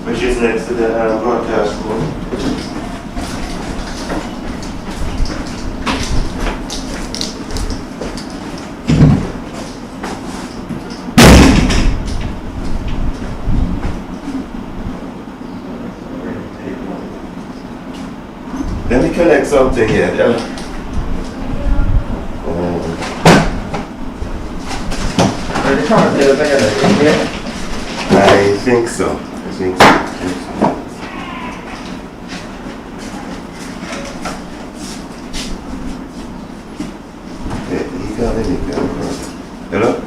Which is next to the broadcast room. Let me connect something here. I think so. Hello?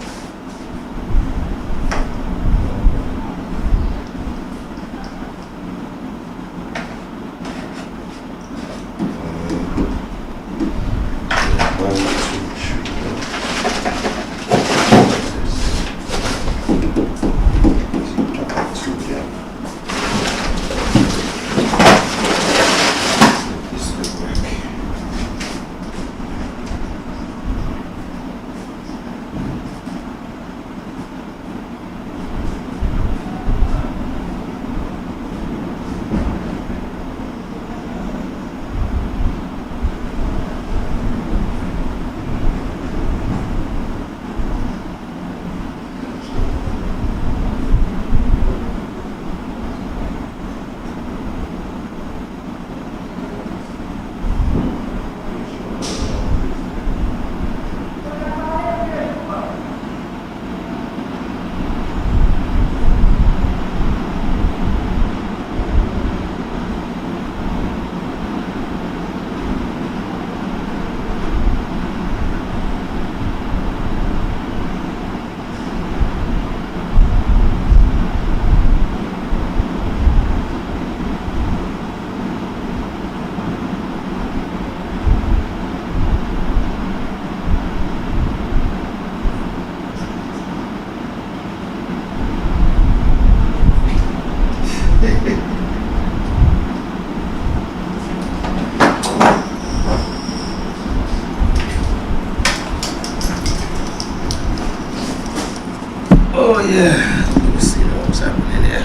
Oh yeah, let me see what's happening here.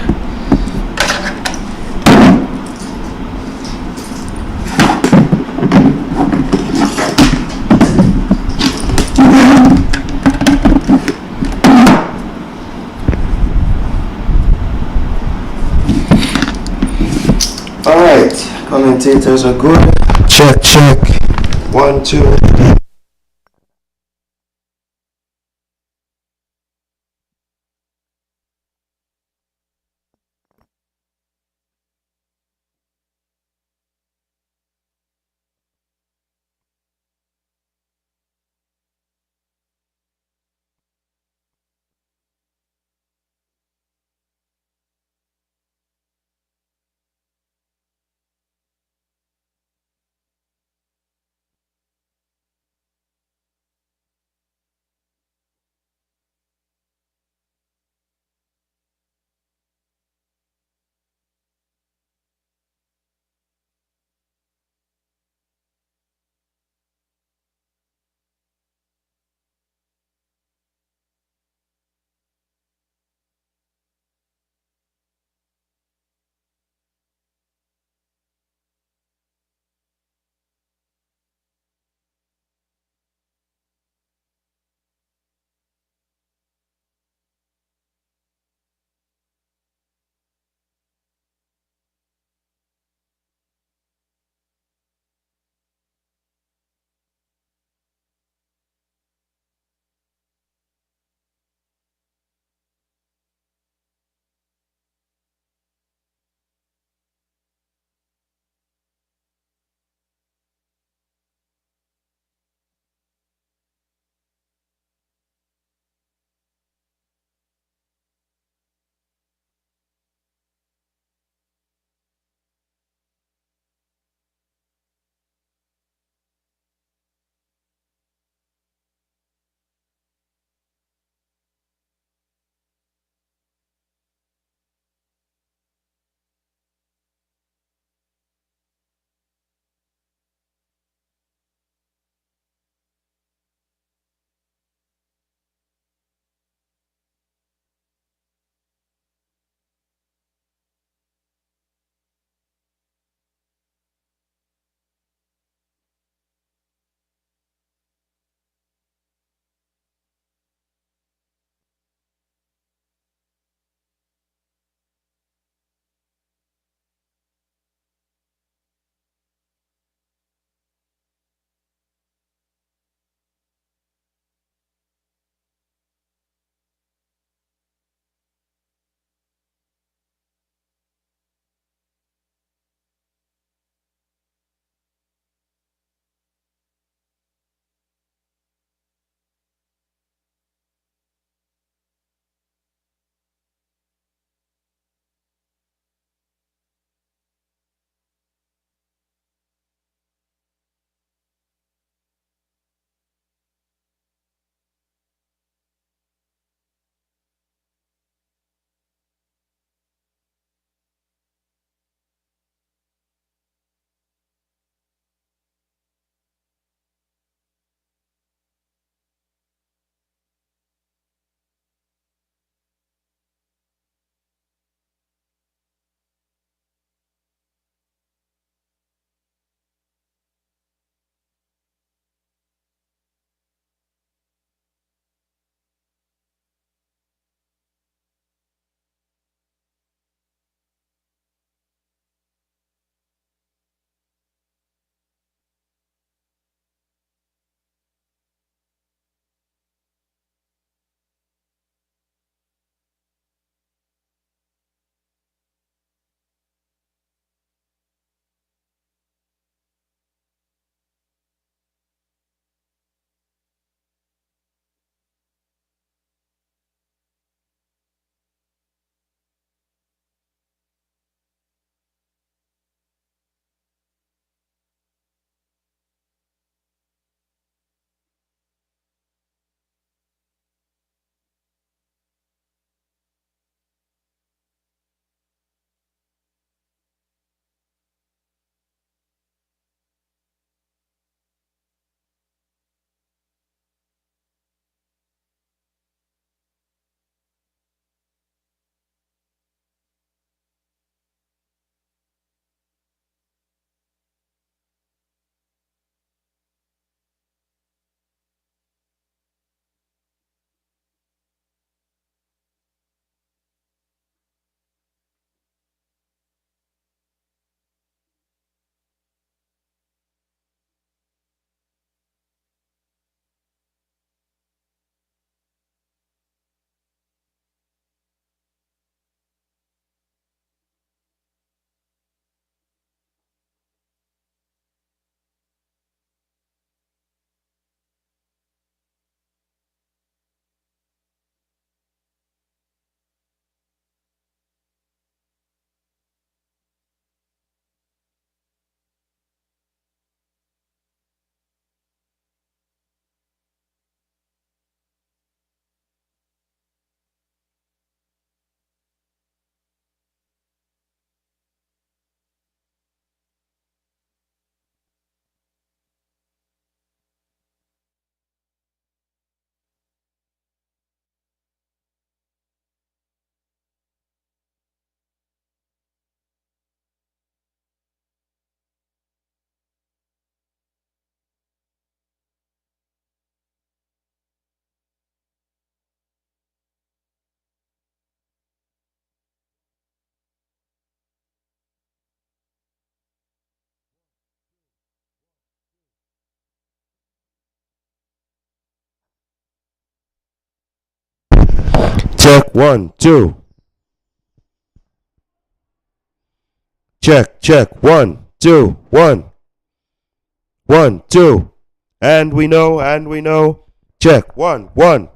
All right, commentators are good. Check, check. 1, 2. Check, 1, 2. Check, 1, 2, 1. 1, 2. And we know. Check, 1, 1.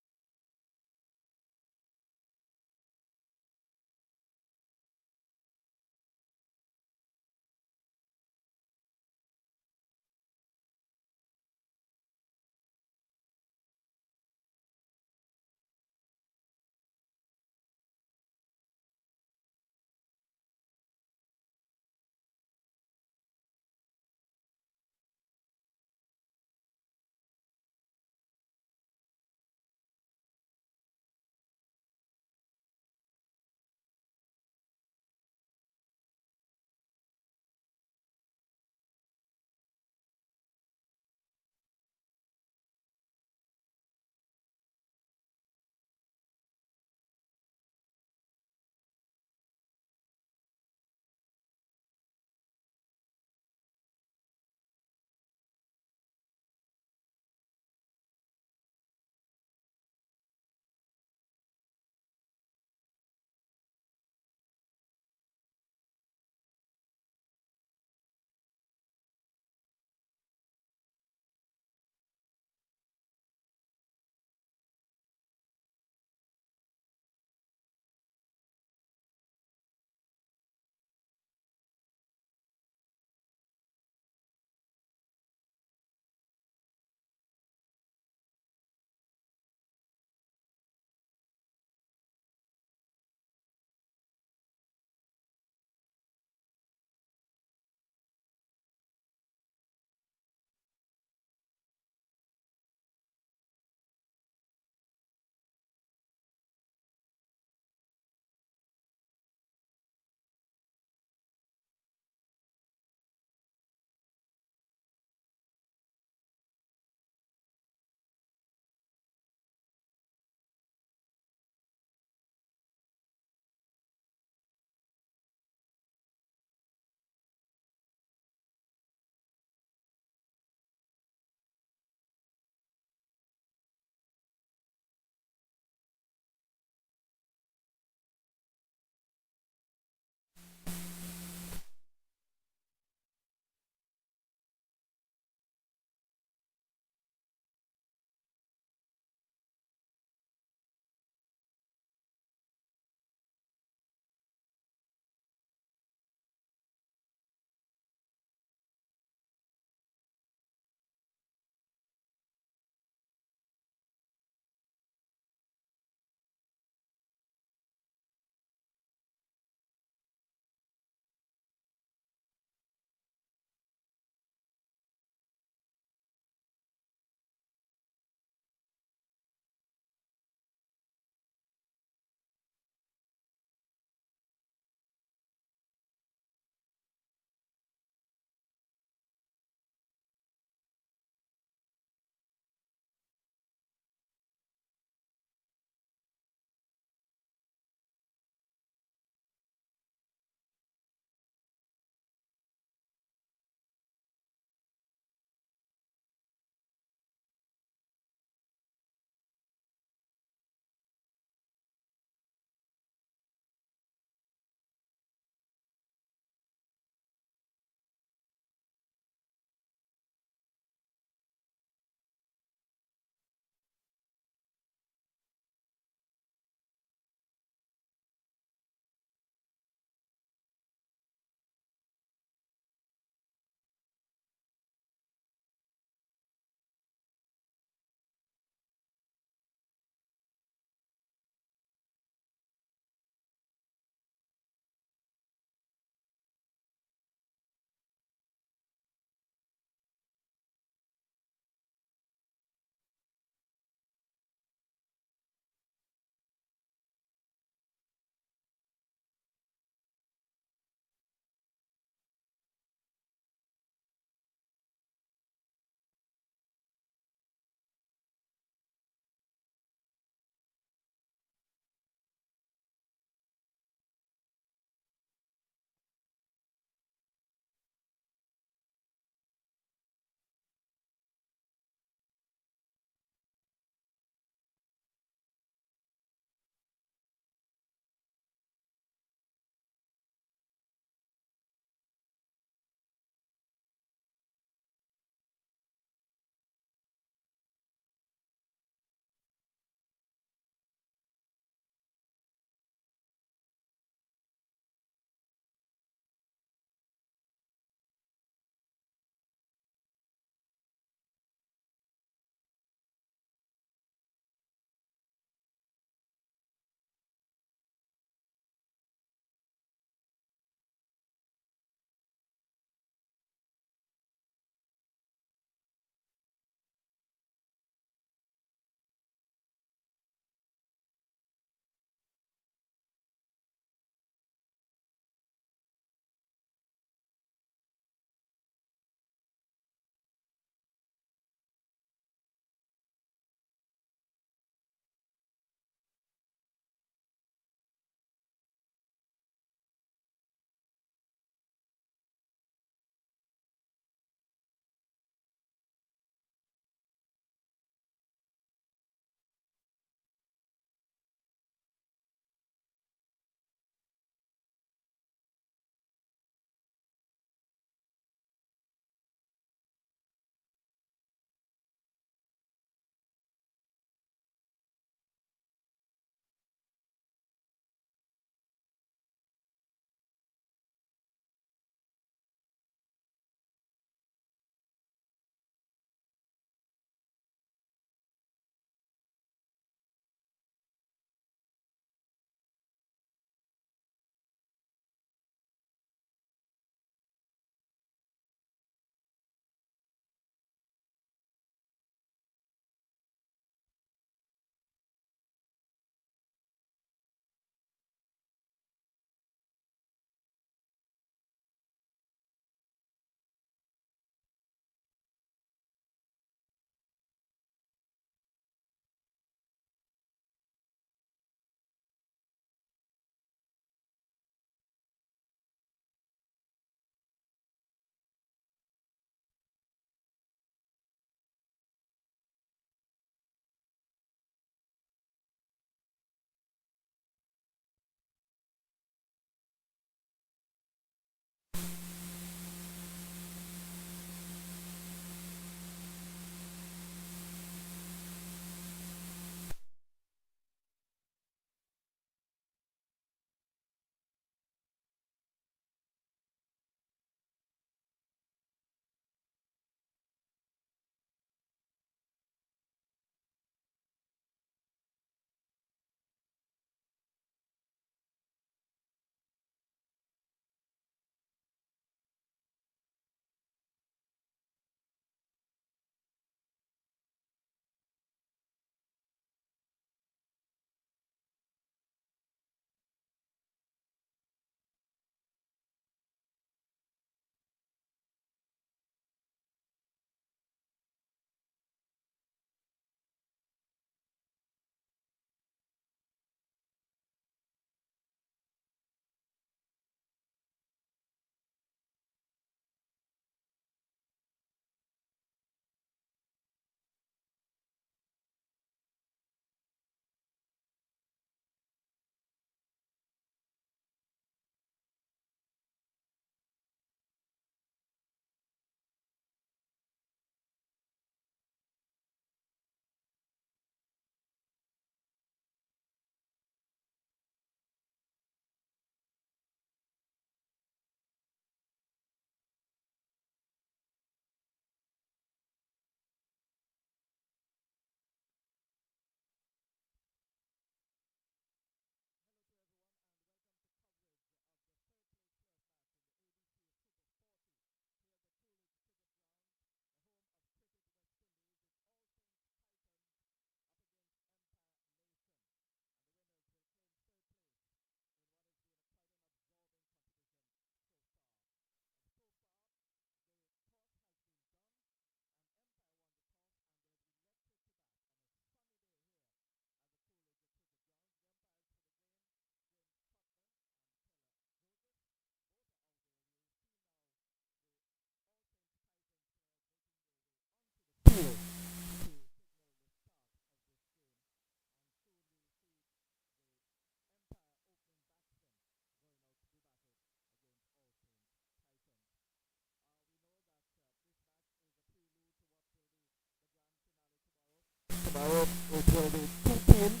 it will be two teams,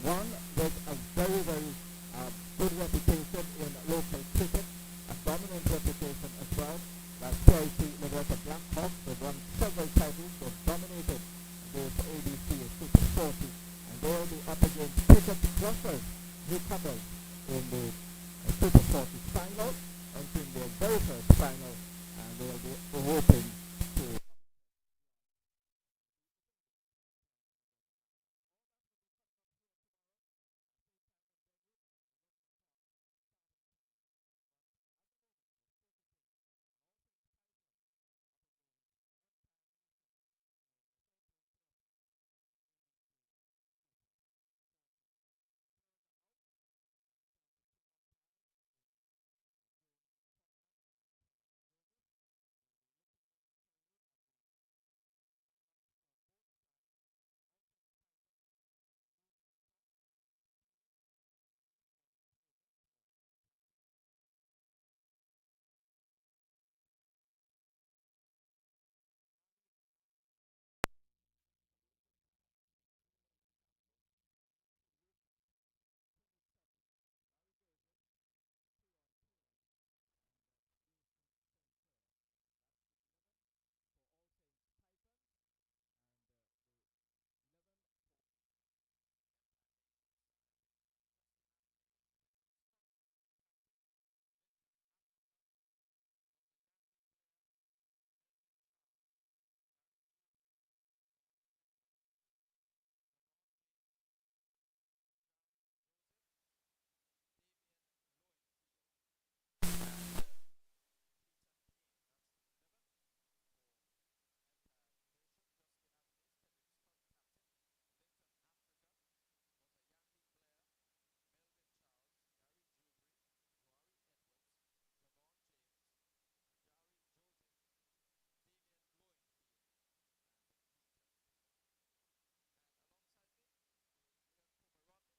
one with a very, very good reputation in local cricket, a dominant reputation as well. That's PIC Liberta Blackhawks. They've won several titles. They've dominated this ABCA Super 40. And they'll be up against Cricket Crushers, newcomers in the Super 40 final, entering their very first final, and they'll be hoping to.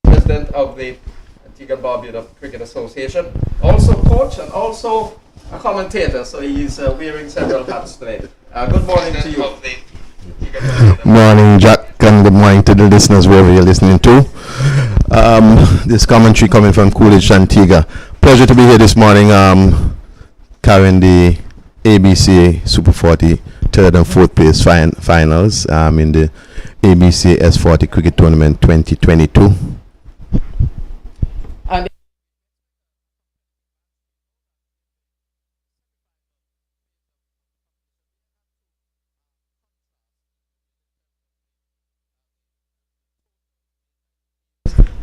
President of the Antigua and Barbuda Cricket Association, also coach and also a commentator, so he's wearing several hats today. Good morning to you. Morning, Jack, and good morning to the listeners wherever you're listening to. This commentary coming from Coolidge, Antigua. Pleasure to be here this morning, carrying the ABCA Super 40 third and fourth place finals in the ABCA S40 Cricket Tournament 2022. And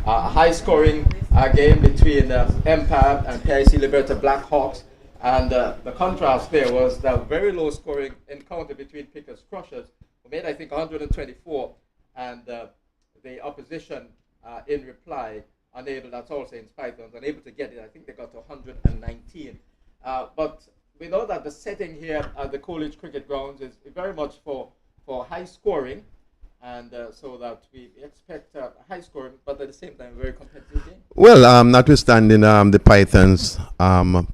a high-scoring game between Empire and PIC Liberta Blackhawks. And the contrast there was the very low-scoring encounter between Pickers Crushers, who made, I think, 124, and the opposition, in reply, unable, that's also in Pythons, unable to get it. I think they got to 119. But we know that the setting here at the Coolidge Cricket Grounds is very much for high scoring, and so that we expect high scoring, but at the same time, very competitive game. Well, notwithstanding the Pythons,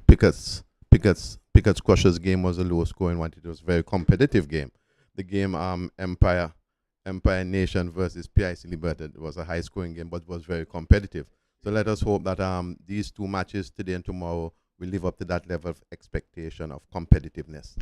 Pickett's Crushers game was a low scoring one. It was a very competitive game. The game Empire Nation versus PIC Liberta was a high scoring game, but was very competitive. So let us hope that these two matches today and tomorrow will live up to that level of expectation of competitiveness.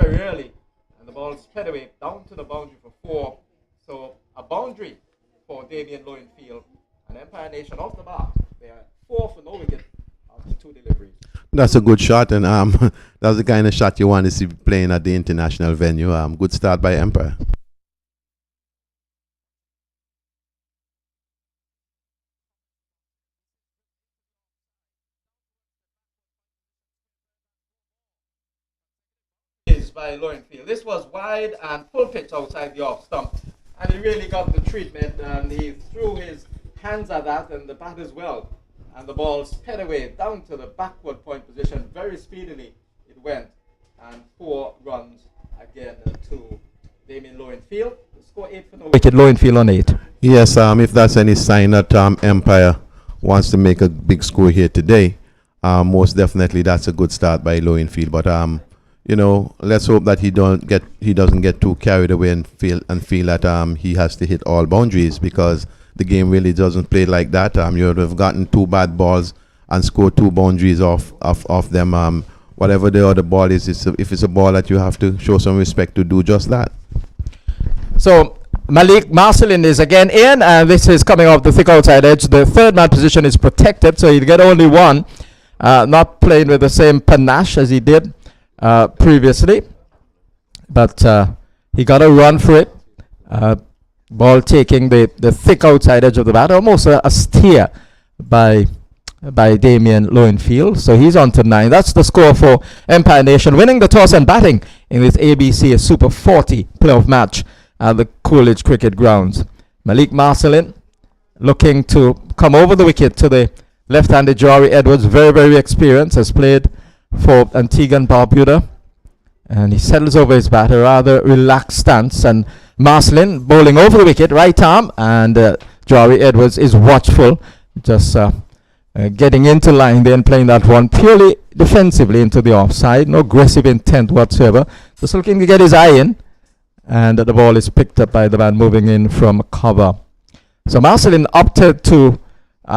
very early, and the ball sped away down to the boundary for 4. So a boundary for Damian Lowenfield, and Empire Nation off the mark. They are 4 for no wicket after 2 deliveries. That's a good shot, and that's the kind of shot you want to see playing at the international venue. Good start by Empire. By Lowenfield. This was wide and full pitch outside the off stump, and he really got the treatment, and he threw his hands at that and the bat as well, and the ball sped away down to the backward point position very speedily. It went, and 4 runs again to Damian Lowenfield. The score 8 for no wicket. Lowenfield on 8. Yes, if that's any sign that Empire wants to make a big score here today, most definitely that's a good start by Lowenfield. But you know, let's hope that he doesn't get too carried away and feel that he has to hit all boundaries, because the game really doesn't play like that. You would have gotten 2 bad balls and scored 2 boundaries off them. Whatever the other ball is, if it's a ball that you have to show some respect to, do just that. So Malik Marcelin is again in, and this is coming off the thick outside edge. The third man position is protected, so he'll get only 1. Not playing with the same panache as he did previously, but he got a run for it. Ball taking the thick outside edge of the bat, almost a steer by Damian Lowenfield. So he's on to 9. That's the score for Empire Nation, winning the toss and batting in this ABCA Super 40 playoff match at the Coolidge Cricket Grounds. Malik Marcelin looking to come over the wicket to the left-handed Jory Edwards, very, very experienced, has played for Antigua and Barbuda, and he settles over his bat, a rather relaxed stance, and Marcelin bowling over the wicket, right arm, and Jory Edwards is watchful, just getting into line there and playing that one purely defensively into the offside, no aggressive intent whatsoever, just looking to get his eye in, and the ball is picked up by the man moving in from cover. So Marcelin opted to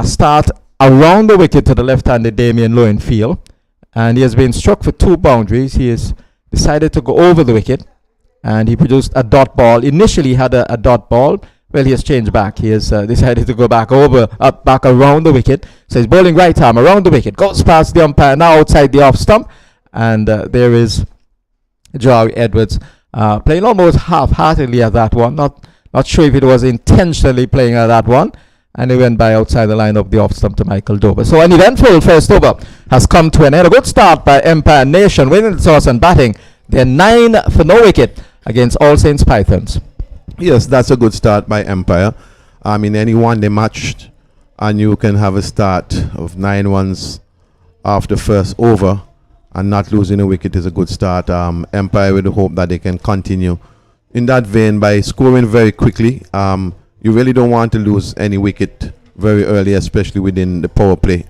start around the wicket to the left-handed Damian Lowenfield, and he has been struck for 2 boundaries. He has decided to go over the wicket, and he produced a dot ball. Initially he had a dot ball. Well, he has changed back. He has decided to go back around the wicket. So he's bowling right arm around the wicket, goes past the umpire, now outside the off stump, and there is Jory Edwards playing almost half-heartedly at that one. Not sure if it was intentionally playing at that one. And he went by outside the line of the off stump to Michael Dover. So an eventful first over has come to an end. A good start by Empire Nation, winning the toss and batting. They're 9 for no wicket against All Saints Pythons. Yes, that's a good start by Empire. In any one-day match, and you can have a start of 9 runs after first over and not losing a wicket is a good start. Empire with the hope that they can continue in that vein by scoring very quickly. You really don't want to lose any wicket very early, especially within the power play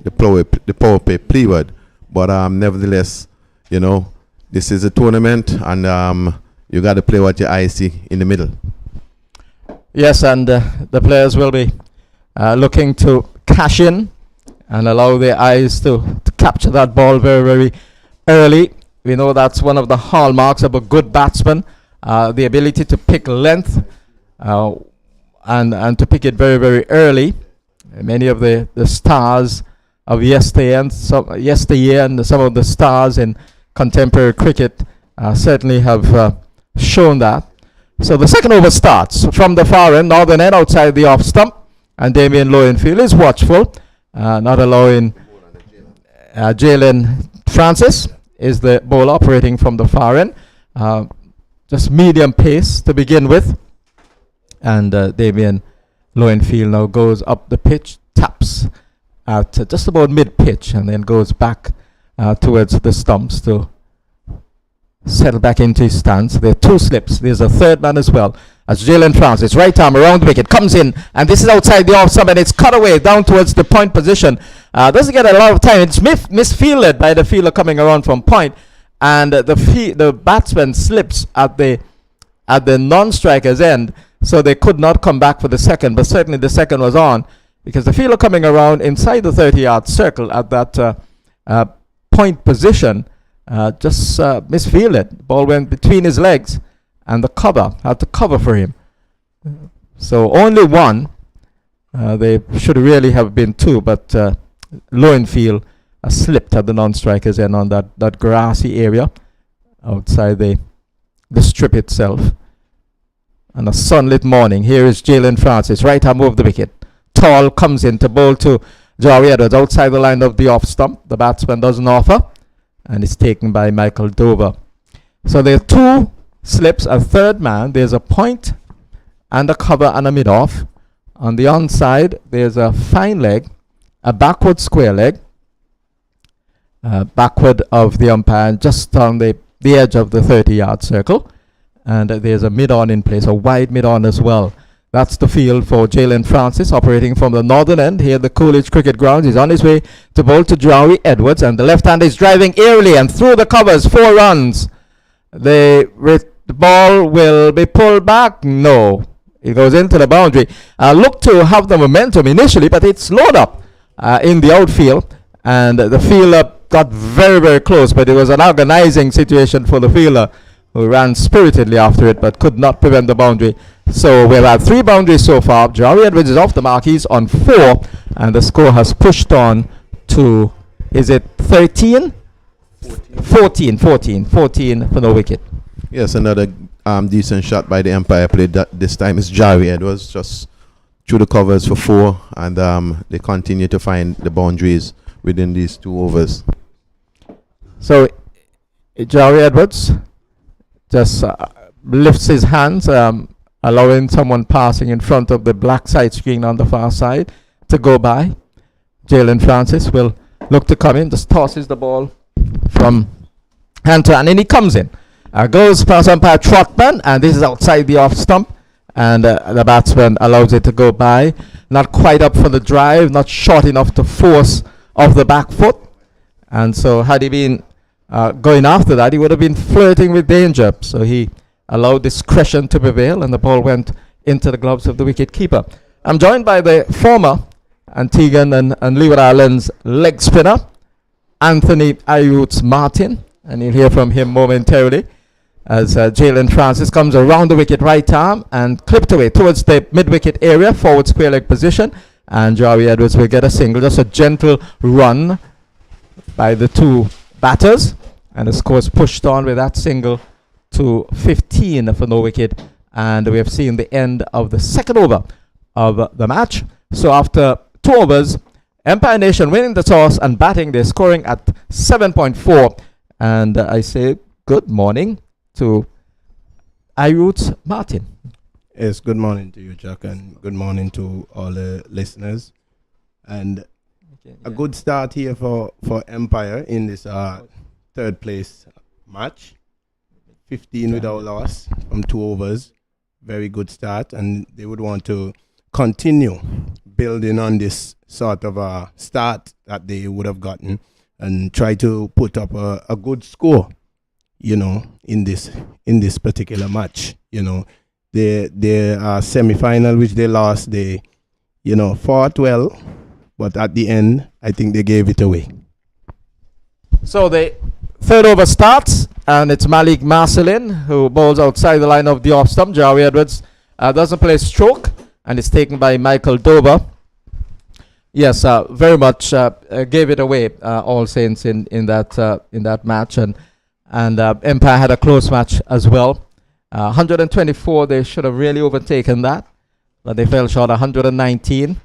period. But nevertheless, you know, this is a tournament, and you got to play what your eyes see in the middle. Yes, and the players will be looking to cash in and allow their eyes to capture that ball very, very early. We know that's one of the hallmarks of a good batsman, the ability to pick length. And to pick it very, very early. Many of the stars of yesteryear and some of the stars in contemporary cricket certainly have shown that. So the second over starts from the far end, northern end, outside the off stump, and Damian Lowenfield is watchful, not allowing Jalen Francis is the ball operating from the far end. Just medium pace to begin with. And Damian Lowenfield now goes up the pitch, taps at just about mid-pitch, and then goes back towards the stumps to settle back into his stance. There are 2 slips. There's a third man as well. As Jalen Francis, right arm around the wicket, comes in, and this is outside the off stump, and it's cut away down towards the point position. Doesn't get a lot of time. It's misfielded by the fielder coming around from point, and the batsman slips at the non-striker's end. So they could not come back for the second, but certainly the second was on, because the fielder coming around inside the 30-yard circle at that point position just misfielded it. Ball went between his legs, and the cover had to cover for him. So only one. They should really have been two, but Lowenfield slipped at the non-strikers end on that grassy area outside the strip itself. On a sunlit morning, here is Jalen Francis, right hand move the wicket. Tall comes in to bowl to Joey Edwards outside the line of the off stump. The batsman doesn't offer, and it's taken by Michael Dover. So there are two slips, a third man. There's a point and a cover and a mid-off. On the onside, there's a fine leg, a backward square leg, backward of the umpire, just on the edge of the 30-yard circle. And there's a mid-on in place, a wide mid-on as well. That's the field for Jalen Francis, operating from the northern end here at the Coolidge Cricket Grounds. He's on his way to bowl to Joey Edwards, and the left-hander is driving airily and through the covers, 4 runs. The ball will be pulled back. No, it goes into the boundary. Looked to have the momentum initially, but it slowed up in the outfield, and the fielder got very, very close, but it was an agonizing situation for the fielder, who ran spiritedly after it but could not prevent the boundary. So we've had 3 boundaries so far. Joey Edwards is off the mark. He's on 4, and the score has pushed on to, is it 13? 14 for no wicket. Yes, another decent shot by the umpire played this time is Joey Edwards, just through the covers for 4, and they continue to find the boundaries within these 2 overs. So Joey Edwards just lifts his hands, allowing someone passing in front of the black side screen on the far side to go by. Jalen Francis will look to come in, just tosses the ball from hand to hand, and he comes in. Goes past umpire Trotman, and this is outside the off stump, and the batsman allows it to go by. Not quite up for the drive, not short enough to force off the back foot, and so had he been going after that, he would have been flirting with danger. So he allowed discretion to prevail, and the ball went into the gloves of the wicket keeper. I'm joined by the former Antiguan and Leeward Islands leg spinner, Anthony Ayutes Martin, and you'll hear from him momentarily as Jalen Francis comes around the wicket right arm and clipped away towards the mid-wicket area, forward square leg position, and Joey Edwards will get a single. Just a gentle run by the 2 batters, and the score is pushed on with that single to 15 for no wicket, and we have seen the end of the second over of the match. So after 2 overs, Empire Nation winning the toss and batting, they're scoring at 7.4, and I say good morning to Ayutes Martin. Yes, good morning to you, Jack, and good morning to all the listeners. And a good start here for Empire in this 3rd place match. 15 without loss from 2 overs. Very good start, and they would want to continue building on this sort of a start that they would have gotten and try to put up a good score, you know, in this particular match. You know, their semi-final, which they lost, they, you know, fought well, but at the end, I think they gave it away. So the 3rd over starts, and it's Malik Marcelin who bowls outside the line of the off stump. Joey Edwards doesn't play stroke, and it's taken by Michael Dover. Yes, very much gave it away, All Saints in that match, and Empire had a close match as well. 124, they should have really overtaken that, but they fell short. 119.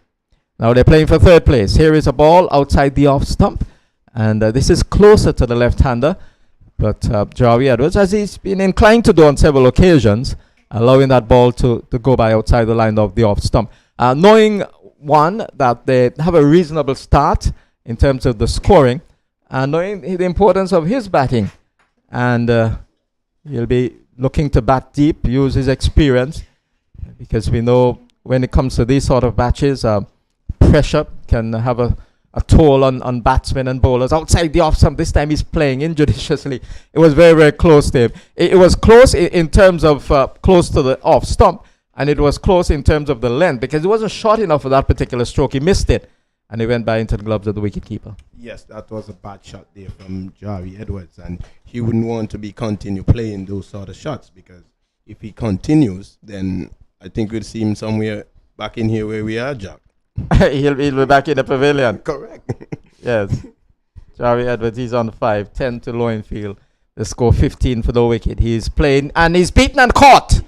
Now they're playing for 3rd place. Here is a ball outside the off stump, and this is closer to the left-hander, but Joey Edwards, as he's been inclined to do on several occasions, allowing that ball to go by outside the line of the off stump. Knowing, one, that they have a reasonable start in terms of the scoring, and knowing the importance of his batting, and he'll be looking to bat deep, use his experience, because we know when it comes to these sort of matches, pressure can have a toll on batsmen and bowlers. Outside the off stump, this time he's playing injudiciously. It was very, very close to him. It was close in terms of close to the off stump, and it was close in terms of the length, because it wasn't short enough for that particular stroke. He missed it, and it went by into the gloves of the wicketkeeper. Yes, that was a bad shot there from Jari Edwards, and he wouldn't want to be continue playing those sort of shots, because if he continues, then I think we'll see him somewhere back in here where we are, Jack. he'll be back in the pavilion. Correct. Yes. Jari Edwards, he's on 5, 10 to Lowenfield. The score 15 for the wicket. He's playing and he's beaten and caught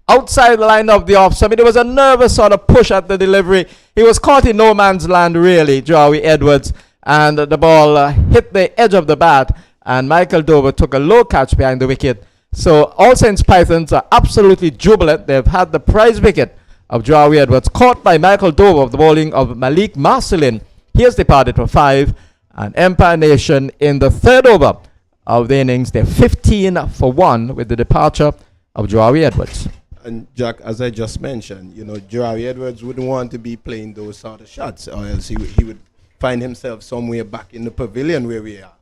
outside the line of the off. So I mean, it was a nervous sort of push at the delivery. He was caught in no man's land, really, Jari Edwards. And the ball hit the edge of the bat. And Michael Dover took a low catch behind the wicket. So All Saints Pythons are absolutely jubilant. They've had the prize wicket of Jari Edwards, caught by Michael Dover of the bowling of Malik Marcelin. He has departed for 5. And Empire Nation in the 3rd over of the innings, they're 15 for 1 with the departure of Jari Edwards. And Jack, as I just mentioned, you know, Jari Edwards wouldn't want to be playing those sort of shots, or else he would find himself somewhere back in the pavilion where we are.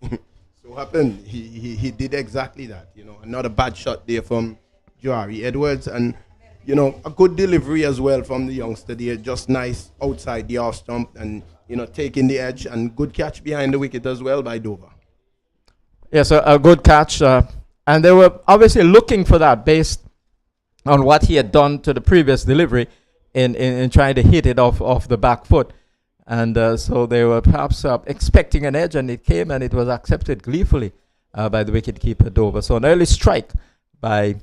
And so happened, he did exactly that. You know, another bad shot there from Jari Edwards, and you know, a good delivery as well from the youngster there, just nice outside the off stump, and you know, taking the edge, and good catch behind the wicket as well by Dover. Yes, a good catch, and they were obviously looking for that based on what he had done to the previous delivery in trying to hit it off the back foot. And so they were perhaps expecting an edge, and it came, and it was accepted gleefully by the wicketkeeper Dover. So an early strike by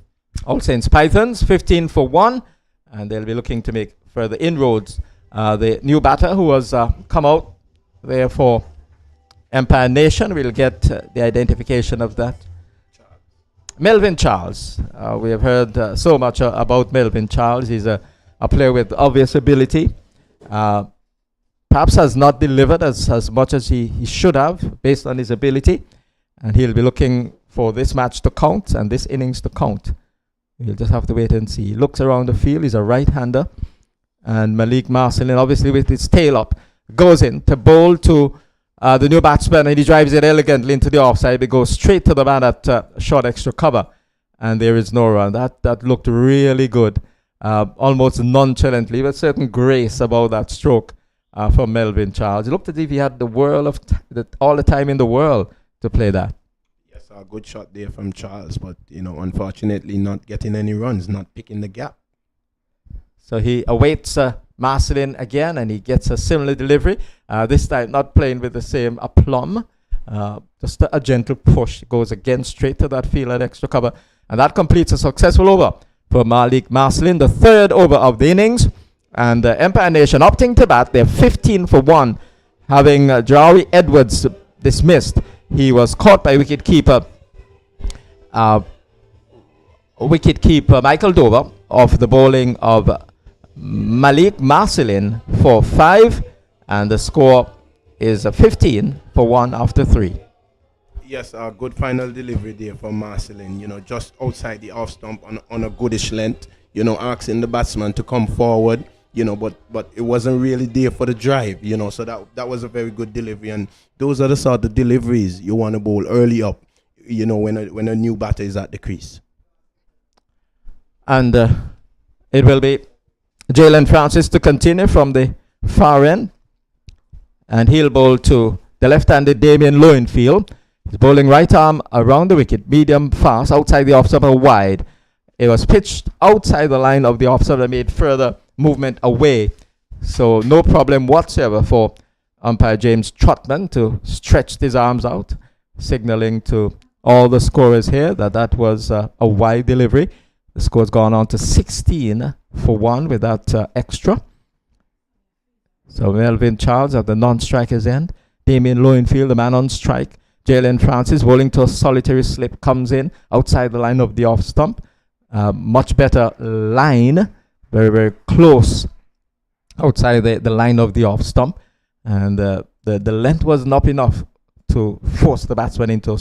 All Saints Pythons, 15 for 1, and they'll be looking to make further inroads. The new batter who has come out there for Empire Nation, we'll get the identification of that. Melvin Charles. We have heard so much about Melvin Charles. He's a player with obvious ability. Perhaps has not delivered as much as he should have based on his ability. And he'll be looking for this match to count and this innings to count. We'll just have to wait and see. He looks around the field. He's a right-hander. And Malik Marcelin, obviously with his tail up, goes in to bowl to the new batsman, and he drives it elegantly into the offside. It goes straight to the man at short extra cover, and there is no run. That looked really good, almost nonchalantly, with certain grace about that stroke from Melvin Charles. It looked as if he had the world of all the time in the world to play that. Yes, a good shot there from Charles, but you know, unfortunately, not getting any runs, not picking the gap. So he awaits Marcelin again, and he gets a similar delivery. This time not playing with the same aplomb. Just a gentle push. Goes again straight to that field at extra cover. And that completes a successful over for Malik Marcelin, the 3rd over of the innings. And Empire Nation opting to bat. They're 15 for 1, having Jari Edwards dismissed. He was caught by wicketkeeper Michael Dover of the bowling of Malik Marcelin for 5, and the score is 15 for 1 after 3. Yes, a good final delivery there from Marcelin, you know, just outside the off stump on a goodish length, you know, asking the batsman to come forward, you know, but it wasn't really there for the drive, you know, so that was a very good delivery, and those are the sort of deliveries you want to bowl early up, you know, when a new batter is at the crease. And it will be Jalen Francis to continue from the far end, and he'll bowl to the left-handed Damien Lowenfield. He's bowling right arm around the wicket, medium fast, outside the off-stump or wide. It was pitched outside the line of the off-stump and made further movement away. So no problem whatsoever for umpire James Trotman to stretch his arms out, signaling to all the scorers here that was a wide delivery. The score's gone on to 16 for 1 with that extra. So Melvin Charles at the non-striker's end. Damien Lowenfield, the man on strike. Jalen Francis bowling to a solitary slip, comes in outside the line of the off stump. Much better line, very, very close outside the line of the off stump. And the length was not enough to force the batsman into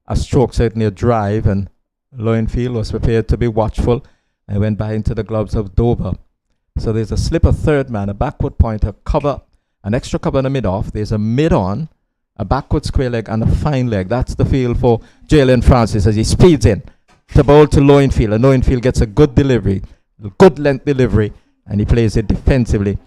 a stroke, certainly a drive, and Lowenfield was prepared to be watchful and went back into the gloves of Dover. So there's a slip of third man, a backward pointer, cover, an extra cover in the mid-off. There's a mid-on, a backward square leg, and a fine leg. That's the field for Jalen Francis as he speeds in to bowl to Lowenfield. And Lowenfield gets a good delivery, a good length delivery, and he plays it defensively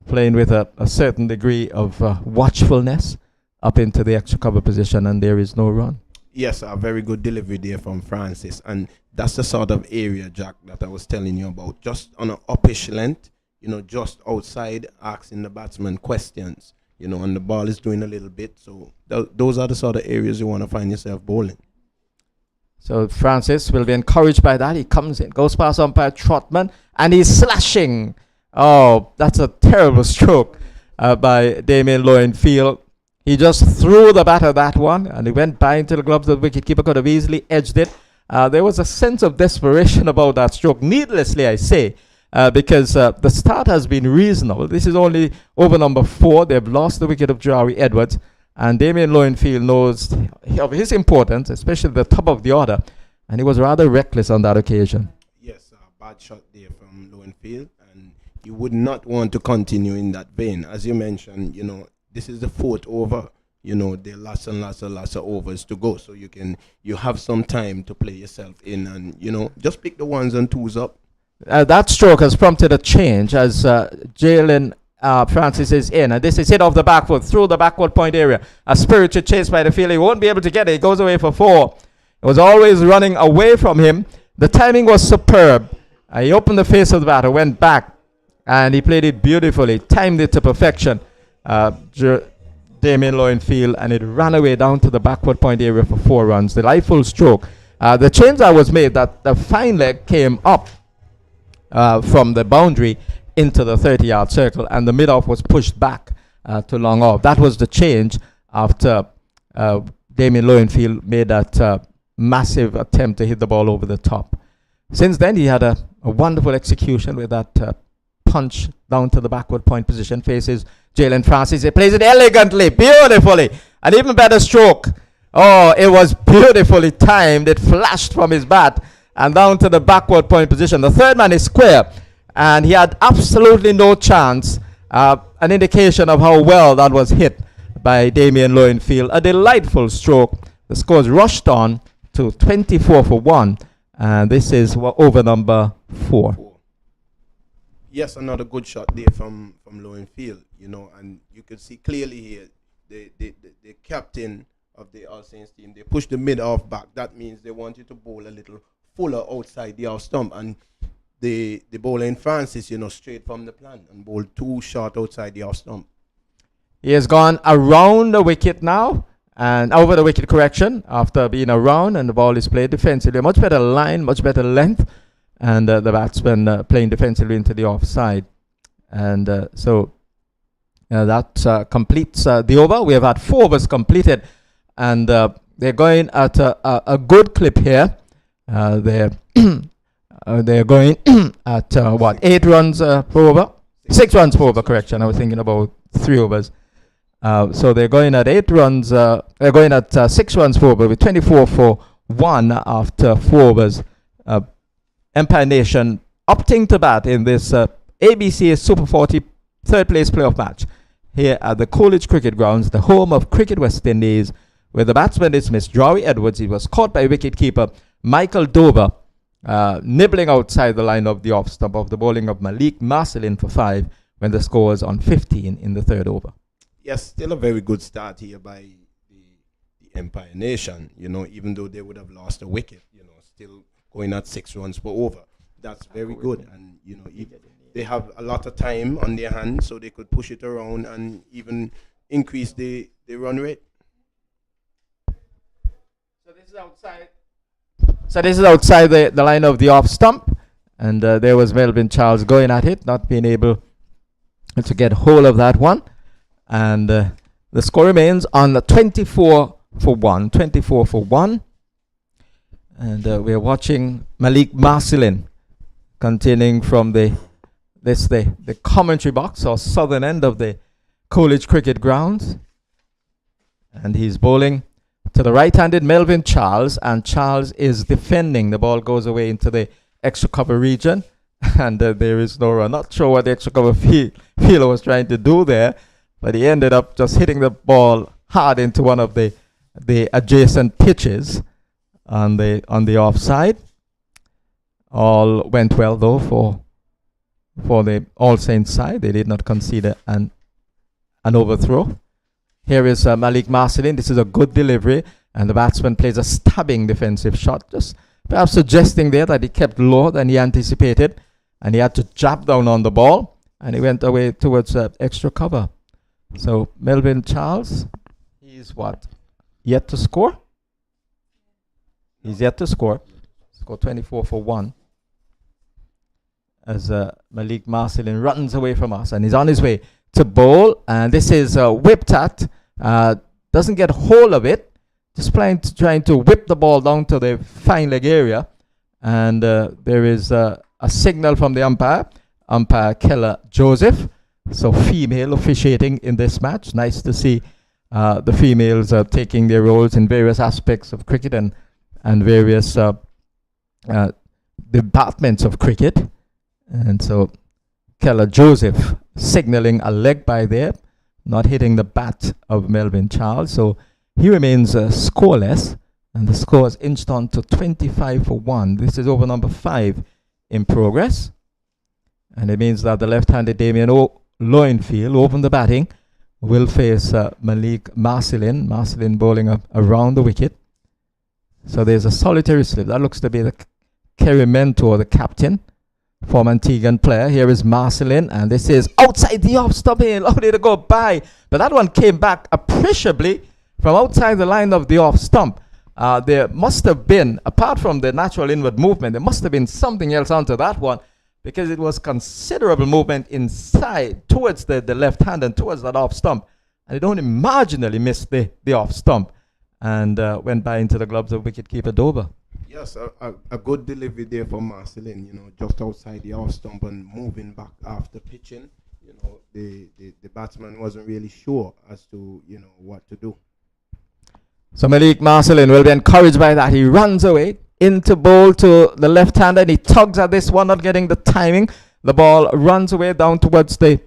playing with a certain degree of watchfulness up into the extra cover position, and there is no run. Yes, a very good delivery there from Francis. And that's the sort of area, Jack, that I was telling you about. Just on an uppish length, just outside, asking the batsman questions, and the ball is doing a little bit. So those are the sort of areas you want to find yourself bowling. So Francis will be encouraged by that. He comes in, goes past umpire Trotman, and he's slashing. Oh, that's a terrible stroke by Damien Lowenfield. He just threw the bat at that one, and he went by into the gloves of the wicketkeeper, could have easily edged it. There was a sense of desperation about that stroke, needlessly, I say, because the start has been reasonable. This is only over number 4. They've lost the wicket of Jari Edwards, and Damien Lowenfield knows of his importance, especially the top of the order, and he was rather reckless on that occasion. Yes, a bad shot there from Lowenfield, and you would not want to continue in that vein. As you mentioned, this is the 4th over. There are lots of overs to go, so you have some time to play yourself in, and just pick the 1s and 2s up. That stroke has prompted a change as Jalen Francis is in, and this is hit off the back foot through the backward point area. A spiritual chase by the fielder. He won't be able to get it. He goes away for 4. It was always running away from him. The timing was superb. He opened the face of the batter, went back, and he played it beautifully, timed it to perfection. Damien Lowenfield, and it ran away down to the backward point area for 4 runs. Delightful stroke. The change that was made, that the fine leg came up from the boundary into the 30-yard circle, and the mid-off was pushed back to long off. That was the change after Damien Lowenfield made that massive attempt to hit the ball over the top. Since then, he had a wonderful execution with that punch down to the backward point position, faces Jalen Francis. He plays it elegantly, beautifully, an even better stroke. Oh, it was beautifully timed. It flashed from his bat and down to the backward point position. The third man is square, and he had absolutely no chance. An indication of how well that was hit by Damien Lowenfield. A delightful stroke. The scores rushed on to 24 for 1, and this is over number 4. Yes, another good shot there from Lowenfield, and you can see clearly here the captain of the All Saints team, they pushed the mid-off back. That means they wanted to bowl a little fuller outside the off stump, and the bowler in Francis, straight from the plan, and bowled too short outside the off stump. He has gone around the wicket now, and over the wicket correction, after being around, and the ball is played defensively. A much better line, much better length, and the batsman playing defensively into the offside. And so that completes the over. We have had 4 overs completed, and they're going at a good clip here. They're going at 8 runs per over? 6 runs per over, correction. I was thinking about 3 overs. So they're going at 8 runs. They're going at 6 runs per over with 24 for 1 after 4 overs. Empire Nation opting to bat in this ABCA Super 40 third place playoff match here at the Coolidge Cricket Grounds, the home of Cricket West Indies, where the batsman dismissed Jari Edwards. He was caught by wicketkeeper Michael Dover, nibbling outside the line of the off stump of the bowling of Malik Marcelin for 5 when the score was on 15 in the 3rd over. Yes, still a very good start here by the Empire Nation, even though they would have lost a wicket, still going at 6 runs per over. That's very good. And, they have a lot of time on their hands, so they could push it around and even increase the run rate. So this is outside the line of the off stump, and there was Melvin Charles going at it, not being able to get hold of that one. And the score remains on the 24 for 1. 24 for 1. And we're watching Malik Marcelin continuing from the commentary box or southern end of the Coolidge Cricket Grounds. And he's bowling to the right-handed Melvin Charles, and Charles is defending. The ball goes away into the extra cover region, and there is no run. Not sure what the extra cover fielder was trying to do there, but he ended up just hitting the ball hard into one of the adjacent pitches on the offside. All went well though for for the All Saints side. They did not concede an overthrow. Here is Malik Marcelin. This is a good delivery, and the batsman plays a stabbing defensive shot, just perhaps suggesting there that he kept lower than he anticipated, and he had to jab down on the ball, and he went away towards extra cover. So Melvin Charles, he's what? Yet to score? He's yet to score. Score 24 for 1. As Malik Marcelin runs away from us, and he's on his way to bowl, and this is whipped at. Doesn't get hold of it. Just trying to whip the ball down to the fine leg area, and there is a signal from the umpire Keller Joseph. So female officiating in this match. Nice to see the females taking their roles in various aspects of cricket and various departments of cricket. And so Keller Joseph signaling a leg by there, not hitting the bat of Melvin Charles. So he remains scoreless, and the score is inched on to 25 for 1. This is over number 5 in progress. And it means that the left-handed Damien Lowenfield, who opened the batting, will face Malik Marcelin. Marcelin bowling around the wicket. So there's a solitary slip. That looks to be the Kerry Mentor, the captain, former Antiguan player. Here is Marcelin, and this is outside the off stump. Lovely to go by. But that one came back appreciably from outside the line of the off stump. There must have been, apart from the natural inward movement, there must have been something else onto that one, because it was considerable movement inside towards the left hand and towards that off stump. And it only marginally missed the off stump and went by into the gloves of wicketkeeper Dover. Yes, a good delivery there for Marcelin, just outside the off stump and moving back after pitching. The batsman wasn't really sure as to, what to do. So Malik Marcelin will be encouraged by that. He runs away into bowl to the left-hander, and he tugs at this one, not getting the timing. The ball runs away down towards the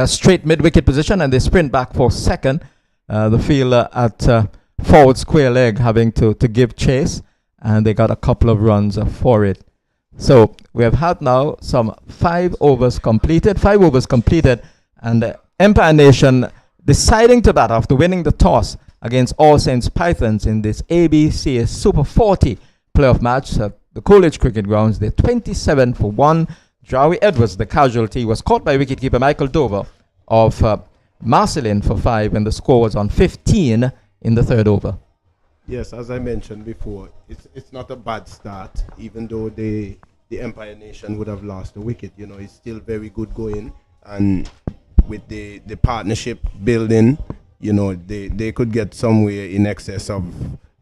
straight mid-wicket position, and they sprint back for second. The fielder at forward square leg having to give chase, and they got a couple of runs for it. So we have had now some 5 overs completed, and the Empire Nation deciding to bat after winning the toss against All Saints Pythons in this ABCA Super 40 playoff match at the Coolidge Cricket Grounds. They're 27 for 1. Drawi Edwards, the casualty, was caught by wicketkeeper Michael Dover of Marcelin for 5, and the score was on 15 in the 3rd over. Yes, as I mentioned before, it's not a bad start, even though the Empire Nation would have lost the wicket. It's still very good going, and with the partnership building, they could get somewhere in excess of,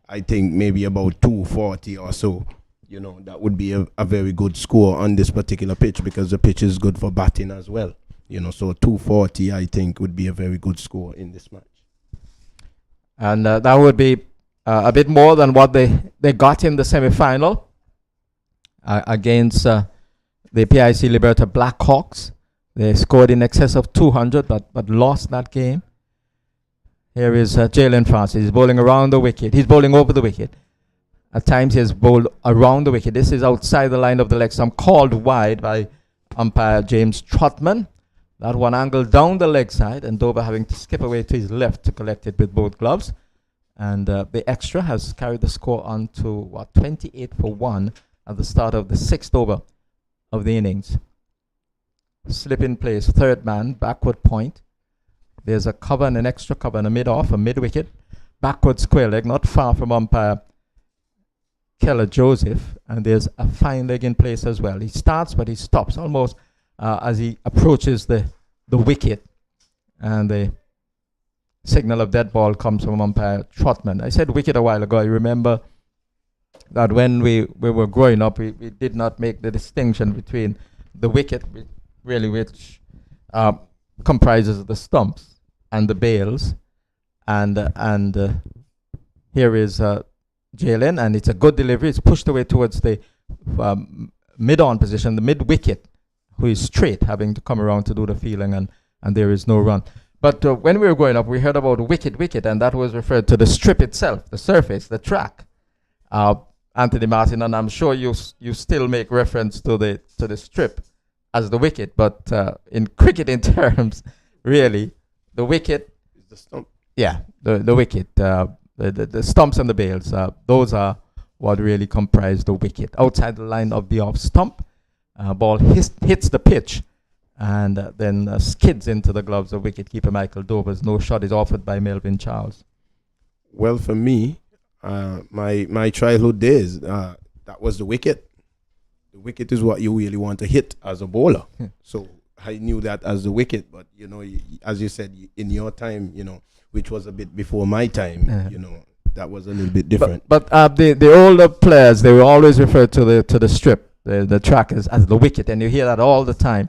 I think, maybe about 240 or so. That would be a very good score on this particular pitch, because the pitch is good for batting as well. So 240, I think, would be a very good score in this match. And that would be a bit more than what they got in the semi-final against the PIC Liberta Blackhawks. They scored in excess of 200, but lost that game. Here is Jalen Francis. He's bowling around the wicket. He's bowling over the wicket. At times he has bowled around the wicket. This is outside the line of the leg stump, called wide by umpire James Trotman. That one angled down the leg side, and Dover having to skip away to his left to collect it with both gloves. And the extra has carried the score on to 28 for 1 at the start of the 6th over of the innings. Slip in place, 3rd man, backward point. There's a cover and an extra cover and a mid-off, a mid-wicket, backward square leg, not far from umpire Keller Joseph, and there's a fine leg in place as well. He starts, but he stops almost as he approaches the wicket, and the signal of dead ball comes from umpire Trotman. I said wicket a while ago. I remember that when we were growing up, we did not make the distinction between the wicket, which comprises the stumps and the bails, and here is Jalen, and it's a good delivery. It's pushed away towards the mid-on position, the mid-wicket, who is straight, having to come around to do the fielding, and there is no run. But when we were growing up, we heard about wicket, and that was referred to the strip itself, the surface, the track. Anthony Martin, and I'm sure you still make reference to the strip as the wicket, but in cricketing terms, really, the wicket, It's the stump. yeah, the wicket, the stumps and the bails, those are what really comprise the wicket. Outside the line of the off stump, ball hits the pitch and then skids into the gloves of wicketkeeper Michael Dover's. No shot is offered by Melvin Charles. Well, for me, my childhood days, that was the wicket. The wicket is what you really want to hit as a bowler. So I knew that as the wicket, but you know, as you said, in your time, you know, which was a bit before my time, you know, that was a little bit different. But the older players, they were always referred to the strip, the track as the wicket, and you hear that all the time.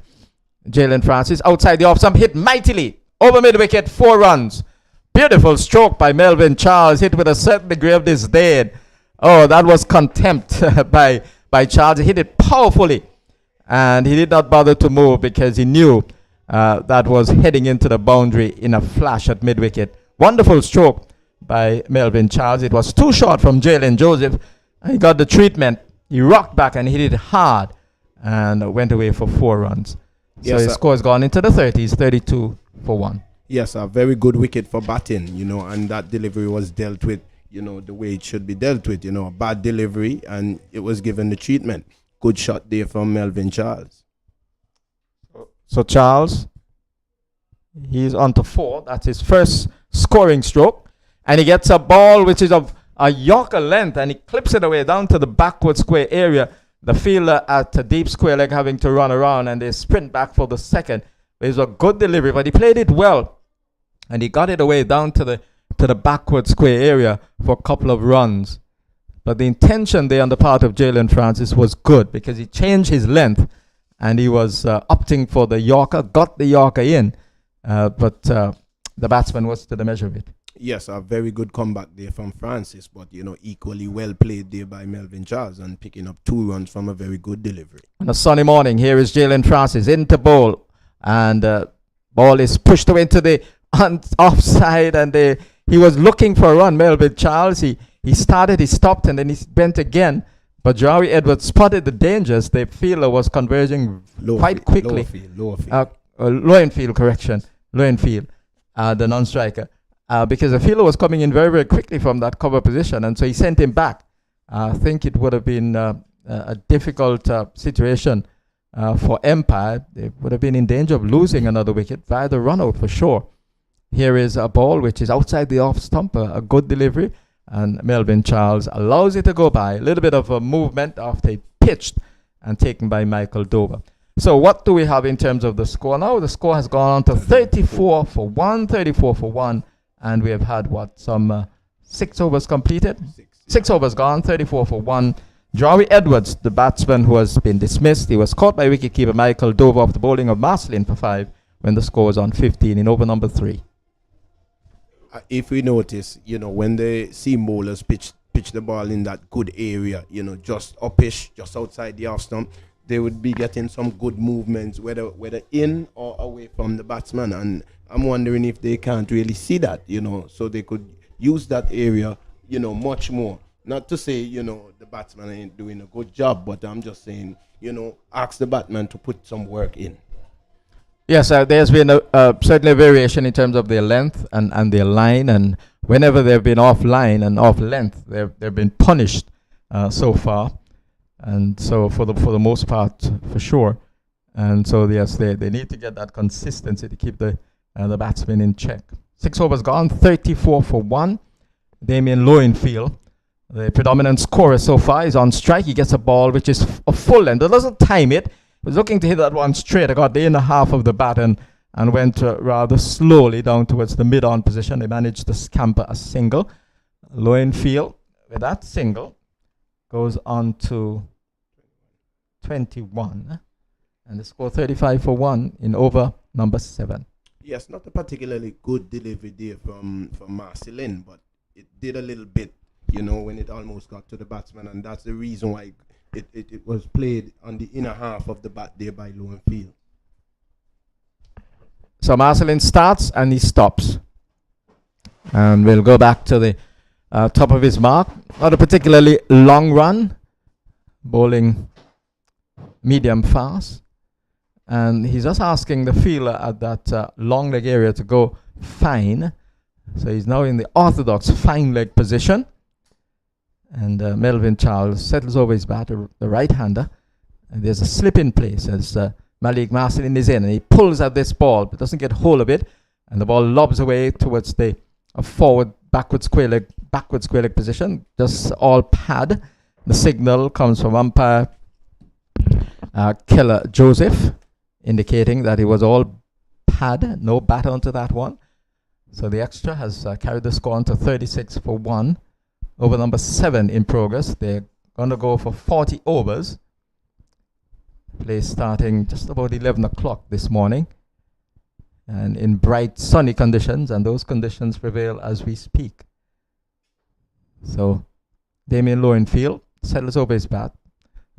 Jalen Francis outside the off stump, hit mightily over mid wicket, 4 runs. Beautiful stroke by Melvin Charles, hit with a certain degree of disdain. Oh, that was contempt by Charles. He hit it powerfully, and he did not bother to move because he knew that was heading into the boundary in a flash at mid wicket. Wonderful stroke by Melvin Charles. It was too short from Jalen Joseph. He got the treatment. He rocked back and hit it hard and went away for 4 runs. Yes, so his score has gone into the 30s, 32 for 1. Yes, a very good wicket for batting, you know, and that delivery was dealt with, you know, the way it should be dealt with, you know, a bad delivery, and it was given the treatment. Good shot there from Melvin Charles. So Charles, he's on to 4. That's his first scoring stroke. And he gets a ball which is of a Yorker length, and he clips it away down to the backward square area. The fielder at a deep square leg having to run around, and they sprint back for the second. It was a good delivery, but he played it well. And he got it away down to the backward square area for a couple of runs. But the intention there on the part of Jalen Francis was good because he changed his length and he was opting for the Yorker, got the Yorker in, but the batsman was to the measure of it. Yes, a very good comeback there from Francis, but, you know, equally well played there by Melvin Charles and picking up 2 runs from a very good delivery. On a sunny morning, here is Jalen Francis into bowl, and ball is pushed away to the offside, and he was looking for a run. Melvin Charles, he started, he stopped, and then he bent again. But Joey Edwards spotted the dangers. The fielder was converging quite quickly. Lower field. Low in field, correction. Low in field, the non-striker. Because the fielder was coming in very, very quickly from that cover position, and so he sent him back. I think it would have been a difficult situation for Empire. They would have been in danger of losing another wicket via the run out for sure. Here is a ball which is outside the off stump, a good delivery, and Melvin Charles allows it to go by. A little bit of a movement after he pitched and taken by Michael Dover. So what do we have in terms of the score now? The score has gone on to 34 for 1, and we have had some 6 overs completed. 6 overs gone, 34 for 1. Joey Edwards, the batsman who has been dismissed, he was caught by wicketkeeper Michael Dover off the bowling of Marcelin for 5 when the score was on 15 in over number 3. If we notice, you know, when the seam bowlers pitch the ball in that good area, you know, just upish, just outside the off stump, they would be getting some good movements, whether in or away from the batsman. And I'm wondering if they can't really see that, you know, so they could use that area, you know, much more. Not to say, you know, the batsman ain't doing a good job, but I'm just saying, you know, ask the batsman to put some work in. Yes, there's been certainly a variation in terms of their length and their line, and whenever they've been off line and off length, they've been punished so far, and so for the most part, for sure. And so yes, they need to get that consistency to keep the batsman in check. 6 overs gone, 34 for 1. Damien Lowenfield, the predominant scorer so far, is on strike. He gets a ball which is a full length. It doesn't time it. Was looking to hit that one straight. I got the inner half of the bat and went rather slowly down towards the mid-on position. They managed to scamper a single. Lowenfield, with that single, goes on to 21. And the score 35 for 1 in over number 7. Yes, not a particularly good delivery there from Marcelin, but it did a little bit, you know, when it almost got to the batsman, and that's the reason why it was played on the inner half of the bat there by Lowenfield. So Marcelin starts and he stops. And we'll go back to the top of his mark. Not a particularly long run. Bowling medium fast. And he's just asking the fielder at that long leg area to go fine. So he's now in the orthodox fine leg position. And Melvin Charles settles over his bat, the right-hander. And there's a slip in place as Malik Marcelin is in. And he pulls at this ball, but doesn't get hold of it. And the ball lobs away towards the forward, backward square leg position. Just all pad. The signal comes from umpire Keller Joseph, indicating that it was all pad, no bat onto that one. So the extra has carried the score on to 36 for 1. Over number 7 in progress. They're going to go for 40 overs. Play starting just about 11 o'clock this morning. And in bright sunny conditions, and those conditions prevail as we speak. So Damien Lowenfield settles over his bat.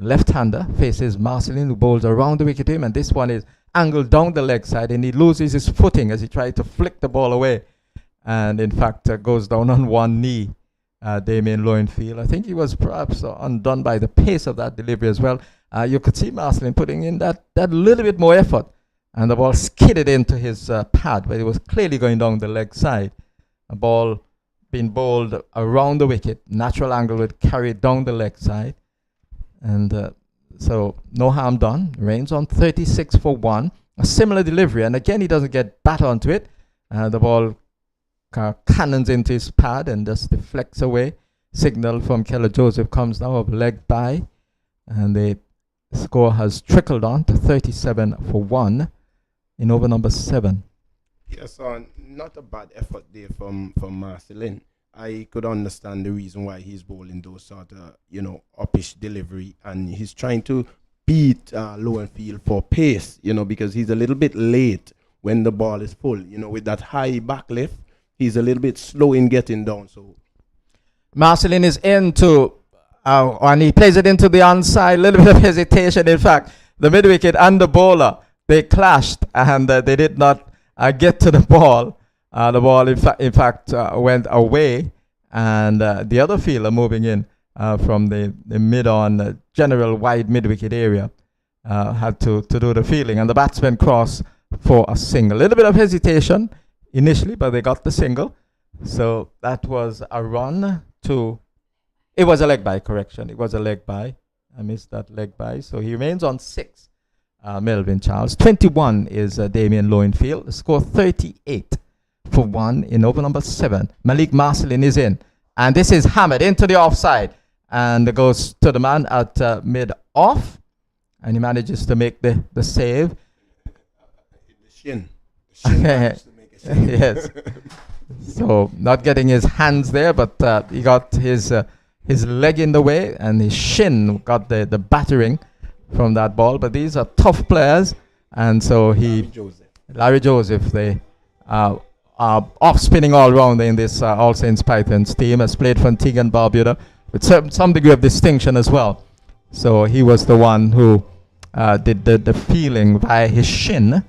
Left-hander faces Marcelin, who bowls around the wicket to him, and this one is angled down the leg side, and he loses his footing as he tried to flick the ball away, and in fact goes down on one knee. Damien Lowenfield, I think he was perhaps undone by the pace of that delivery as well. You could see Marcelin putting in that little bit more effort, and the ball skidded into his pad, but it was clearly going down the leg side. A ball being bowled around the wicket, natural angle would carry it down the leg side. And so no harm done. Rains on 36 for 1. A similar delivery, and again he doesn't get bat onto it. The ball cannons into his pad and just deflects away. Signal from Keller Joseph comes now of leg by, and the score has trickled on to 37 for 1 in over number 7. Yes, not a bad effort there from Marcelin. I could understand the reason why he's bowling those sort of, uppish delivery, and he's trying to beat Lowenfield for pace, because he's a little bit late when the ball is full. With that high back lift, he's a little bit slow in getting down. So Marcelin is into, and he plays it into the onside, a little bit of hesitation. In fact, the mid-wicket and the bowler, they clashed, and they did not get to the ball. The ball, in fact, went away, and the other fielder moving in from the mid-on general wide mid-wicket area had to do the fielding, and the batsman crossed for a single. A little bit of hesitation initially, but they got the single. So that was a run to... It was a leg by, correction. It was a leg by. I missed that leg by. So he remains on 6, Melvin Charles. 21 is Damien Lowenfield. The score 38 for 1 in over number 7. Malik Marcelin is in. And this is hammered into the offside. And it goes to the man at mid-off. And he manages to make the save. the shin managed to make a save. Yes. So not getting his hands there, but he got his leg in the way, and his shin got the battering from that ball. But these are tough players, and so Larry Joseph, they are off spinning all round in this All Saints Pythons team, has played for Antigua and Barbuda with some degree of distinction as well. So he was the one who did the feeling via his shin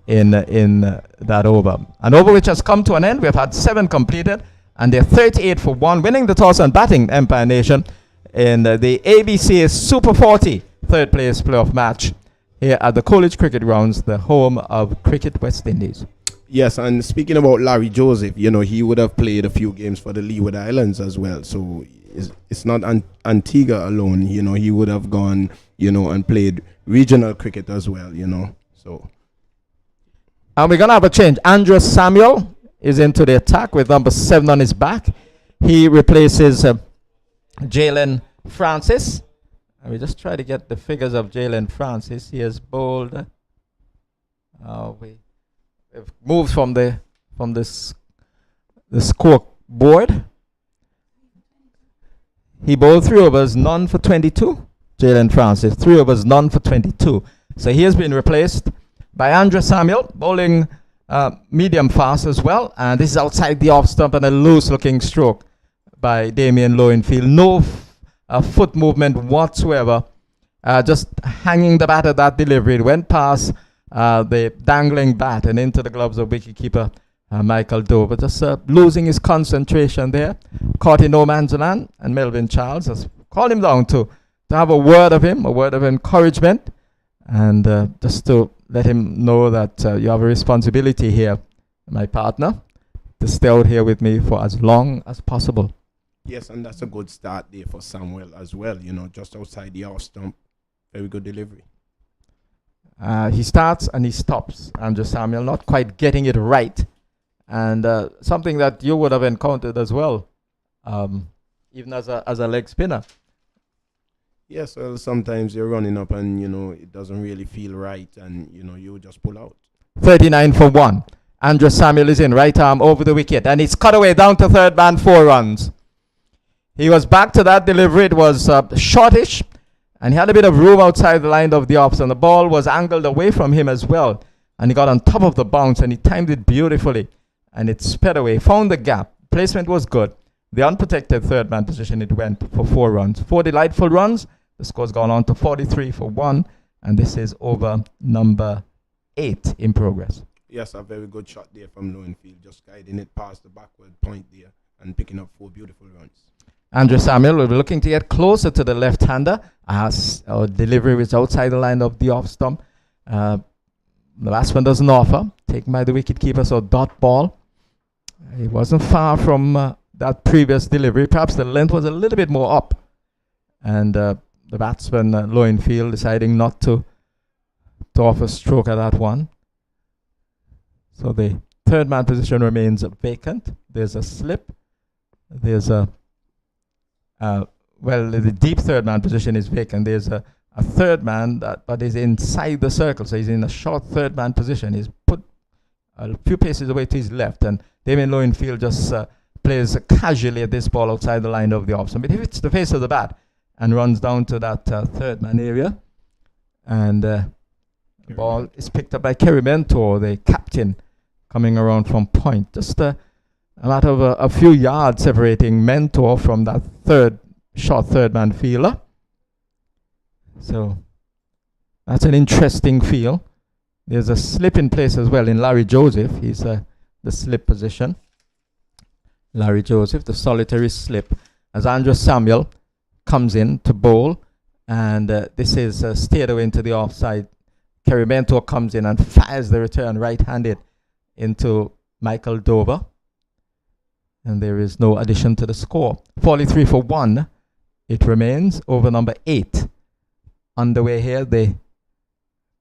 in that over. An over which has come to an end. We have had 7 completed, and they're 38 for 1, winning the toss and batting Empire Nation in the ABCA Super 40 third place playoff match here at the College Cricket Grounds, the home of Cricket West Indies. Yes, and speaking about Larry Joseph, he would have played a few games for the Leeward Islands as well. So it's not Antigua alone. He would have gone, and played regional cricket as well. So. And we're going to have a change. Andrew Samuel is into the attack with number 7 on his back. He replaces Jalen Francis. And we just try to get the figures of Jalen Francis. He has bowled. We've moved from the scoreboard. He bowled 3 overs, none for 22. Jalen Francis, 3 overs, none for 22. So he has been replaced by Andrew Samuel, bowling medium fast as well. And this is outside the off stump, and a loose looking stroke by Damien Lowenfield. No foot movement whatsoever. Just hanging the bat at that delivery. It went past the dangling bat and into the gloves of wicketkeeper Michael Dover. Just losing his concentration there. Caught in no man's land, and Melvin Charles has called him down to have a word of him, a word of encouragement, and just to let him know that you have a responsibility here, my partner, to stay out here with me for as long as possible. Yes, and that's a good start there for Samuel as well, just outside the off stump. Very good delivery. He starts and he stops. Andrew Samuel not quite getting it right. And something that you would have encountered as well, even as a leg spinner. Yes, well, sometimes you're running up and, it doesn't really feel right and, you just pull out. 39 for 1. Andrew Samuel is in, right arm over the wicket. And it's cut away down to third man, 4 runs. He was back to that delivery. It was shortish. And he had a bit of room outside the line of the offs. And the ball was angled away from him as well. And he got on top of the bounce and he timed it beautifully. And it sped away, found the gap. Placement was good. The unprotected third man position, it went for 4 runs. 4 delightful runs. The score's gone on to 43 for 1. And this is over number 8 in progress. Yes, a very good shot there from Lowenfield, just guiding it past the backward point there and picking up 4 beautiful runs. Andrew Samuel will be looking to get closer to the left-hander as our delivery is outside the line of the off stump. The batsman doesn't offer. Taken by the wicketkeeper, so dot ball. He wasn't far from that previous delivery. Perhaps the length was a little bit more up. And the batsman, Lowenfield, deciding not to offer stroke at that one. So the third man position remains vacant. There's a slip. There's a the deep third man position is vacant. There's a third man but is inside the circle, so he's in a short third man position. He's put a few paces away to his left, and Damien Lowenfield just plays casually at this ball outside the line of the off stump. But he hits the face of the bat and runs down to that third man area, and the ball is picked up by Kerry Mentor, the captain, coming around from point. Just a matter of a few yards separating Mentor from that short third man fielder. So that's an interesting feel. There's a slip in place as well in Larry Joseph. He's the slip position. Larry Joseph, the solitary slip, as Andrew Samuel comes in to bowl, and this is steered away into the offside. Kerry Mentor comes in and fires the return right-handed into Michael Dover. And there is no addition to the score. 43 for 1. It remains over number 8. Underway here, the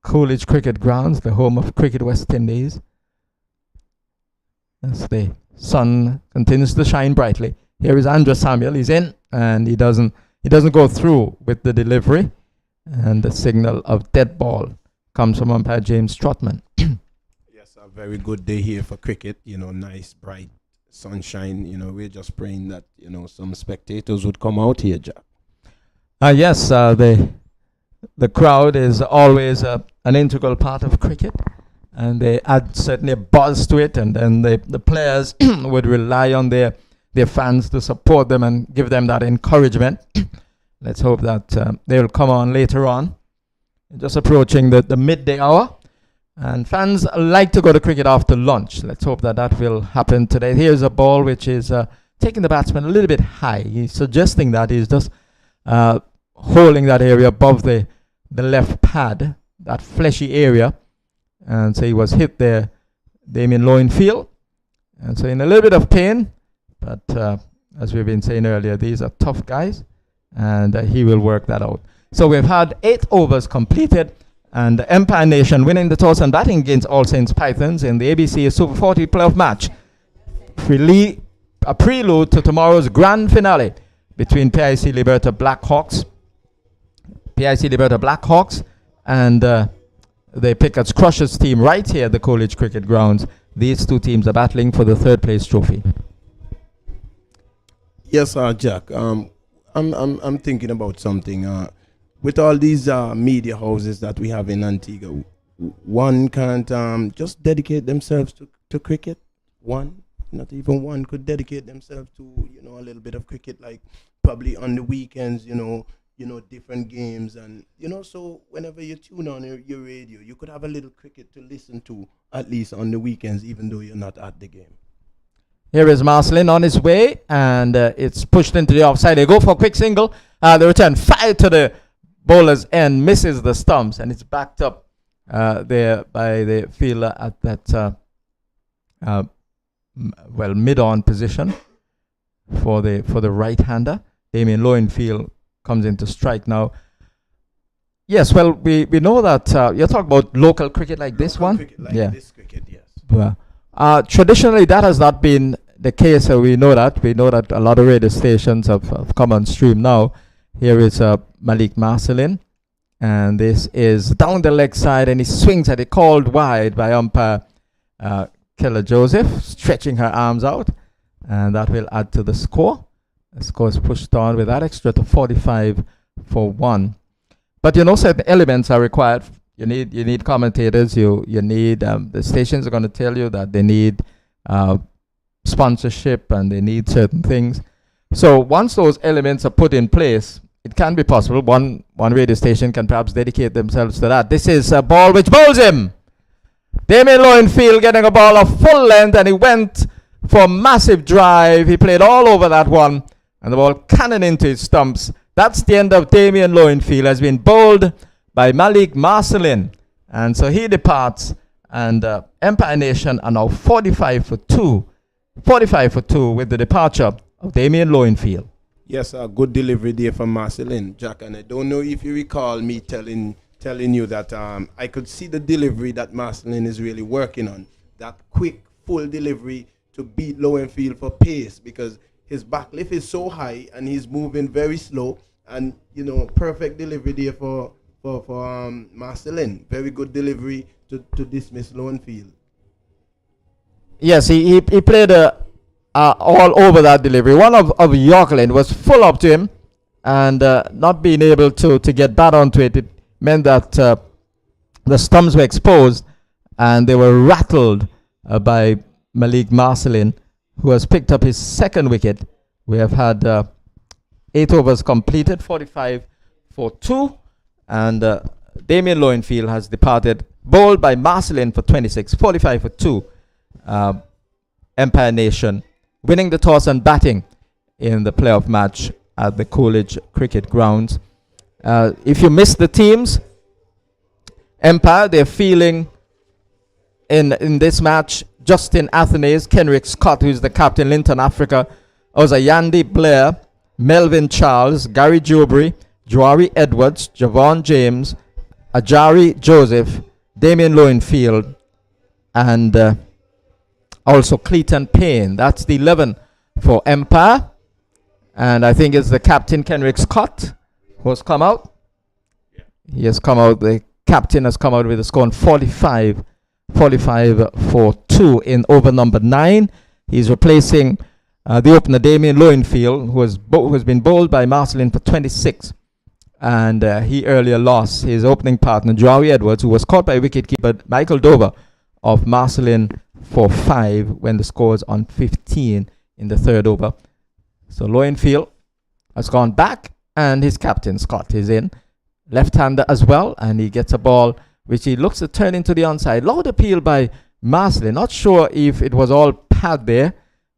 Coolidge Cricket Grounds, the home of Cricket West Indies. As the sun continues to shine brightly. Here is Andrew Samuel. He's in, and he doesn't go through with the delivery. And the signal of dead ball comes from umpire James Trotman. Yes, a very good day here for cricket. Nice, bright sunshine. We're just praying that, some spectators would come out here, Jack. Yes, the crowd is always an integral part of cricket, and they add certainly a buzz to it, and then the players would rely on their fans to support them and give them that encouragement. Let's hope that they will come on later on. Just approaching the midday hour, and fans like to go to cricket after lunch. Let's hope that will happen today. Here's a ball which is taking the batsman a little bit high. He's suggesting that he's just holding that area above the left pad, that fleshy area, and so he was hit there, Damien Lowenfield, and so in a little bit of pain, but as we've been saying earlier, these are tough guys, and he will work that out. So we've had 8 overs completed, and Empire Nation winning the toss and batting against All Saints Pythons in the ABCA Super 40 playoff match. A prelude to tomorrow's grand finale between PIC Liberta Blackhawks and the Pickett's Crushers team right here at the Coolidge Cricket Grounds. These two teams are battling for the 3rd place trophy. Yes, Jack. I'm thinking about something. With all these media houses that we have in Antigua, one can't just dedicate themselves to cricket. One, not even one, could dedicate themselves to a little bit of cricket, like probably on the weekends, different games, and so whenever you tune on your radio, you could have a little cricket to listen to at least on the weekends, even though you're not at the game. Here is Marcelin on his way, and it's pushed into the offside. They go for a quick single. The return fired to the bowler's end, misses the stumps, and it's backed up there by the fielder at that mid-on position for the right-hander. Damien Lowenfield comes into strike now. Yes, well, we know that you're talking about local cricket like this one. Cricket like Yeah. this cricket, yes. Well, traditionally, that has not been the case. So we know that. We know that a lot of radio stations have come on stream now. Here is Malik Marcelin. And this is down the leg side, and he swings at it, called wide by umpire Keller Joseph, stretching her arms out. And that will add to the score. The score is pushed on with that extra to 45 for 1. But you know, certain elements are required. You need commentators. You need the stations are going to tell you that they need sponsorship and they need certain things. So once those elements are put in place, it can be possible. One radio station can perhaps dedicate themselves to that. This is a ball which bowls him. Damien Lowenfield getting a ball of full length, and he went for a massive drive. He played all over that one, and the ball cannon into his stumps. That's the end of Damien Lowenfield. Has been bowled by Malik Marcelin. And so he departs, and Empire Nation are now 45 for 2. 45 for 2 with the departure of Damien Lowenfield. Yes, a good delivery there from Marcelin, Jack. And I don't know if you recall me telling you that I could see the delivery that Marcelin is really working on. That quick, full delivery to beat Lowenfield for pace, because his back lift is so high and he's moving very slow. And, you know, perfect delivery there for Marcelin. Very good delivery to dismiss Lowenfield. Yes, he played all over that delivery. One of Yorkland was full up to him, and not being able to get back onto it, it meant that the stumps were exposed and they were rattled by Malik Marcelin, who has picked up his second wicket. We have had 8 overs completed, 45 for 2, and Damien Lowenfield has departed, bowled by Marcelin for 26, 45 for 2. Empire Nation winning the toss and batting in the playoff match at the Coolidge Cricket Grounds. If you missed the teams, Empire, they're feeling in this match Justin Athenaeus, Kenrick Scott, who's the captain, Linton Africa, Ozayandi Blair, Melvin Charles, Gary Jubry, Jawari Edwards, Javon James, Ajari Joseph, Damien Lowenfield, and also Cleaton Payne. That's the 11 for Empire. And I think it's the captain, Kenrick Scott, who has come out. Yeah. He has come out, the captain has come out with a score on 45 for 2 in over number 9. He's replacing the opener, Damien Lowenfield, who has been bowled by Marcelin for 26. And he earlier lost his opening partner, Jawari Edwards, who was caught by wicketkeeper Michael Dover of Marcelin for 5 when the score is on 15 in the third over. So Lowenfield has gone back, and his captain Scott is in, left-hander as well, and he gets a ball which he looks to turn into the onside. Loud appeal by Marcelin. Not sure if it was all pad there.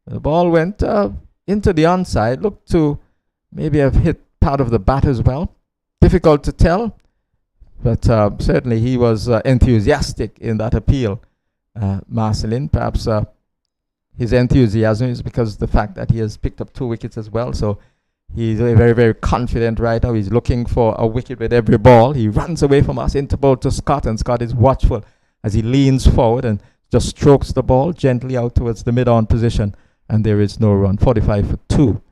The ball went into the onside. Looked to maybe have hit part of the bat as well. Difficult to tell, but certainly he was enthusiastic in that appeal. Marcelin, perhaps his enthusiasm is because of the fact that he has picked up 2 wickets as well. So he's very, very confident right now. He's looking for a wicket with every ball. He runs away from us, into ball to Scott, and Scott is watchful as he leans forward and just strokes the ball gently out towards the mid-on position, and there is no run. 45 for 2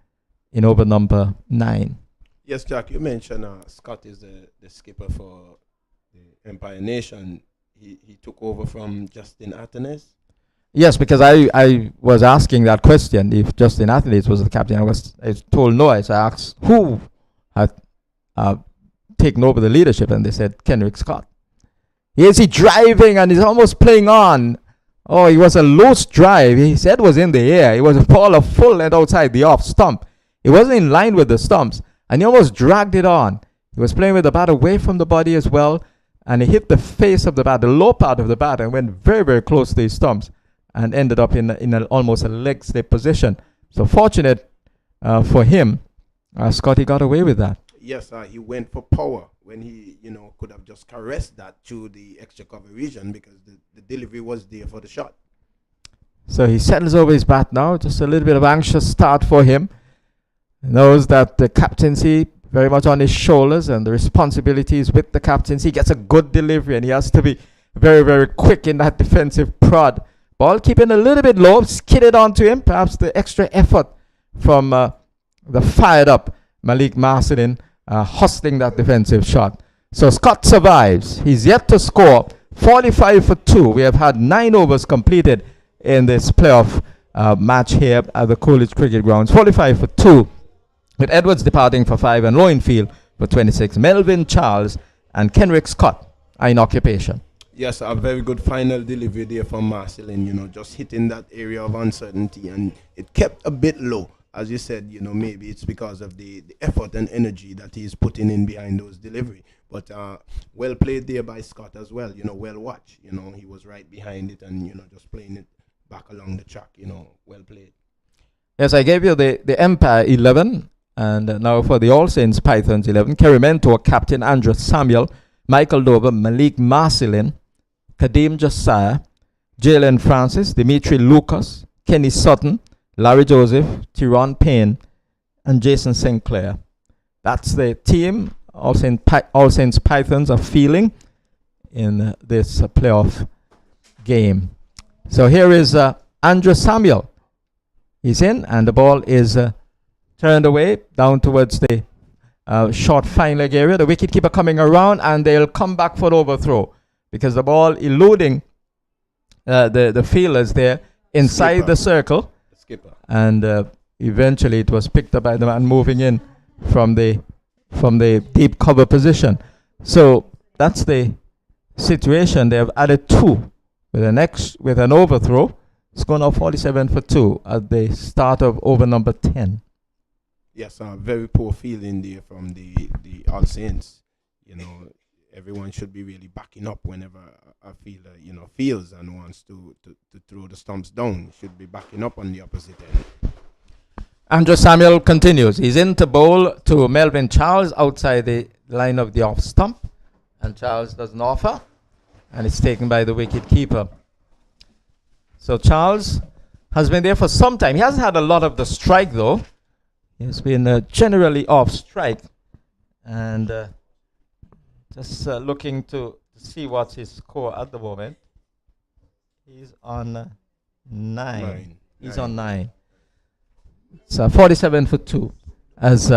in over number 9. Yes, Jack, you mentioned Scott is the skipper for the Empire Nation. He took over from Justin Athenaeus. Yes, because I was asking that question if Justin Athenaeus was the captain. I was told no. So I asked who had taken over the leadership, and they said Kenrick Scott. Is he driving and he's almost playing on? Oh, he was a loose drive. His head was in the air. It was a ball of full length outside the off stump. It wasn't in line with the stumps, and he almost dragged it on. He was playing with the bat away from the body as well, and he hit the face of the bat, the low part of the bat, and went very, very close to his stumps, and ended up in almost a leg slip position. So fortunate for him, Scotty got away with that. Yes, he went for power when he, could have just caressed that through the extra cover region because the delivery was there for the shot. So he settles over his bat now. Just a little bit of anxious start for him. He knows that the captaincy very much on his shoulders and the responsibilities with the captaincy. He gets a good delivery and he has to be very, very quick in that defensive prod. Ball keeping a little bit low, skidded onto him. Perhaps the extra effort from the fired up Malik Marcelin hustling that defensive shot. So Scott survives. He's yet to score. 45 for 2. We have had 9 overs completed in this playoff match here at the Coolidge Cricket Grounds. 45 for 2. With Edwards departing for 5 and Lowenfield for 26. Melvin Charles and Kenrick Scott are in occupation. Yes, a very good final delivery there from Marcelin, just hitting that area of uncertainty, and it kept a bit low. As you said, maybe it's because of the effort and energy that he's putting in behind those delivery. But well played there by Scott as well, well watched. He was right behind it and, just playing it back along the track, well played. Yes, I gave you the Empire 11. And now for the All Saints Pythons 11, Kerry Mentor, Captain Andrew Samuel, Michael Dover, Malik Marcelin, Kadeem Josiah, Jalen Francis, Dimitri Lucas, Kenny Sutton, Larry Joseph, Tyrone Payne, and Jason Sinclair. That's the team All Saints Pythons are feeling in this playoff game. So here is Andrew Samuel. He's in, and the ball is turned away down towards the short fine leg area. The wicketkeeper coming around, and they'll come back for the overthrow because the ball eluding the fielders there inside the circle. Skipper. And eventually it was picked up by the man moving in from the deep cover position. So that's the situation. They have added 2 with an overthrow. It's gone up 47 for 2 at the start of over number 10. Yes, very poor feeling there from the All Saints. Everyone should be really backing up whenever a fielder, feels and wants to throw the stumps down. Should be backing up on the opposite end. Andrew Samuel continues. He's in to bowl to Melvin Charles outside the line of the off stump. And Charles doesn't offer. And it's taken by the wicket keeper. So Charles has been there for some time. He hasn't had a lot of the strike though. He's been generally off strike. And just looking to see what's his score at the moment. He's on 9. He's on 9. It's 47 for 2 as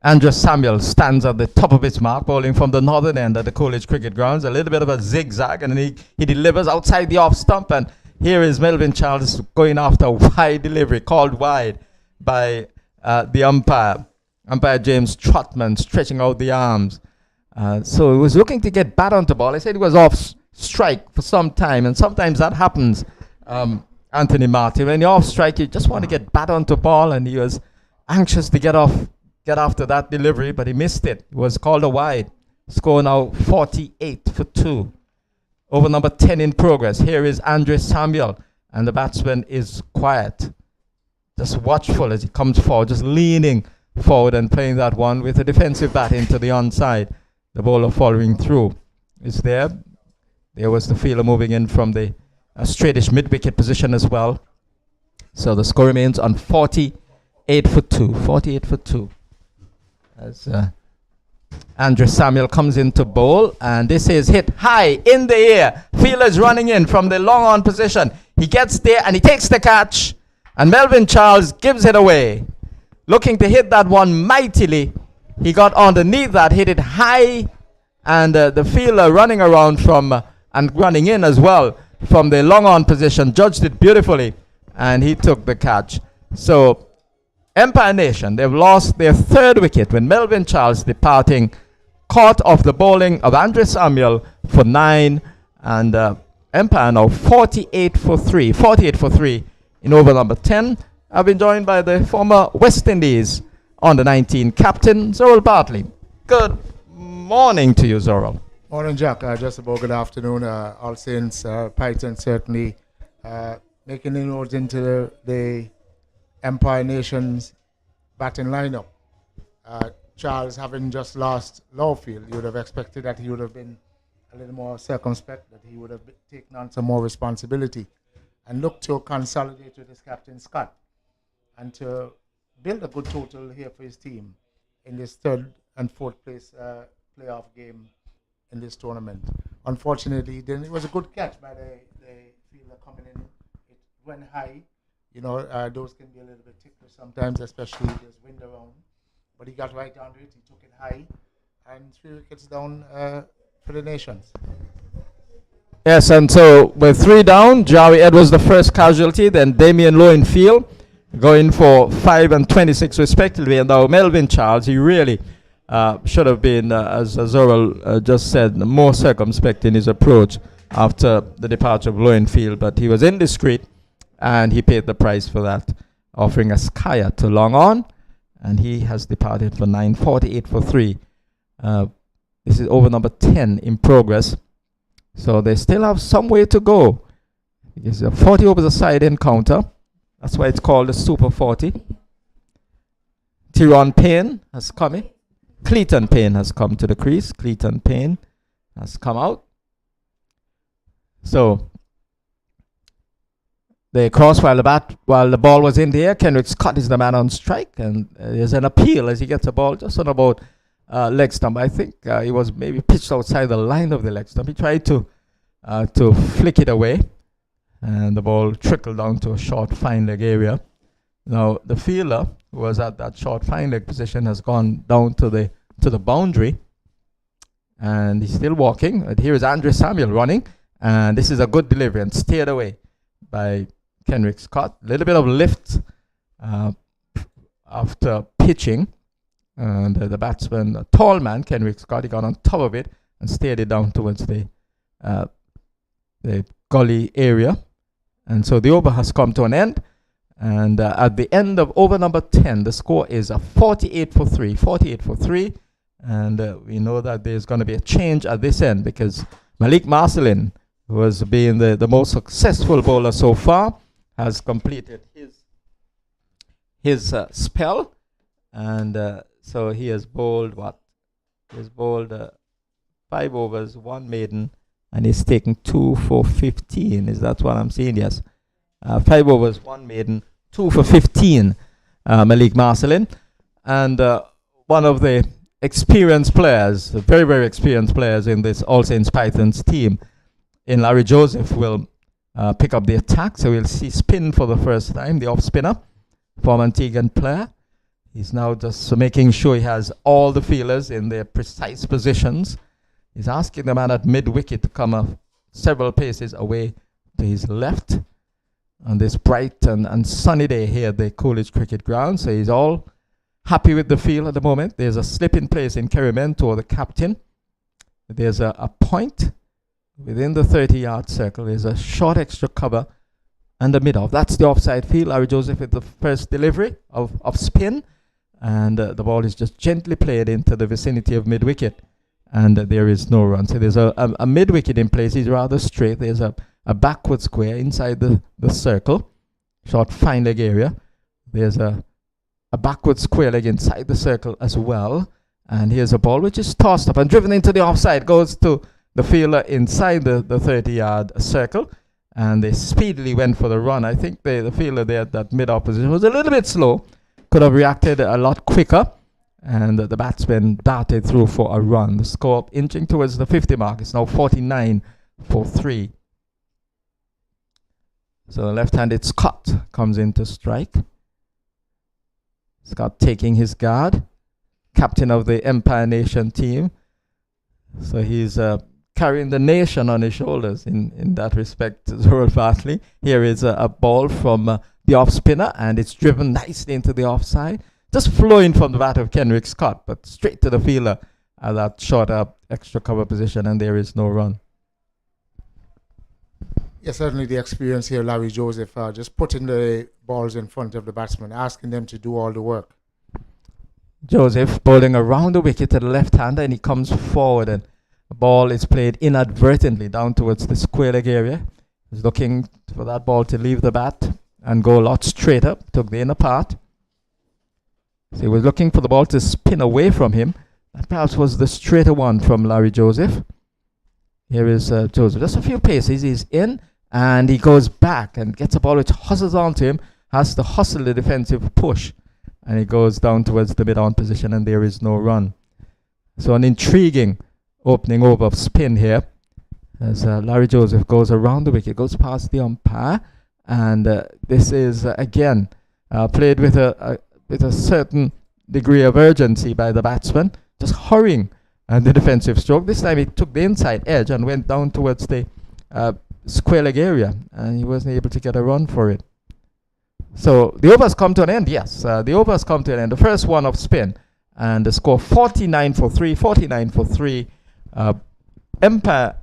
Andrew Samuel stands at the top of his mark, bowling from the northern end of the Coolidge Cricket Grounds. A little bit of a zigzag, and then he delivers outside the off stump. And here is Melvin Charles going after a wide delivery, called wide by the umpire James Trotman, stretching out the arms. So he was looking to get bat onto ball. I said he was off strike for some time, and sometimes that happens, Anthony Martin. When you're off strike, you just want to get bat onto ball, and he was anxious to get after that delivery, but he missed it. It was called a wide. Score now 48 for 2. Over number 10 in progress. Here is Andre Samuel, and the batsman is quiet, just watchful as he comes forward, just leaning forward and playing that one with a defensive bat into the onside. The bowler following through is there. There was the fielder moving in from the straightish mid-wicket position as well. So the score remains on 48 for 2. 48 for 2. As Andrew Samuel comes into bowl, and this is hit high in the air. Fielder's running in from the long on position. He gets there and he takes the catch, and Melvin Charles gives it away. Looking to hit that one mightily. He got underneath that, hit it high, and the fielder running around and running in as well from the long on position judged it beautifully, and he took the catch. So Empire Nation, they've lost their 3rd wicket when Melvin Charles departing, caught off the bowling of Andre Samuel for 9, and Empire now 48 for 3. 48 for 3 in over number 10. I've been joined by the former West Indies under 19 captain, Zorel Bartley. Good morning to you, Zorel. Morning, Jack. Just about good afternoon. All Saints Python certainly making inroads into the Empire Nation's batting lineup. Charles having just lost Lawfield, you would have expected that he would have been a little more circumspect, that he would have taken on some more responsibility and looked to consolidate with his captain Scott and to build a good total here for his team in this third and fourth place playoff game in this tournament. Unfortunately, then it was a good catch by the fielder coming in. It went high. You know, those can be a little bit ticklish sometimes, especially if there's wind around. But he got right under it. He took it high, and 3 wickets down for the Nations. Yes, and so with 3 down, Jerry Edwards the first casualty, then Damian Lowe in field, going for 5 and 26 respectively. And now Melvin Charles, he really should have been, as Zorel just said, more circumspect in his approach after the departure of Lowe in field. But he was indiscreet, and he paid the price for that, offering a skyer to long on, and he has departed for 9, 48 for 3. This is over number 10 in progress. So they still have some way to go. It's a 40 overs a side encounter. That's why it's called the Super 40. Tyrone Payne has come in. Cleaton Payne has come to the crease. Cleaton Payne has come out. So they cross while the ball was in the air. Kenrick Scott is the man on strike, and there's an appeal as he gets the ball just on about leg stump. I think he was maybe pitched outside the line of the leg stump. He tried to flick it away, and the ball trickled down to a short fine leg area. Now the fielder who was at that short fine leg position has gone down to the boundary, and he's still walking. And here is Andre Samuel running, and this is a good delivery and steered away by Kenrick Scott. A little bit of lift after pitching. And the batsman, a tall man, Kenrick Scott, he got on top of it and steered it down towards the gully area. And so the over has come to an end. And at the end of over number 10, the score is a 48 for 3. 48 for 3. And we know that there's going to be a change at this end because Malik Marcelin, who has been the most successful bowler so far, has completed his spell. And so he has bowled what? He has bowled 5 overs, 1 maiden, and he's taken 2 for 15. Is that what I'm seeing? Yes. 5 overs, 1 maiden, 2 for 15, Malik Marcelin. And one of the experienced players, very, very experienced players in this All Saints Pythons team, in Larry Joseph, will pick up the attack. So we'll see spin for the first time, the off spinner, former Antiguan player. He's now just making sure he has all the fielders in their precise positions. He's asking the man at mid-wicket to come up several paces away to his left on this bright and sunny day here at the Coolidge Cricket Ground. So he's all happy with the field at the moment. There's a slip in place in Kerry Mentor, the captain. There's a point within the 30-yard circle. There's a short extra cover and the mid-off. That's the offside field. Larry Joseph with the first delivery of spin. And the ball is just gently played into the vicinity of mid-wicket. And there is no run. So there's a mid-wicket in place. He's rather straight. There's a backward square inside the circle. Short fine leg area. There's a backward square leg inside the circle as well. And here's a ball which is tossed up and driven into the offside. Goes to the fielder inside the 30-yard circle. And they speedily went for the run. I think the fielder there at that mid-off position was a little bit slow. Could have reacted a lot quicker, and the batsman darted through for a run. The score inching towards the 50 mark. It's now 49 for 3. So the left-handed Scott comes in to strike. Scott taking his guard, captain of the Empire Nation team. So he's carrying the nation on his shoulders in that respect, Zorul Bartley. Here is a ball from the off spinner, and it's driven nicely into the offside, just flowing from the bat of Kenrick Scott, but straight to the fielder at that shorter extra cover position, and there is no run. Yes, certainly the experience here, Larry Joseph, just putting the balls in front of the batsman, asking them to do all the work. Joseph bowling around the wicket to the left-hander, and he comes forward, and the ball is played inadvertently down towards the square leg area. He's looking for that ball to leave the bat and go a lot straighter. Took the inner part. So he was looking for the ball to spin away from him. That perhaps was the straighter one from Larry Joseph. Here is Joseph. Just a few paces. He's in and he goes back and gets a ball which hustles onto him. Has to hustle the defensive push. And he goes down towards the mid-on position and there is no run. So an intriguing opening over of spin here. As Larry Joseph goes around the wicket, goes past the umpire. And this is, again, played with a certain degree of urgency by the batsman. Just hurrying the defensive stroke. This time he took the inside edge and went down towards the square leg area, and he wasn't able to get a run for it. So the overs come to an end. Yes, the overs come to an end. The first one of spin, and the score 49 for 3. 49 for 3. Empire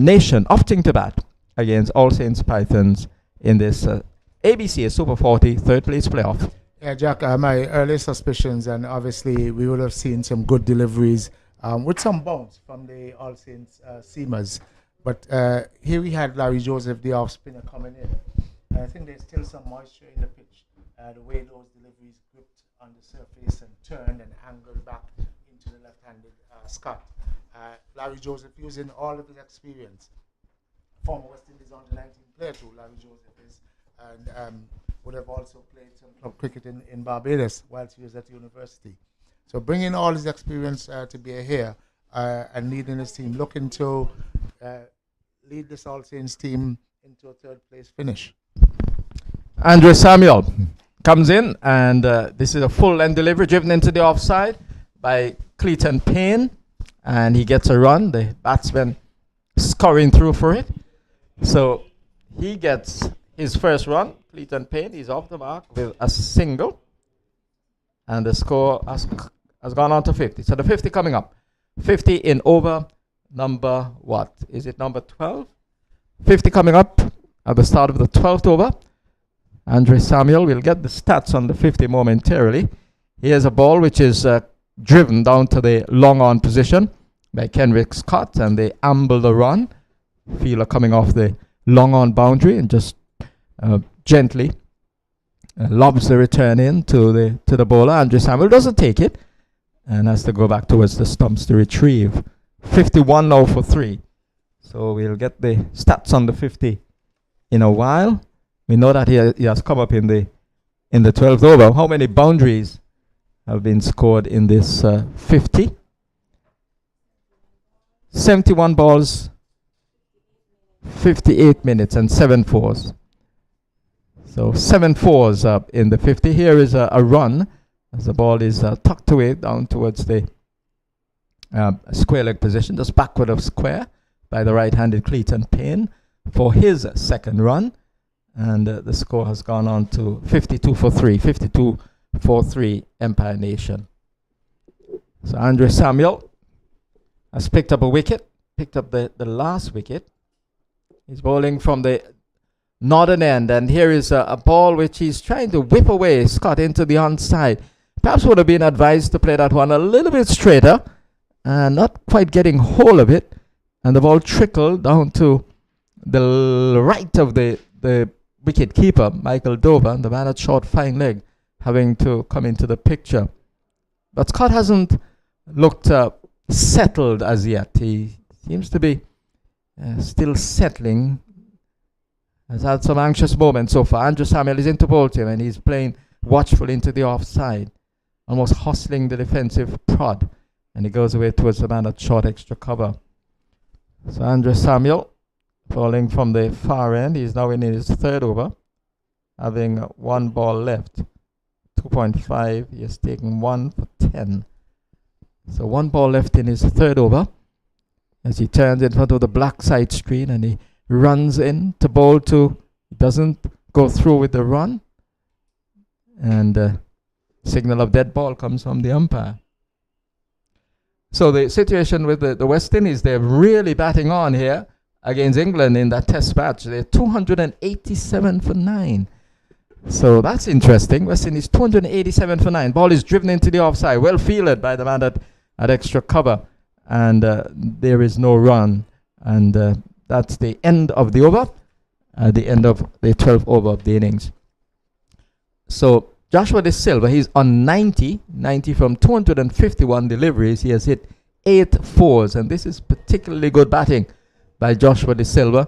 Nation opting to bat against All Saints Pythons in this ABCA Super 40 third place playoff. Yeah, Jack, my early suspicions, and obviously we would have seen some good deliveries with some bounce from the All Saints seamers. But here we had Larry Joseph, the off spinner, coming in. And I think there's still some moisture in the pitch. The way those deliveries gripped on the surface and turned and angled back into the left-handed Scott. Larry Joseph, using all of his experience, former West Indies under-19 player too, Larry Joseph is, and would have also played some club cricket in Barbados whilst he was at university. So bringing all his experience to bear here and leading his team, looking to lead this All Saints team into a third place finish. Andre Samuel comes in, and this is a full length delivery driven into the offside by Clayton Payne, and he gets a run. The batsman scurrying through for it. So he gets his first run. Clayton Payne, he's off the mark with a single, and the score has gone on to 50. So the 50 coming up. 50 in over number, what? Is it number 12? 50 coming up at the start of the 12th over. Andre Samuel will get the stats on the 50 momentarily. Here's a ball which is driven down to the long on position by Kenrick Scott, and they amble the run. Fielder coming off the long on boundary and just gently lobs the return in to the bowler. Andre Samuel doesn't take it and has to go back towards the stumps to retrieve. 51 now for 3. So we'll get the stats on the 50 in a while. We know that he has come up in the 12th over. How many boundaries have been scored in this 50? 71 balls, 58 minutes, and 7 fours. So 7 fours up in the 50. Here is a run as the ball is tucked away down towards the square leg position, just backward of square by the right-handed Clayton Payne for his second run. And the score has gone on to 52 for 3. 52 for 3 Empire Nation. So Andre Samuel has picked up a wicket, picked up the last wicket. He's bowling from the northern end, and here is a ball which he's trying to whip away Scott into the onside. Perhaps would have been advised to play that one a little bit straighter, not quite getting hold of it, and the ball trickled down to the right of the wicket keeper, Michael Dover, the man at short fine leg, having to come into the picture. But Scott hasn't looked settled as yet. He seems to be still settling. Has had some anxious moments so far. Andrew Samuel is into bowl to him, and he's playing watchful into the offside, almost hustling the defensive prod, and he goes away towards the man at short extra cover. So Andrew Samuel falling from the far end. He's now in his third over, having 1 ball left. 2.5. He has taken 1 for 10. So 1 ball left in his third over as he turns in front of the black side screen, and he runs in to bowl to. He doesn't go through with the run, and signal of dead ball comes from the umpire. So the situation with the West Indies, they're really batting on here against England in that test match. They're 287 for 9. So that's interesting. West Indies 287 for 9. Ball is driven into the offside. Well fielded by the man at extra cover. And there is no run. And that's the end of the over. The end of the 12th over of the innings. So Joshua De Silva, he's on 90 from 251 deliveries. He has hit 8 fours, and this is particularly good batting by Joshua De Silva.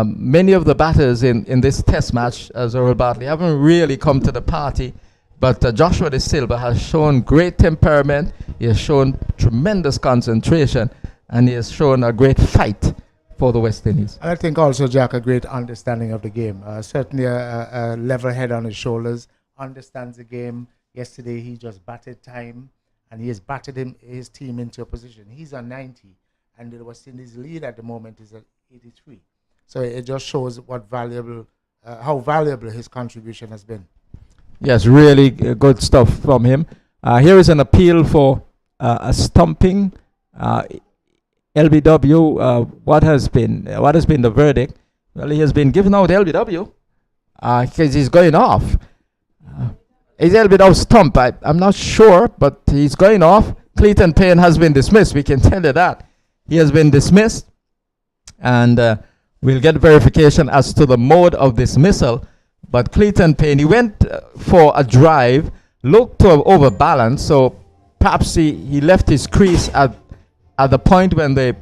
Many of the batters in this test match, as Earl Bartley, haven't really come to the party, but Joshua De Silva has shown great temperament, he has shown tremendous concentration, and he has shown a great fight for the West Indies. And I think also, Jack, a great understanding of the game. Certainly a level head on his shoulders, understands the game. Yesterday he just batted time, and he has batted his team into a position. He's on 90, and the West Indies lead at the moment is at 83. So it just shows what how valuable his contribution has been. Yes, really good stuff from him. Here is an appeal for a stumping. LBW, what has been the verdict? Well, he has been given out LBW because he's going off. Is LBW stump? I'm not sure, but he's going off. Clayton Payne has been dismissed. We can tell you that. He has been dismissed, and we'll get verification as to the mode of dismissal. But Clayton Payne, he went for a drive, looked to have overbalanced, so perhaps he left his crease at the point when the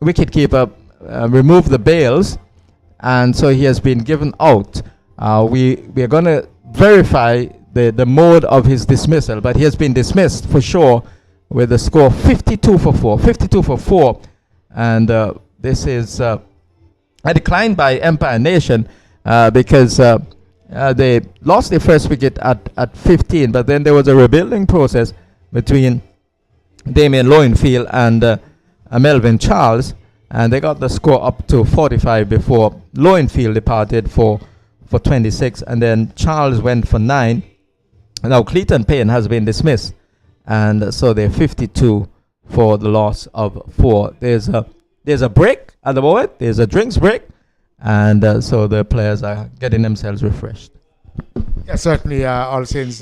wicketkeeper removed the bails, and so he has been given out. We are going to verify the mode of his dismissal, but he has been dismissed for sure with the score 52 for 4, and this is a decline by Empire Nation because they lost their first wicket at 15, but then there was a rebuilding process between Damien Lowenfield and Melvin Charles, and they got the score up to 45 before Lowenfield departed for 26, and then Charles went for 9. Now Clayton Payne has been dismissed, and so they're 52 for the loss of 4. There's a break at the moment. There's a drinks break, and so the players are getting themselves refreshed. Yeah, certainly All Saints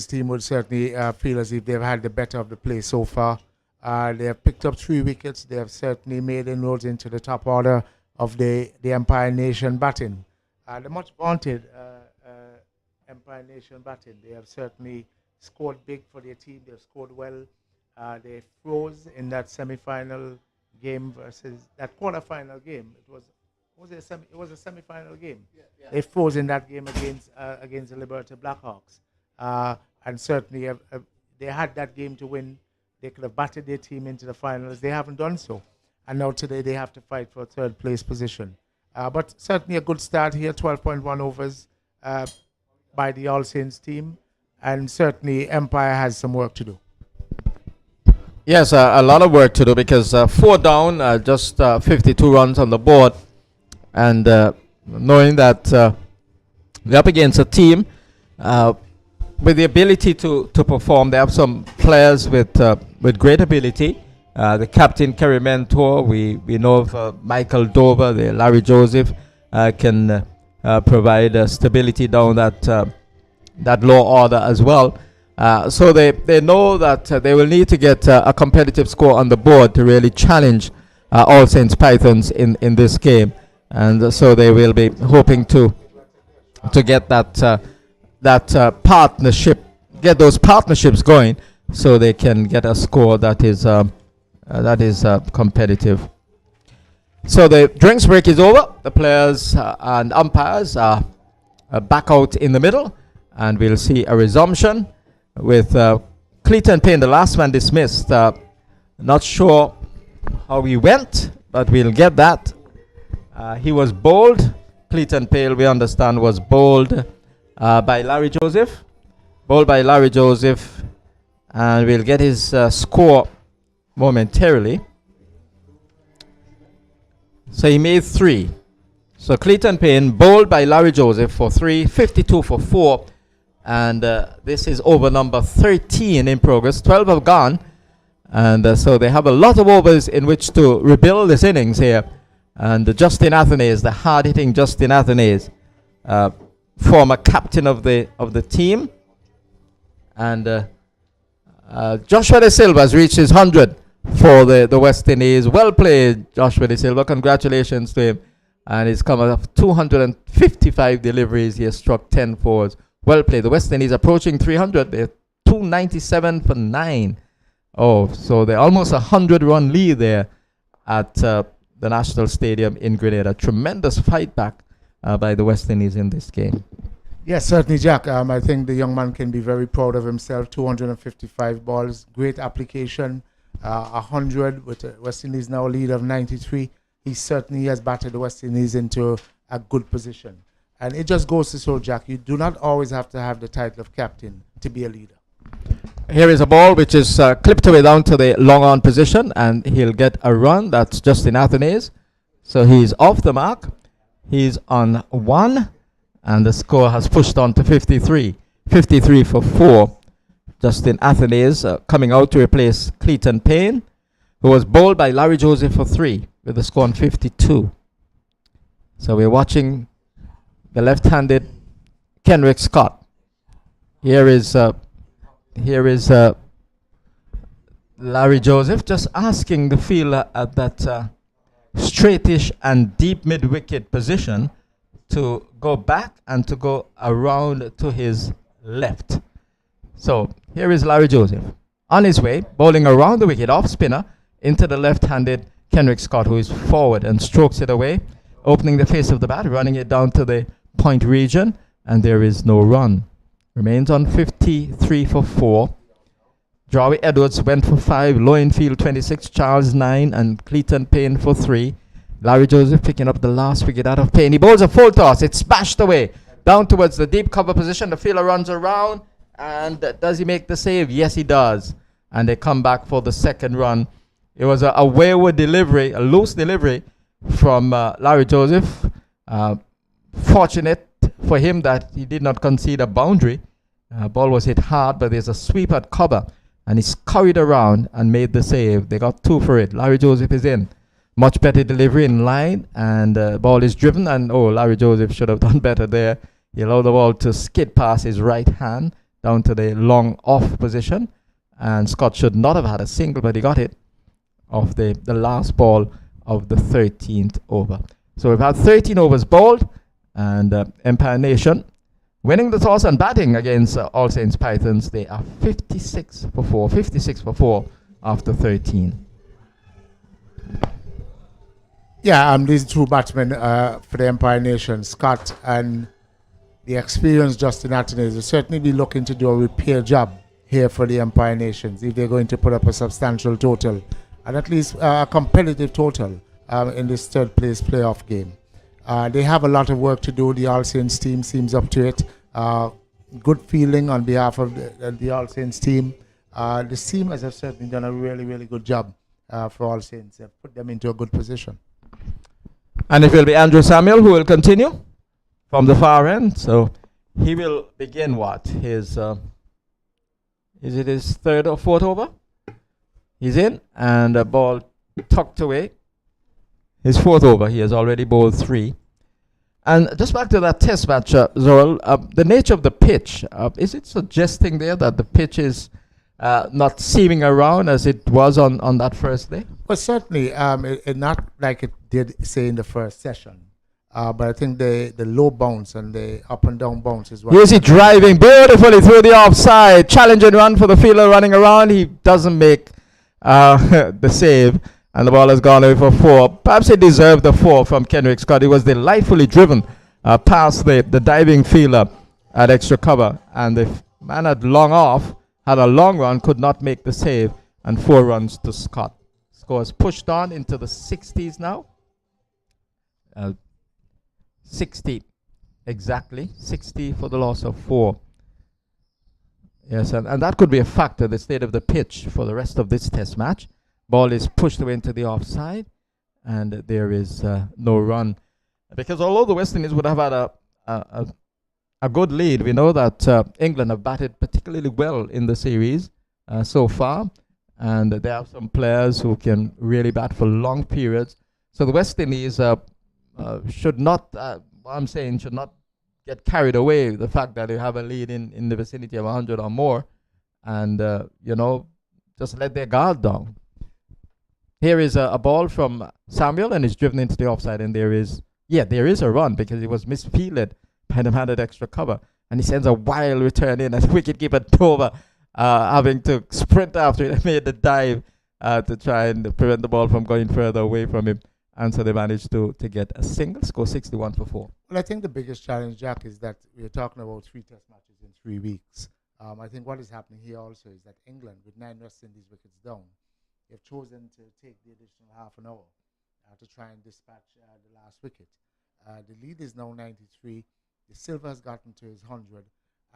team would certainly feel as if they've had the better of the play so far. They have picked up 3 wickets. They have certainly made inroads into the top order of the Empire Nation batting. The much vaunted Empire Nation batting. They have certainly scored big for their team. They've scored well. They froze in that semi-final game versus that quarter-final game. It was a semi-final game. Yeah. They froze in that game against the Liberty Blackhawks. And certainly they had that game to win. They could have battered their team into the finals. They haven't done so. And now today they have to fight for a third place position. But certainly a good start here, 12.1 overs by the All Saints team. And certainly Empire has some work to do. Yes, a lot of work to do because 4 down, just 52 runs on the board. And knowing that they're up against a team with the ability to perform. They have some players with great ability. The captain, Kerry Mentor, we know of Michael Dover, the Larry Joseph, can provide stability down that low order as well. So they know that they will need to get a competitive score on the board to really challenge All Saints Pythons in this game. And so they will be hoping to get that partnership, get those partnerships going, so they can get a score that is competitive. So the drinks break is over. The players and umpires are back out in the middle, and we'll see a resumption with Clayton Payne, the last man dismissed. Not sure how he went, but we'll get that. He was bowled. Clayton Payne, we understand, was bowled by Larry Joseph. Bowled by Larry Joseph. And we'll get his score momentarily. So he made 3. So Clayton Payne bowled by Larry Joseph for 3, 52 for 4. And this is over number 13 in progress. 12 have gone. And so they have a lot of overs in which to rebuild this innings here. And Justin Athanaze, the hard-hitting Justin Athanaze, former captain of the team. And Joshua De Silva has reached his 100 for the West Indies. Well played, Joshua De Silva. Congratulations to him. and he's come off 255 deliveries. He has struck 10 fours. Well played. The West Indies approaching 300. They're 297 for 9. Oh, so they're almost a 100-run lead there at the National Stadium in Grenada. Tremendous fight back by the West Indies in this game. Yes, certainly, Jack. I think the young man can be very proud of himself. 255 balls, great application. 100 with the West Indies now a lead of 93. He certainly has batted the West Indies into a good position. And it just goes to show, Jack, you do not always have to have the title of captain to be a leader. Here is a ball which is clipped away down to the long on position, and he'll get a run. That's Justin Athanaze. So he's off the mark. He's on 1, and the score has pushed on to 53. 53 for 4. Justin Athanaze coming out to replace Clayton Payne, who was bowled by Larry Joseph for 3 with the score on 52. So we're watching the left-handed Kenrick Scott. Here is Larry Joseph just asking the fielder at that straightish and deep mid-wicket position to go back and to go around to his left. So here is Larry Joseph on his way, bowling around the wicket, off spinner, into the left-handed Kenrick Scott, who is forward and strokes it away, opening the face of the bat, running it down to the point region, and there is no run. Remains on 53 for 4. Drawy Edwards went for 5, Lowenfield 26, Charles 9, and Clayton Payne for 3. Larry Joseph picking up the last wicket out of Payne. He bowls a full toss. It's smashed away down towards the deep cover position. The fielder runs around, and does he make the save? Yes, he does. And they come back for the second run. It was a wayward delivery, a loose delivery from Larry Joseph. Fortunate for him that he did not concede a boundary. Ball was hit hard, but there's a sweep at cover, and he scurried around and made the save. They got 2 for it. Larry Joseph is in. Much better delivery in line, and ball is driven, and Larry Joseph should have done better there. He allowed the ball to skid past his right hand down to the long off position, and Scott should not have had a single, but he got it off the last ball of the 13th over. So we've had 13 overs bowled, and Empire Nation winning the toss and batting against All Saints Pythons. They are 56 for 4. 56 for 4 after 13. Yeah, these 2 batsmen for the Empire Nation, Scott and the experienced Justin Athanaze, will certainly be looking to do a repair job here for the Empire Nations if they're going to put up a substantial total, and at least a competitive total in this third place playoff game. They have a lot of work to do. The All Saints team seems up to it. Good feeling on behalf of the All Saints team. The Seamers have certainly done a really, really good job for All Saints. They've put them into a good position. And it will be Andrew Samuel who will continue from the far end. So he will begin his, is it his 3rd or 4th over? He's in, and the ball tucked away. His 4th over, he has already bowled 3. And just back to that test match, Zoral, the nature of the pitch, is it suggesting there that the pitch is not seaming around as it was on that first day? Well, certainly, it not like it did, say, in the first session. But I think the low bounce and the up and down bounce is what... Here's he driving beautifully through the offside. Challenging run for the fielder running around. He doesn't make the save. And the ball has gone away for 4. Perhaps he deserved the 4 from Kenrick Scott. He was delightfully driven past the diving fielder at extra cover. And the man had long off, had a long run, could not make the save. And 4 runs to Scott. Scores pushed on into the 60s now. 60 exactly. 60 for the loss of 4. Yes, and that could be a factor, the state of the pitch for the rest of this test match. Ball is pushed away into the offside, and there is no run. Because although the West Indies would have had a good lead, we know that England have batted particularly well in the series so far, and they have some players who can really bat for long periods. So the West Indies should not, should not get carried away with the fact that they have a lead in the vicinity of 100 or more, and just let their guard down. Here is a ball from Samuel, and it's driven into the offside, and there is Yeah, there is a run because it was misfielded by the man at extra cover. And he sends a wild return in, and wicketkeeper Dover having to sprint after it and made the dive to try and prevent the ball from going further away from him. And so they managed to get a single, score 61 for 4. Well, I think the biggest challenge, Jack, is that we're talking about 3 test matches in 3 weeks. I think what is happening here also is that England, with 9 West Indies wickets down, they've chosen to take the additional half an hour to try and dispatch the last wicket. The lead is now 93. The Silver has gotten to his 100,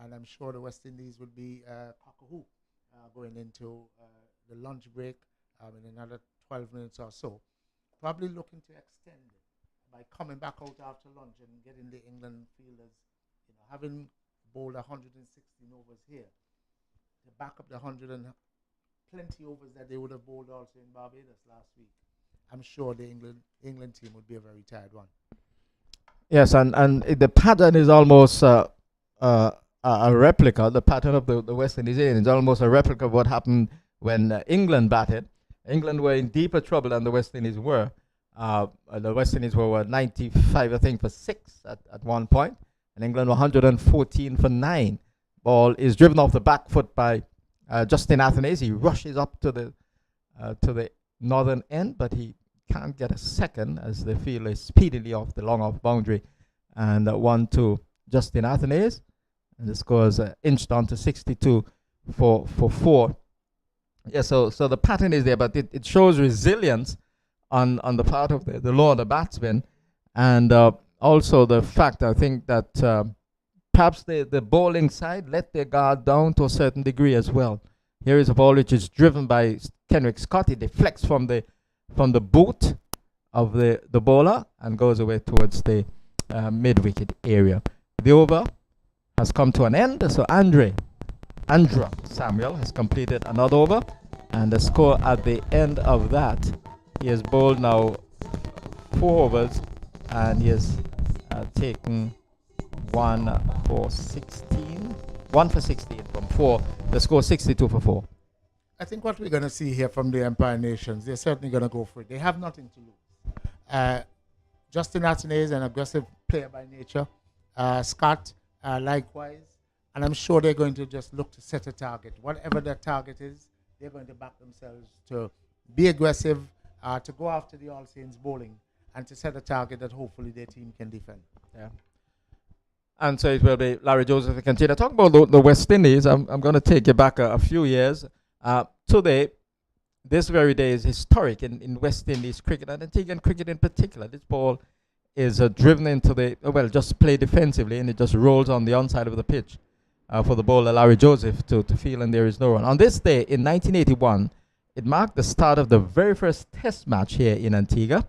and I'm sure the West Indies will be cock-a-hoop going into the lunch break in another 12 minutes or so. Probably looking to extend by coming back out after lunch and getting the England fielders, having bowled 116 overs here, to back up the 100 and plenty overs that they would have bowled also in Barbados last week. I'm sure the England team would be a very tired one. Yes, and the pattern is almost a replica. The pattern of the West Indies is almost a replica of what happened when England batted. England were in deeper trouble than the West Indies were. The West Indies were 95, I think, for 6 at one point, and England were 114 for 9. Ball is driven off the back foot by Justin Athanaze. He rushes up to the northern end, but he can't get a second as the field is speedily off the long off boundary, and 1-2 Justin Athanaze, and the score is inched on to 62 for 4. Yeah, so the pattern is there, but it shows resilience on the part of the lower the batsmen, and also the fact, I think, that perhaps the bowling side let their guard down to a certain degree as well. Here is a ball which is driven by Kenrick Scott. It deflects from the boot of the bowler and goes away towards the mid-wicket area. The over has come to an end, so Andra Samuel has completed another over, and the score at the end of that, he has bowled now 4 overs, and he has taken 1 for 16 from 4. The score 62 for 4. I think what we're going to see here from the Empire Nations, they're certainly going to go for it. They have nothing to lose. Justin Athanaze is an aggressive player by nature. Scott, likewise. And I'm sure they're going to just look to set a target. Whatever their target is, they're going to back themselves to be aggressive, to go after the All Saints bowling, and to set a target that hopefully their team can defend. Yeah. And so it will be Larry Joseph to continue. Talk about the West Indies. I'm going to take you back a few years. Today, this very day is historic in West Indies cricket, and Antiguan cricket in particular. This ball is driven into just play defensively, and it just rolls on the onside of the pitch for the bowler Larry Joseph to feel, and there is no run. On this day in 1981, it marked the start of the very first test match here in Antigua.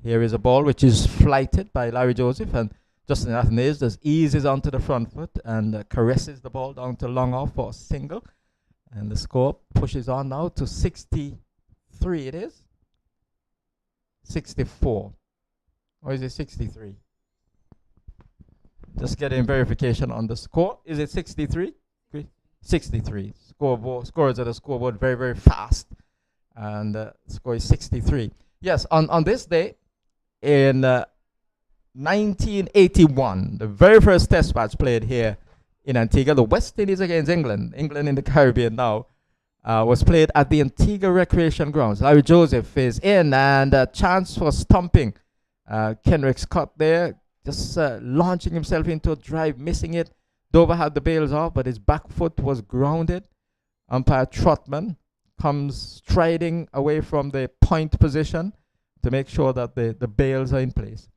Here is a ball which is flighted by Larry Joseph, and Justin Athanaze just eases onto the front foot and caresses the ball down to long off for a single. And the score pushes on now to 63, it is? 64. Or is it 63? Just getting verification on the score. Is it 63? 63. Scores at the scoreboard very, very fast. And the score is 63. Yes, on this day, in 1981, the very first test match played here in Antigua, the West Indies against England in the Caribbean now, was played at the Antigua Recreation Grounds. Larry Joseph is in, and a chance for stumping. Kenrick Scott there, just launching himself into a drive, missing it. Dover had the bails off, but his back foot was grounded. Umpire Trotman comes striding away from the point position to make sure that the bails are in place.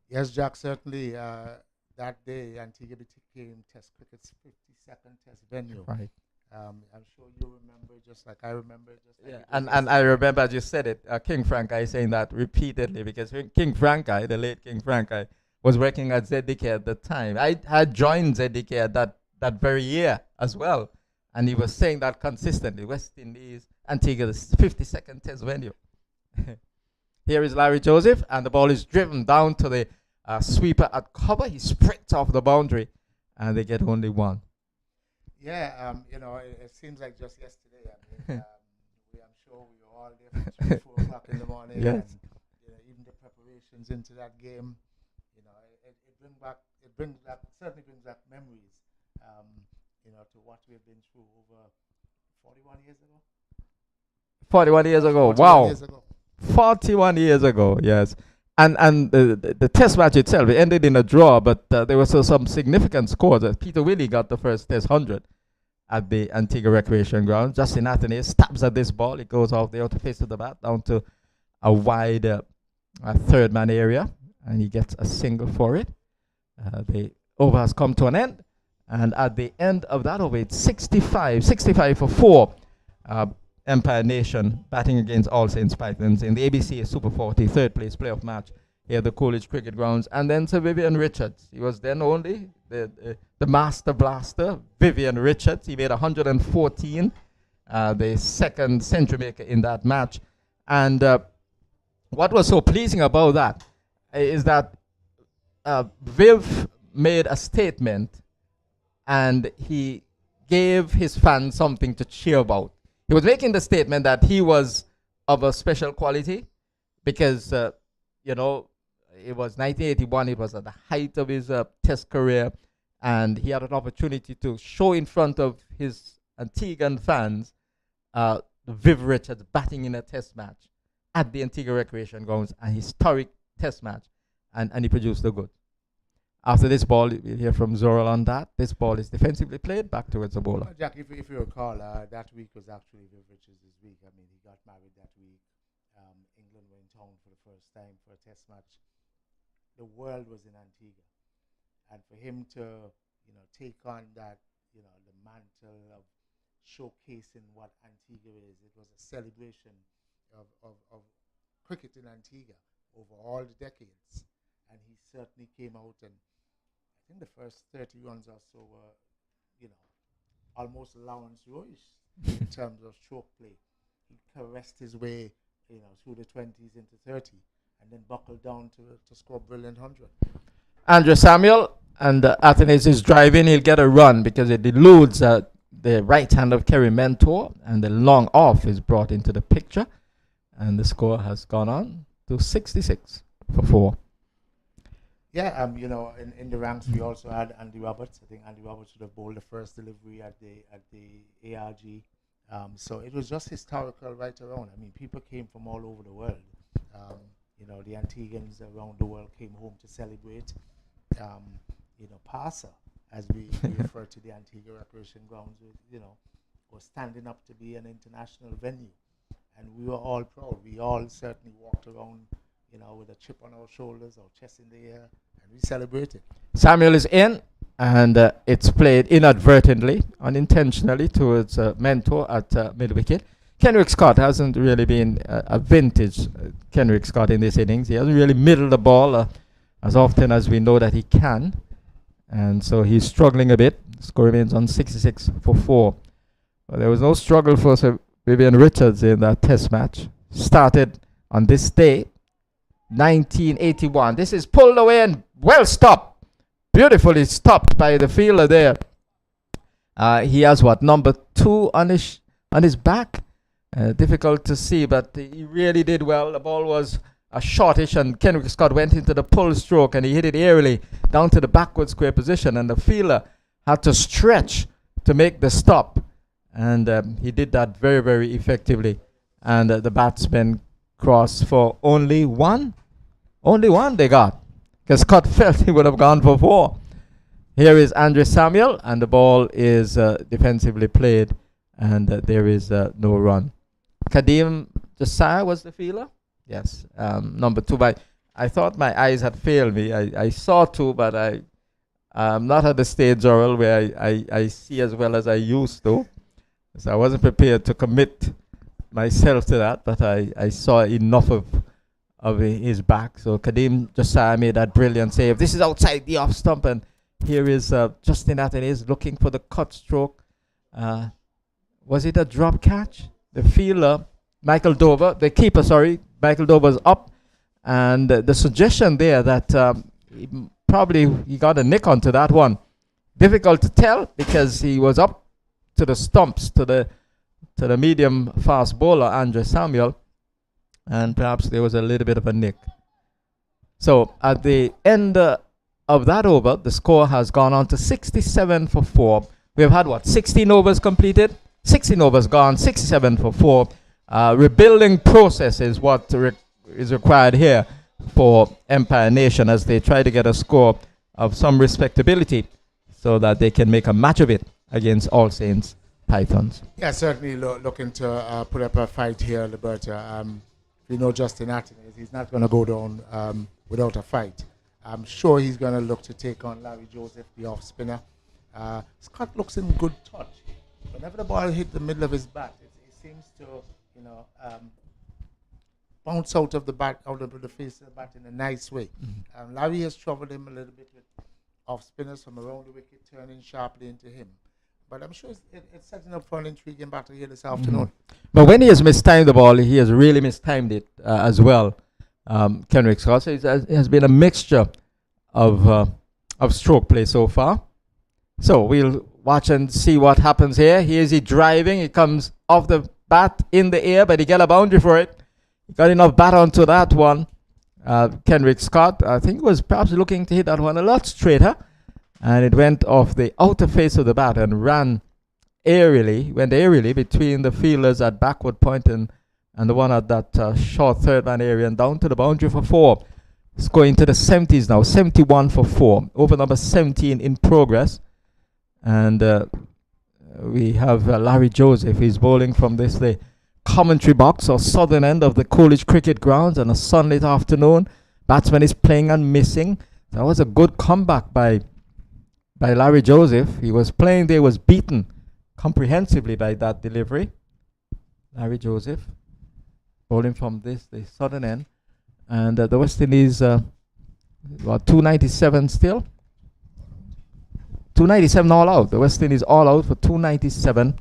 Yes, Jack, certainly that day Antigua became Test cricket's 52nd Test venue. Right. I'm sure you remember, just like I remember. Yeah, and I remember, as you said it, King Frankai saying that repeatedly, because King Frankai, the late King Frankai, was working at ZDK at the time. I had joined ZDK at that very year as well, and he was saying that consistently. West Indies, Antigua, the 52nd Test venue. Here is Larry Joseph, and the ball is driven down to the sweeper at cover. He sprints off the boundary, and they get only 1. Yeah, it seems like just yesterday. I'm sure we were all there from 3, 4 o'clock in the morning. Yes. And, even the preparations into that game. certainly brings back memories, to what we've been through over 41 years ago. 41 years ago. 41 Wow. years ago. 41 years ago, yes. And the test match itself, it ended in a draw, but there was some significant scores. Peter Willie got the first test 100 at the Antigua Recreation Ground. Justin Athanaze stabs at this ball. It goes off the outer face of the bat down to a wide third man area, and he gets a single for it. The over has come to an end, and at the end of that over, it's 65 for 4. Empire Nation batting against All Saints Pythons in the ABCA Super 40 third place playoff match here at the Coolidge Cricket Grounds. And then Sir Vivian Richards. He was then only the master blaster, Vivian Richards. He made 114, the second century maker in that match. And what was so pleasing about that is that Viv made a statement and he gave his fans something to cheer about. He was making the statement that he was of a special quality because, it was 1981. It was at the height of his test career, and he had an opportunity to show in front of his Antiguan fans Viv Richards batting in a test match at the Antigua Recreation Grounds, a historic test match, and he produced the goods. After this ball, we'll hear from Zoral on that. This ball is defensively played back towards the bowler. Jack, if you recall, that week was actually Viv Richards' week. I mean, he got married that week. England were in town for the first time for a test match. The world was in Antigua. And for him to, take on that, the mantle of showcasing what Antigua is, it was a celebration of cricket in Antigua over all the decades. And he certainly came out, and I think the first 30 runs or so were, almost allowance royish in terms of stroke play. He caressed his way, through the 20s into 30, and then buckled down to score a brilliant 100. Andrew Samuel, and Athanaze is driving. He'll get a run because it eludes the right hand of Kerry Mentor, and the long off is brought into the picture, and the score has gone on to 66 for 4. Yeah, in the ranks we also had Andy Roberts. I think Andy Roberts would have bowled the first delivery at the ARG. So it was just historical right around. I mean, people came from all over the world. The Antiguans around the world came home to celebrate. PASA, as we refer to the Antigua Recreation Grounds, was standing up to be an international venue. And we were all proud. We all certainly walked around with a chip on our shoulders, our chest in the air, and we celebrated. Samuel is in, and it's played inadvertently, unintentionally towards Mentor at mid-wicket. Kenrick Scott hasn't really been a vintage Kenrick Scott in this innings. He hasn't really middled the ball as often as we know that he can, and so he's struggling a bit. Score remains on 66 for 4. Well, there was no struggle for Sir Vivian Richards in that test match. Started on this day, 1981. This is pulled away and well stopped. Beautifully stopped by the fielder there. He has number 2 on his back. Difficult to see, but he really did well. The ball was a shortish, and Kenrick Scott went into the pull stroke, and he hit it airily down to the backward square position, and the fielder had to stretch to make the stop, and he did that very, very effectively. And the batsman crossed for only one they got, because Scott felt he would have gone for 4. Here is Andre Samuel, and the ball is defensively played, and there is no run. Kadeem Josiah was the fielder. Yes, number 2. But I thought my eyes had failed me. I saw 2, but I'm not at the stage, Oral, where I see as well as I used to. So I wasn't prepared to commit myself to that, but I saw enough of his back. So Kadeem Josiah made that brilliant save. This is outside the off stump, and here is Justin Athanaze looking for the cut stroke. Was it a drop catch? The fielder, Michael Dover, the keeper, Michael Dover's up, and the suggestion there that he got a nick onto that one. Difficult to tell because he was up to the stumps, to the medium fast bowler, Andre Samuel, and perhaps there was a little bit of a nick. So at the end of that over, the score has gone on to 67 for 4. We have had, 16 overs completed? 16 overs gone, 67 for 4. Rebuilding process is what is required here for Empire Nation as they try to get a score of some respectability so that they can make a match of it against All Saints Pythons. Yeah, certainly looking to put up a fight here, Liberta. We know Justin Atkins, he's not going to go down without a fight. I'm sure he's going to look to take on Larry Joseph, the off spinner. Scott looks in good touch. Whenever the ball hit the middle of his bat, it seems to, bounce out of the bat, out of the face of the bat in a nice way. Larry has troubled him a little bit with off spinners from around the wicket, turning sharply into him. But I'm sure it's setting up for an intriguing battle here this afternoon. But when he has mistimed the ball, he has really mistimed it as well. Kenrick Scott. So it has been a mixture of stroke play so far. So we'll watch and see what happens here. Here's he driving. He comes off the bat in the air, but he got a boundary for it. He got enough bat onto that one. Kenrick Scott, I think, was perhaps looking to hit that one a lot straighter. And it went off the outer face of the bat and went aerially between the fielders at backward point and the one at that short third man area and down to the boundary for 4. It's going to the 70s now, 71 for 4. Over number 17 in progress. And we have Larry Joseph. He's bowling from the commentary box or southern end of the Coolidge Cricket Grounds on a sunlit afternoon. Batsman is playing and missing. That was a good comeback by Larry Joseph. He was playing there, was beaten comprehensively by that delivery. Larry Joseph bowling from the southern end. And the West Indies, 297 still. 297 all out. The West Indies all out for 297.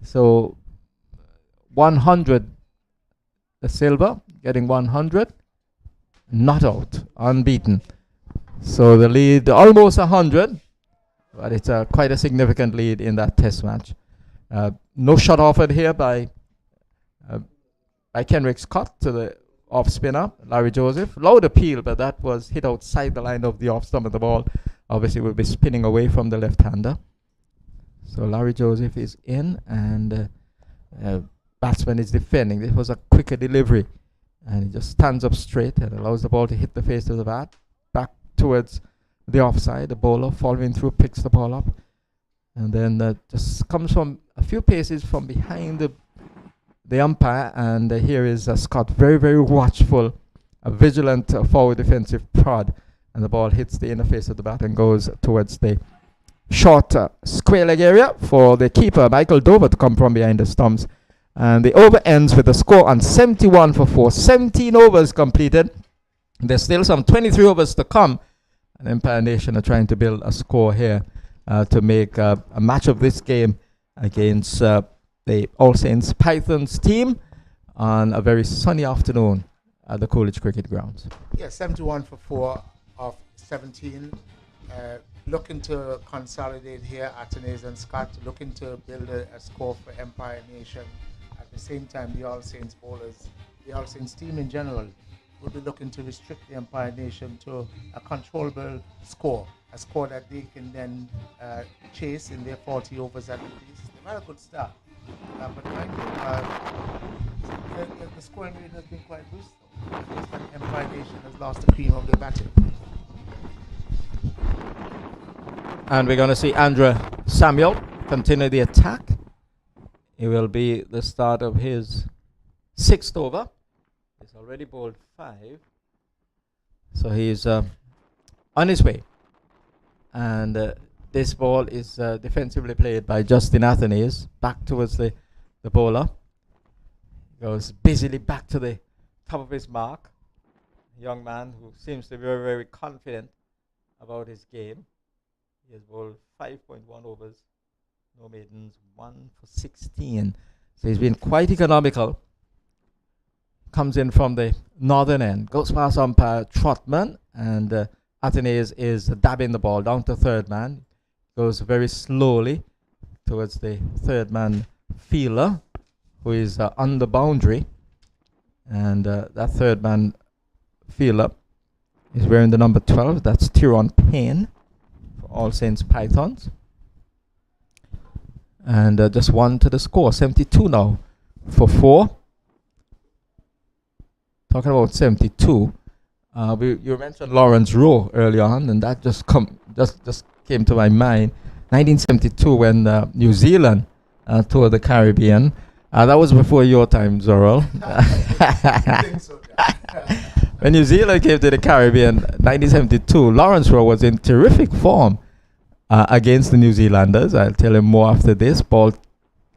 So 100, the Silver getting 100. Not out, unbeaten. So the lead almost 100. But it's quite a significant lead in that test match. No shot offered here by Kenrick Scott to the off spinner, Larry Joseph. Loud appeal, but that was hit outside the line of the off stump of the ball. Obviously will be spinning away from the left-hander. So Larry Joseph is in and batsman is defending. This was a quicker delivery. And he just stands up straight and allows the ball to hit the face of the bat. Back towards the offside, the bowler following through, picks the ball up, and then just comes from a few paces from behind the umpire. And here is Scott, very, very watchful, a vigilant forward defensive prod, and the ball hits the inner face of the bat and goes towards the short square leg area for the keeper, Michael Dover, to come from behind the stumps. And the over ends with a score on 71 for 4. 17 overs completed. There's still some 23 overs to come. And Empire Nation are trying to build a score here to make a match of this game against the All Saints Pythons team on a very sunny afternoon at the Coolidge Cricket Grounds. Yeah, 71 for 4 of 17. Looking to consolidate here, Atenes and Scott, looking to build a score for Empire Nation. At the same time, the All Saints bowlers, the All Saints team in general, will be looking to restrict the Empire Nation to a controllable score, a score that they can then chase in their 40 overs at least. They've had a good start. But mind you, the scoring rate has been quite loose. Just that Empire Nation has lost the cream of their battle. And we're going to see Andrew Samuel continue the attack. It will be the start of his 6th over. He's already bowled 5. So he's on his way. And this ball is defensively played by Justin Athenaeus. Back towards the bowler. Goes busily back to the top of his mark. A young man who seems to be very, very confident about his game. He has bowled 5.1 overs. No maidens, 1 for 16. So he's been quite economical. Comes in from the northern end. Goes past umpire Trotman. And Athenaeus is dabbing the ball down to third man. Goes very slowly towards the third man fielder, who is on the boundary. And that third man fielder is wearing the number 12. That's Tyrone Payne for All Saints Pythons. And just 1 to the score. 72 now for 4. Talking about 72. You mentioned Lawrence Rowe early on, and that just came to my mind. 1972, when New Zealand toured the Caribbean. That was before your time, Zorro. When New Zealand came to the Caribbean, 1972, Lawrence Rowe was in terrific form against the New Zealanders. I'll tell you more after this. Ball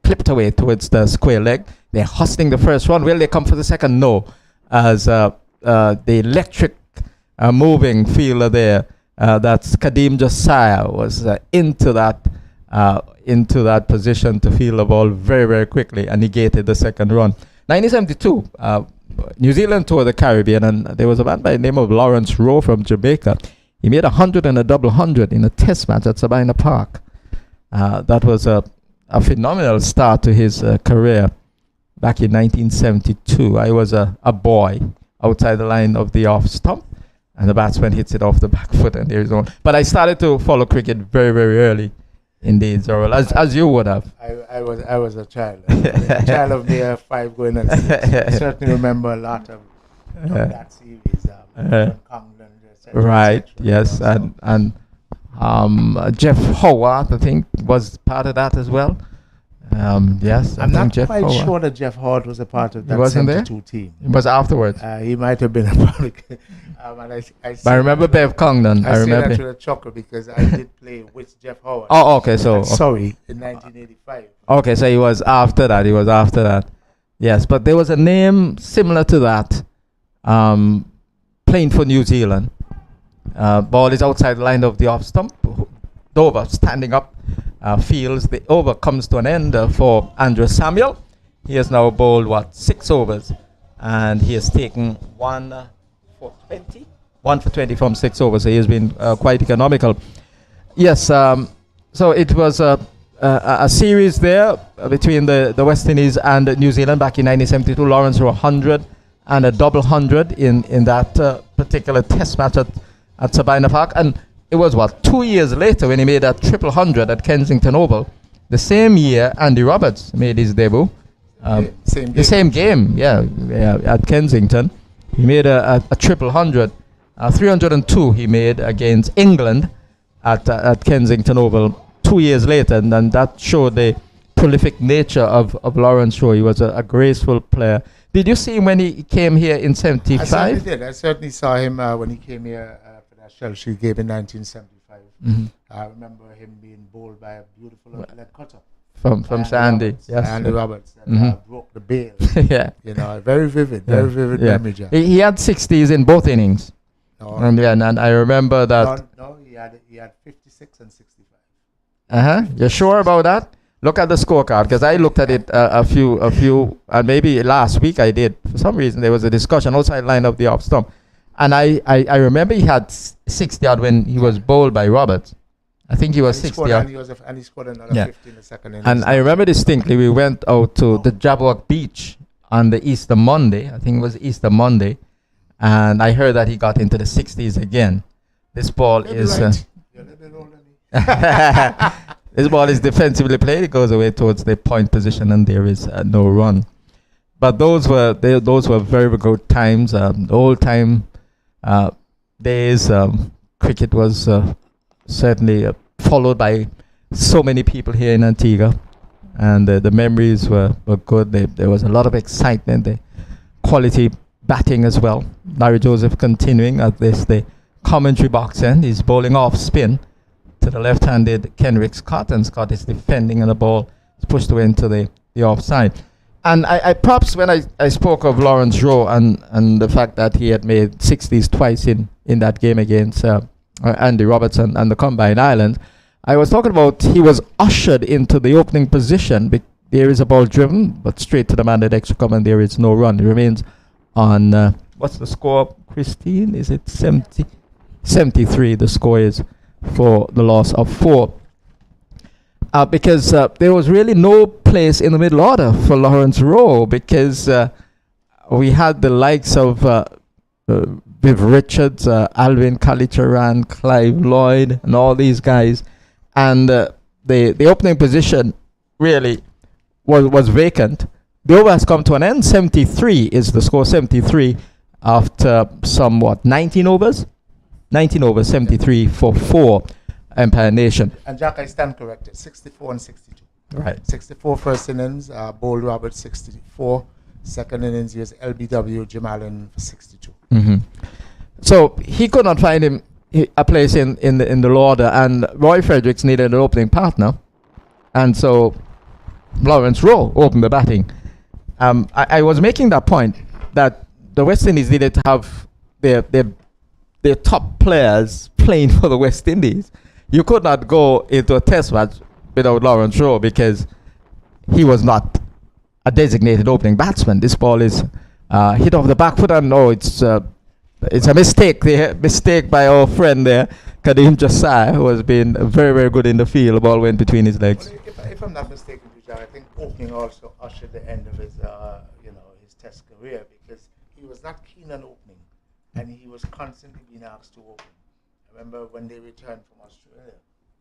clipped away towards the square leg. They're hustling the first one. Will they come for the second? No. As the electric moving fielder there, that's Kadeem Josiah, was into that position to field the ball very, very quickly and negated the second run. 1972, New Zealand toured the Caribbean, and there was a man by the name of Lawrence Rowe from Jamaica. He made 100 and a double 100 in a test match at Sabina Park. That was a phenomenal start to his career back in 1972. I was a boy outside the line of the off stump, and the batsman hits it off the back foot, and there is one. But I started to follow cricket very, very early. Indeed, Zorro, as you would have. I was a child. A child of the 5 going on 6. I certainly remember a lot of that series. Congland, right, yes, and Jeff Howard, I think, was part of that as well. Yes, I'm not Jeff quite Howard. sure that Jeff Howard was a part of that wasn't 72 team. It was afterwards. He might have been a part of But I remember Bev Congdon. I remember. I say that with a chuckle because I did play with Jeff Howard. Oh, okay, so. Sorry, in 1985. Okay, so he was after that. Yes, but there was a name similar to that, playing for New Zealand. Ball is outside the line of the off stump. Dover standing up, fields. The over comes to an end for Andrew Samuel. He has now bowled 6 overs, and he has taken 1 for 20. 1 for 20 from 6 overs. So he has been quite economical. Yes. So it was a series there between the West Indies and New Zealand back in 1972. Lawrence Rowe 100 and a double 100 in that particular test match at Sabina Park. And it was 2 years later when he made a triple 100 at Kensington Oval. The same year, Andy Roberts made his debut. The same game, yeah, at Kensington. He made a triple 100. 302 he made against England at Kensington Oval 2 years later, and that showed the prolific nature of Lawrence Rowe. He was a graceful player. Did you see him when he came here in 75? I certainly did. I certainly saw him when he came here for that Shell Shield game in 1975. Mm-hmm. I remember him being bowled by a beautiful leg cutter. From Sandy, Roberts, yes. Andy Roberts, that broke the bail. Yeah. You know, very vivid memory. Yeah. He had 60s in both innings. No, and I remember that. No, he had 56 and 65. You're sure about that? Look at the scorecard, because I looked at it a few, and maybe last week I did. For some reason, there was a discussion outside line of the off stump. And I remember he had 60 odd when he was bowled by Roberts. I think he was 60 odd. And he scored another 50 in the second innings. And I remember distinctly, we went out to the Jabberwock Beach on the Easter Monday. I think it was Easter Monday. And I heard that he got into the 60s again. This ball is... You're a little bit older than me. This ball is defensively played. It goes away towards the point position, and there is no run. But those were very good times. Old time days. Cricket was certainly followed by so many people here in Antigua, and the memories were good. There was a lot of excitement. The quality batting as well. Larry Joseph continuing at the commentary box end. He's bowling off spin to the left-handed Kenrick Scott, and Scott is defending, and the ball is pushed away into the offside. And I perhaps when I spoke of Lawrence Rowe and the fact that he had made 60s twice in that game against Andy Robertson and the Combined Islands, I was talking about he was ushered into the opening position. There is a ball driven, but straight to the man at extra cover, and there is no run. It remains on, what's the score, Christine? Is it 70? 73, the score is for the loss of 4. Because there was really no place in the middle order for Lawrence Rowe, because we had the likes of with Richards, Alvin Kalicharan, Clive Lloyd, and all these guys. And the opening position really was vacant. The over has come to an end. 73 is the score, 73 after somewhat 19 overs. 19 overs, 73 for 4, Empire Nation. And Jack, I stand corrected. 64 and 62. Right. 64 first innings, Bold Roberts 64. Second innings, he was LBW, Jim Allen for 62. Mm-hmm. So he could not find him a place in the order, and Roy Fredericks needed an opening partner, and so Lawrence Rowe opened the batting. I was making that point that the West Indies needed to have their top players playing for the West Indies. You could not go into a test match without Lawrence Rowe because he was not a designated opening batsman. This ball is hit off the back foot, and it's a mistake. The mistake by our friend there, Kadeem Jasai, who has been very, very good in the field. The ball went between his legs. Well, if I'm not mistaken, Vijay, I think opening also ushered the end of his, his test career, because he was not keen on opening, and he was constantly being asked to open. I remember when they returned from Australia,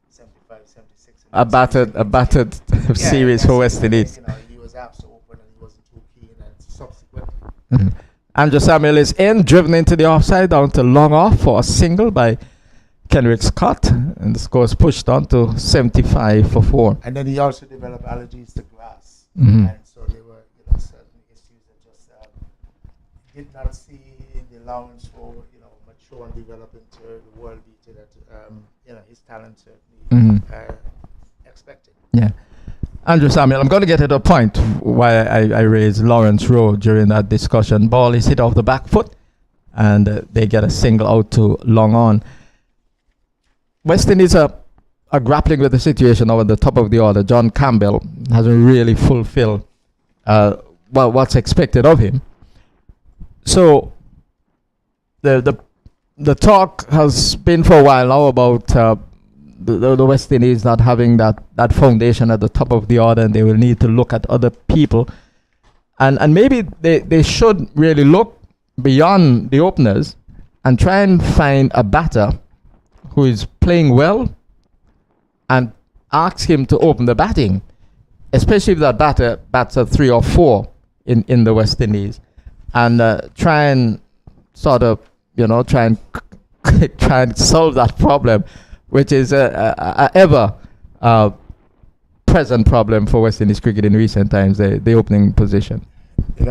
75, 76. A battered series for West Indies. He was asked to open, and he wasn't too keen, and subsequently. Mm-hmm. Andrew Samuel is in, driven into the offside, down to long off for a single by Kenrick Scott, and the score is pushed on to 75 for 4. And then he also developed allergies to grass, Mm-hmm. and so there were certain issues that just did not see the allowance for mature and develop into the world beater that his talent certainly expected. Yeah. Andrew Samuel, I'm going to get to the point why I raised Lawrence Rowe during that discussion. Ball is hit off the back foot, and they get a single out to long on. West Indies are grappling with the situation now at the top of the order. John Campbell hasn't really fulfilled what's expected of him. So the talk has been for a while now about the West Indies not having that foundation at the top of the order, and they will need to look at other people. And maybe they should really look beyond the openers and try and find a batter who is playing well and ask him to open the batting, especially if that batter bats at 3 or 4 in the West Indies, and try and sort of, try and solve that problem, which is a ever present problem for West Indies cricket in recent times, the opening position.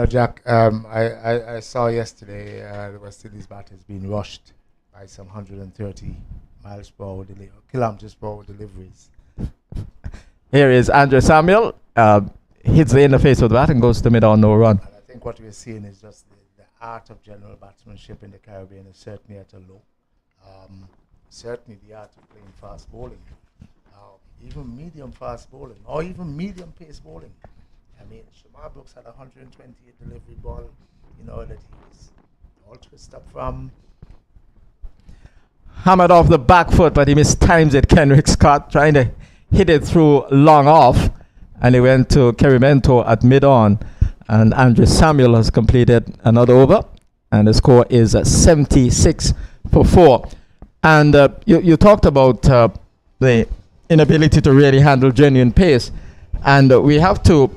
Jack, I saw yesterday the West Indies batters being rushed by some 130 miles per hour, kilometers per hour deliveries. Here is Andrew Samuel, hits the interface of the bat and goes to mid-on, no run. And I think what we're seeing is just the art of general batsmanship in the Caribbean is certainly at a low. Certainly the art of playing fast bowling, even medium fast bowling, or even medium pace bowling. I mean, Shamar Brooks had 128 delivery ball, that he was all twisted up from. Hammered off the back foot, but he mistimes it. Kenrick Scott trying to hit it through long off, and he went to Kerry Mento at mid-on, and Andrew Samuel has completed another over, and the score is 76 for 4. And you talked about the inability to really handle genuine pace, and we have to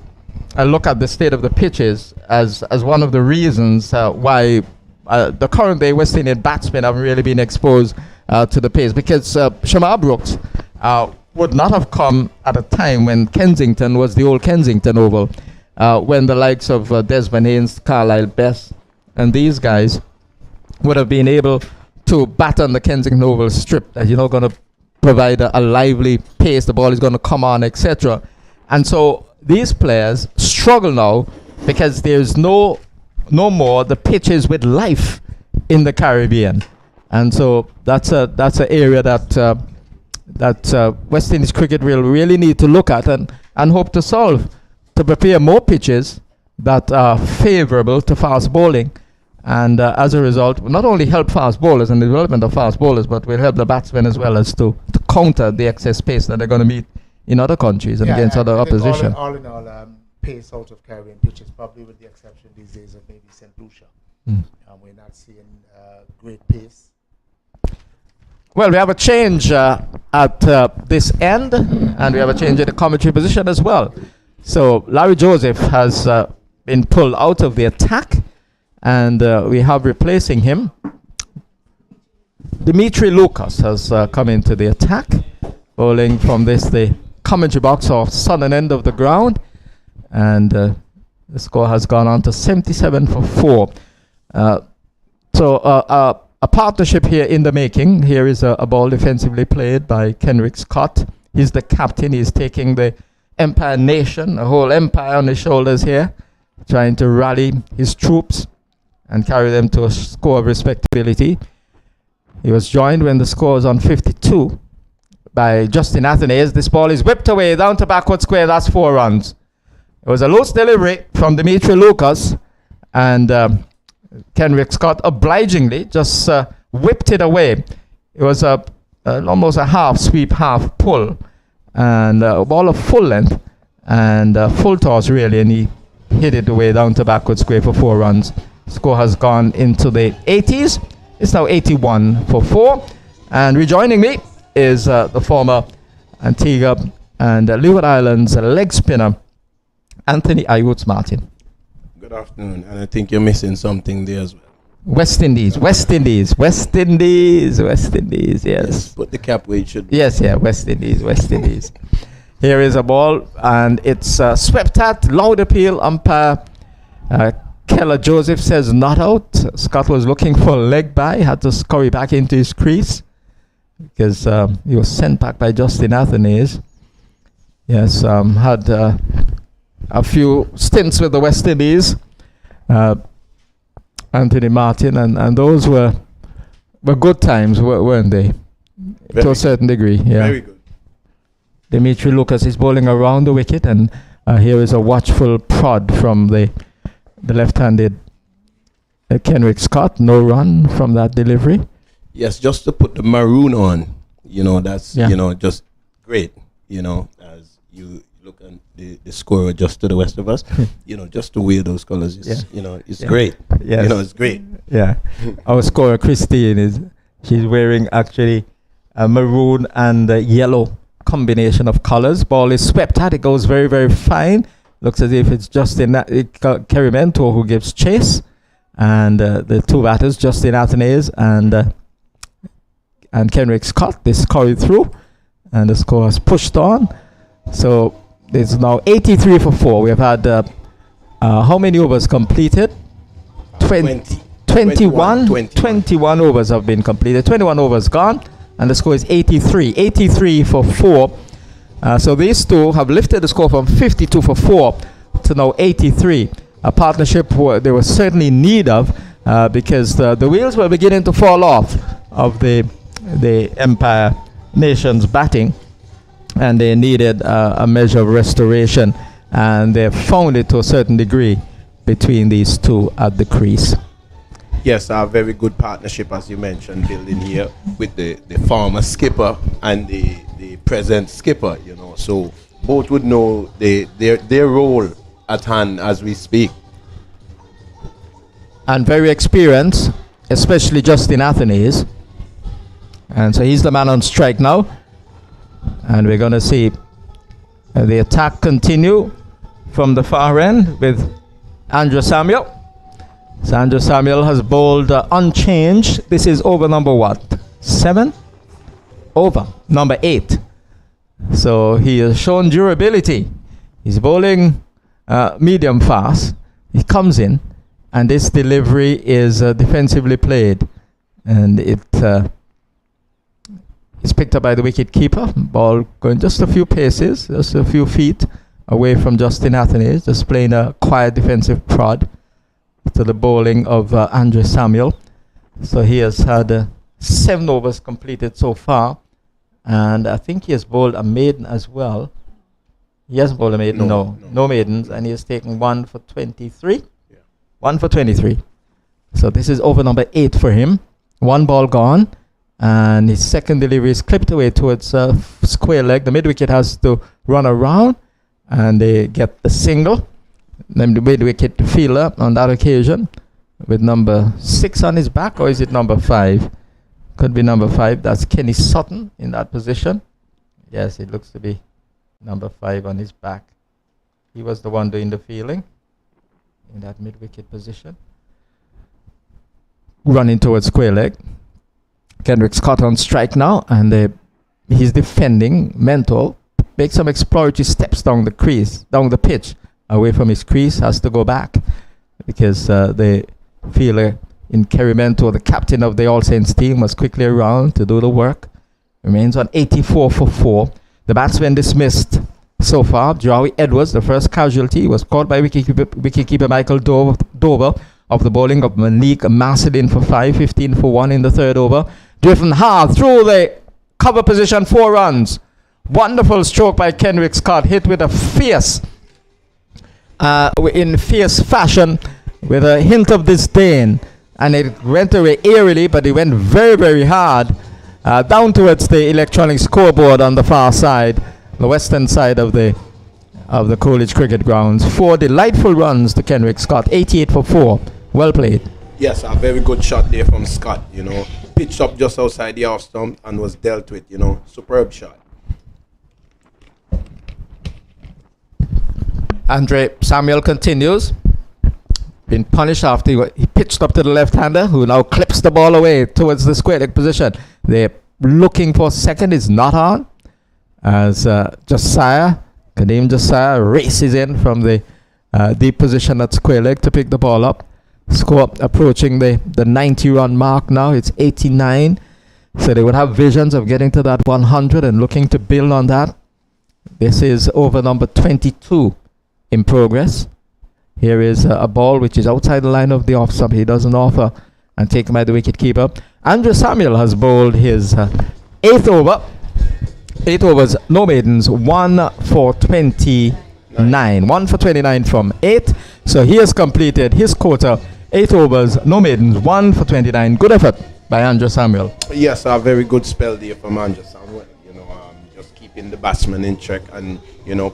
look at the state of the pitches as one of the reasons why the current day West Indian batsmen haven't really been exposed to the pace, because Shamar Brooks would not have come at a time when Kensington was the old Kensington Oval, when the likes of Desmond Haynes, Carlisle Best, and these guys would have been able to bat on the Kensington Oval strip that going to provide a lively pace, the ball is going to come on, etc. And so these players struggle now because there's no more the pitches with life in the Caribbean. And so that's an area that West Indies cricket will really need to look at and hope to solve, to prepare more pitches that are favorable to fast bowling. And as a result, not only help fast bowlers and the development of fast bowlers, but will help the batsmen as well as to counter the excess pace that they're going to meet in other countries and against other opposition. All in all, pace out of Caribbean pitches, probably with the exception these days of maybe St. Lucia, We're not seeing great pace. Well, we have a change at this end, and we have a change in the commentary position as well. So Larry Joseph has been pulled out of the attack, and we have replacing him. Dimitri Lucas has come into the attack, bowling from the commentary box off southern end of the ground, and the score has gone on to 77 for 4. A partnership here in the making. Here is a ball defensively played by Kenrick Scott. He's the captain. He's taking the Empire Nation, a whole empire on his shoulders here, trying to rally his troops and carry them to a score of respectability. He was joined when the score was on 52 by Justin Athanaze. This ball is whipped away down to backward square. That's 4 runs. It was a loose delivery from Dimitri Lucas, and Kenrick Scott obligingly just whipped it away. It was almost a half sweep, half pull, and a ball of full length and full toss really, and he hit it away down to backward square for 4 runs. Score has gone into the 80s. It's now 81 for 4, and rejoining me is the former Antigua and Leeward Islands leg spinner Anthony Ayoots Martin. Good afternoon, and I think you're missing something there as well. West Indies, yes. Put the cap where it should be. Yes, West Indies. Here is a ball, and it's swept at, loud appeal, umpire Keller Joseph says not out. Scott was looking for a leg by, had to scurry back into his crease because he was sent back by Justin Athanaze. Yes, had a few stints with the West Indies, Anthony Martin, and those were good times, weren't they? Very to a certain degree, yeah. Very good. Dimitri Lucas is bowling around the wicket, and here is a watchful prod from the left-handed Kenrick Scott. No run from that delivery. Yes, just to put the maroon on, that's, just great, as you look at the scorer just to the west of us, just to wear those colors, it's great. Yes. It's great. Yeah. Our scorer, Christine, she's wearing actually a maroon and a yellow combination of colors. Ball is swept at. It goes very, very fine. Looks as if it's Justin Kerimento who gives chase. And the two batters, Justin Athanaze and Kenrick Scott, they scurried through. And the score has pushed on. So it's now 83 for 4. We have had how many overs completed? 21 overs have been completed. 21 overs gone. And the score is 83. 83 for 4. So these two have lifted the score from 52 for 4 to now 83. A partnership they were certainly in need of because the wheels were beginning to fall off of the Empire Nation's batting, and they needed a measure of restoration, and they found it to a certain degree between these two at the crease. Yes, a very good partnership, as you mentioned, building here with the former skipper and the present skipper, so both would know their role at hand as we speak. And very experienced, especially Justin Athanaze. And so he's the man on strike now. And we're going to see the attack continue from the far end with Andrew Samuel. So Andrew Samuel has bowled unchanged. This is over number what? 7? Over number 8. So he has shown durability. He's bowling medium fast. He comes in, and this delivery is defensively played, and it is picked up by the wicket keeper. Ball going just a few paces, just a few feet away from Justin Athanaze, just playing a quiet defensive prod to the bowling of Andrew Samuel. So he has had 7 overs completed so far, and I think he has bowled a maiden as well. He hasn't bowled a maiden, no maidens, and he has taken 1 for 23. 1 for 23. So this is over number 8 for him. 1 ball gone, and his second delivery is clipped away towards square leg. The mid wicket has to run around, and they get the single. Then the mid wicket fielder on that occasion with number 6 on his back, or is it number 5? Could be number 5. That's Kenny Sutton in that position. Yes, it looks to be number 5 on his back. He was the one doing the fielding in that mid-wicket position. Running towards square leg. Kendrick Scott on strike now, and he's defending. Mental makes some exploratory steps down the crease, down the pitch, away from his crease, has to go back because the fielder in Kerry Mentor, the captain of the All Saints team, was quickly around to do the work. Remains on 84 for 4. The batsman dismissed so far. Joey Edwards, the first casualty, was caught by wicketkeeper Michael Dover of the bowling of Malik Massadin for 5, 15 for 1 in the third over. Driven hard through the cover position, 4 runs. Wonderful stroke by Kendrick Scott, hit with a fierce, in fierce fashion, with a hint of disdain, and it went away airily, but it went very, very hard down towards the electronic scoreboard on the far side, the western side of the Coolidge Cricket Grounds. 4 delightful runs to Kendrick Scott, 88 for 4. Well played. Yes, a very good shot there from Scott, pitched up just outside the off stump and was dealt with, superb shot. Andre Samuel continues. Been punished after he pitched up to the left-hander, who now clips the ball away towards the square leg position. They're looking for second. Is not on. As Kadeem Josiah races in from the deep position at square leg to pick the ball up. Score approaching the 90-run mark now. It's 89. So they would have visions of getting to that 100 and looking to build on that. This is over number 22 in progress. Here is a ball which is outside the line of the off stump. He doesn't offer, and taken by the wicket keeper. Andrew Samuel has bowled his 8th over. 8 overs, no maidens, 1 for 29. 1 for 29 from 8. So he has completed his quota. 8 overs, no maidens, 1 for 29. Good effort by Andrew Samuel. Yes, a very good spell there from Andrew Samuel. Just keeping the batsman in check and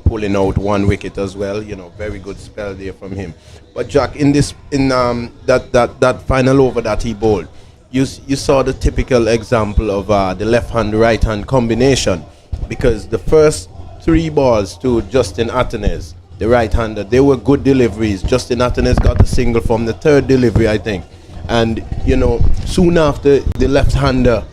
pulling out 1 wicket as well. Very good spell there from him. But Jack, in that final over that he bowled, you saw the typical example of the left-hand right-hand combination, because the first 3 balls to Justin Atenes, the right-hander, they were good deliveries. Justin Atenes got a single from the 3rd delivery, I think. And, soon after, the left-hander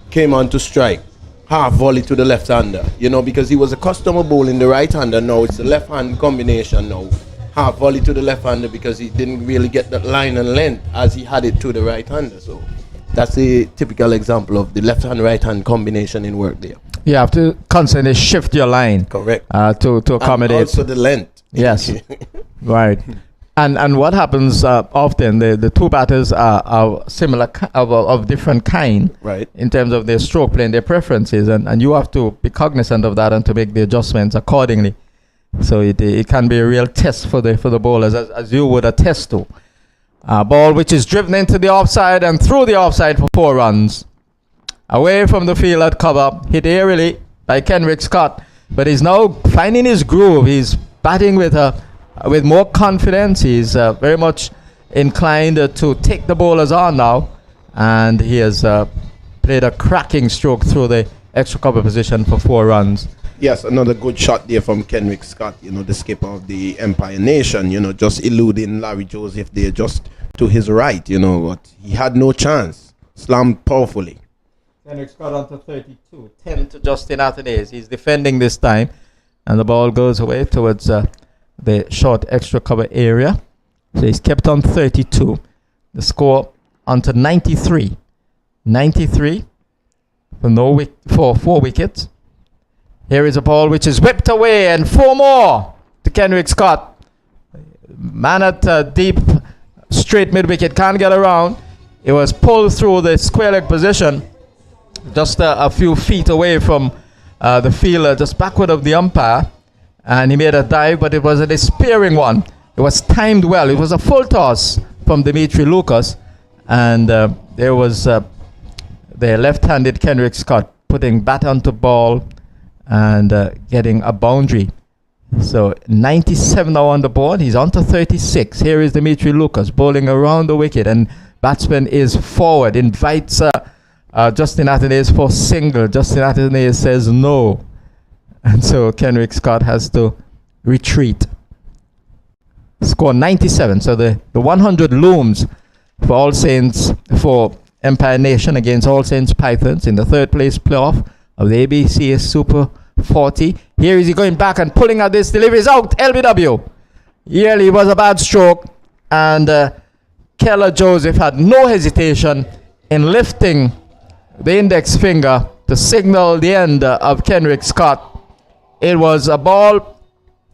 came on to strike. Half volley to the left-hander, because he was accustomed to bowling the right-hander. Now it's the left-hand combination now. Half volley to the left-hander because he didn't really get that line and length as he had it to the right-hander. So that's a typical example of the left-hand, right-hand combination in work there. You have to constantly shift your line. Correct. To accommodate. And also the length. Yes. Right. And what happens often, the 2 batters are similar, of different kind, right, in terms of their stroke play and their preferences, and you have to be cognizant of that and to make the adjustments accordingly. So it can be a real test for the bowlers, as you would attest to. Ball which is driven into the offside and through the offside for 4 runs. Away from the field at cover, hit aerially by Kendrick Scott, but he's now finding his groove. He's batting with more confidence. He's very much inclined to take the bowlers on now, and he has played a cracking stroke through the extra cover position for 4 runs. Yes, another good shot there from Kendrick Scott, the skipper of the Empire Nation, just eluding Larry Joseph there just to his right, but he had no chance. Slammed powerfully. Kendrick Scott on to 32, 10 to Justin Atenes. He's defending this time, and the ball goes away towards the short extra cover area. So he's kept on 32. The score on to 93. 93 for 4 wickets. Here is a ball which is whipped away, and 4 more to Kendrick Scott. Man at deep, straight mid-wicket, can't get around. It was pulled through the square leg position, just a few feet away from the fielder, just backward of the umpire. And he made a dive, but it was a despairing one. It was timed well. It was a full toss from Dimitri Lucas. And there was the left-handed Kendrick Scott putting bat onto ball and getting a boundary So 97 now on the board. He's on to 36. Here is Dimitri Lucas bowling around the wicket, and batsman is forward, invites Justin Athanaze for single. Justin Athanaze says no. And so Kenrick Scott has to retreat. Score 97. So the 100 looms for All Saints, for Empire Nation against All Saints Pythons in the third place playoff of the ABCA Super 40. Here is he going back and pulling out this. Delivery is out. LBW. Yearly was a bad stroke, and Keller Joseph had no hesitation in lifting the index finger to signal the end of Kenrick Scott. It was a ball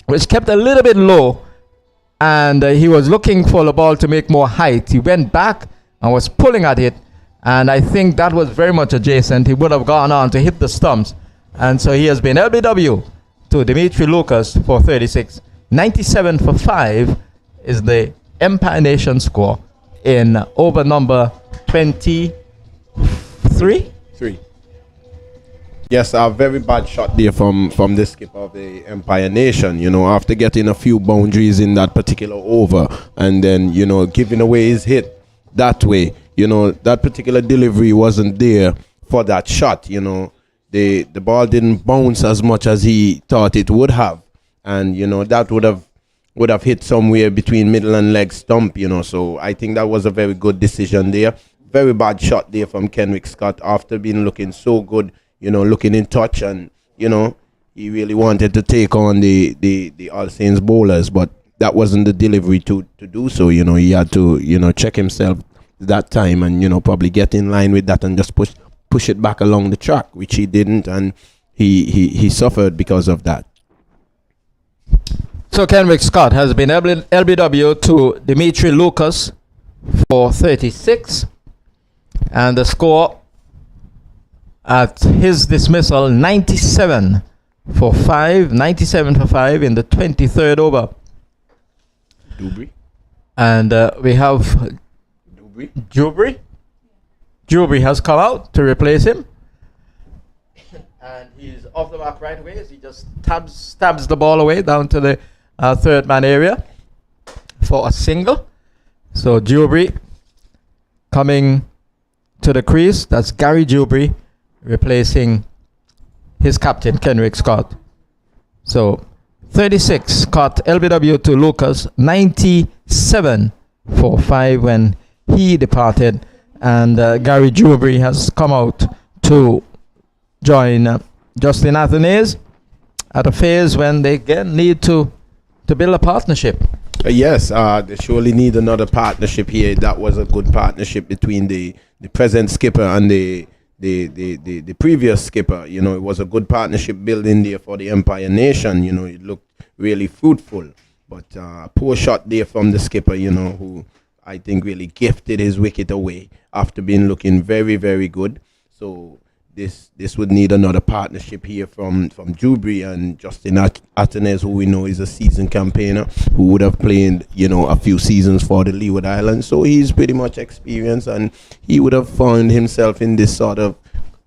which kept a little bit low, and he was looking for the ball to make more height. He went back and was pulling at it, and I think that was very much adjacent. He would have gone on to hit the stumps, and so he has been LBW to Dimitri Lucas for 36. 97 for 5 is the Empire Nation score in over number 23. Three. Yes, a very bad shot there from the skipper of the Empire Nation, you know, after getting a few boundaries in that particular over, and then, you know, giving away his hit that way. You know, that particular delivery wasn't there for that shot, you know. The ball didn't bounce as much as he thought it would have, and, you know, that would have hit somewhere between middle and leg stump, you know. So I think that was a very good decision there. Very bad shot there from Kenrick Scott after being looking so good, you know, looking in touch, and, you know, he really wanted to take on the All Saints bowlers, but that wasn't the delivery to do so. You know, he had to, you know, check himself that time and, you know, probably get in line with that and just push it back along the track, which he didn't, and he suffered because of that. So Kenrick Scott has been LBW to Dimitri Lucas for 36, and the score at his dismissal, 97 for 5. 97 for 5 in the 23rd over. Dubry. And we have Jubri. Jubri has come out to replace him. And he's off the mark right away as he just stabs the ball away down to the third man area for a single. So Jubri coming to the crease. That's Gary Jubri replacing his captain, Kenrick Scott. So 36 Scott LBW to Lucas, 97 for 5 when he departed, and Gary Jubri has come out to join Justin Athanaze at a phase when they again need to build a partnership. Yes, they surely need another partnership here. That was a good partnership between the present skipper and the previous skipper. You know, it was a good partnership building there for the Empire Nation. You know, it looked really fruitful, but poor shot there from the skipper, you know, who I think really gifted his wicket away after being looking very, very good. So this would need another partnership here from Jubri and Justin Athanaze, who we know is a seasoned campaigner who would have played, you know, a few seasons for the Leeward Islands. So he's pretty much experienced, and he would have found himself in this sort of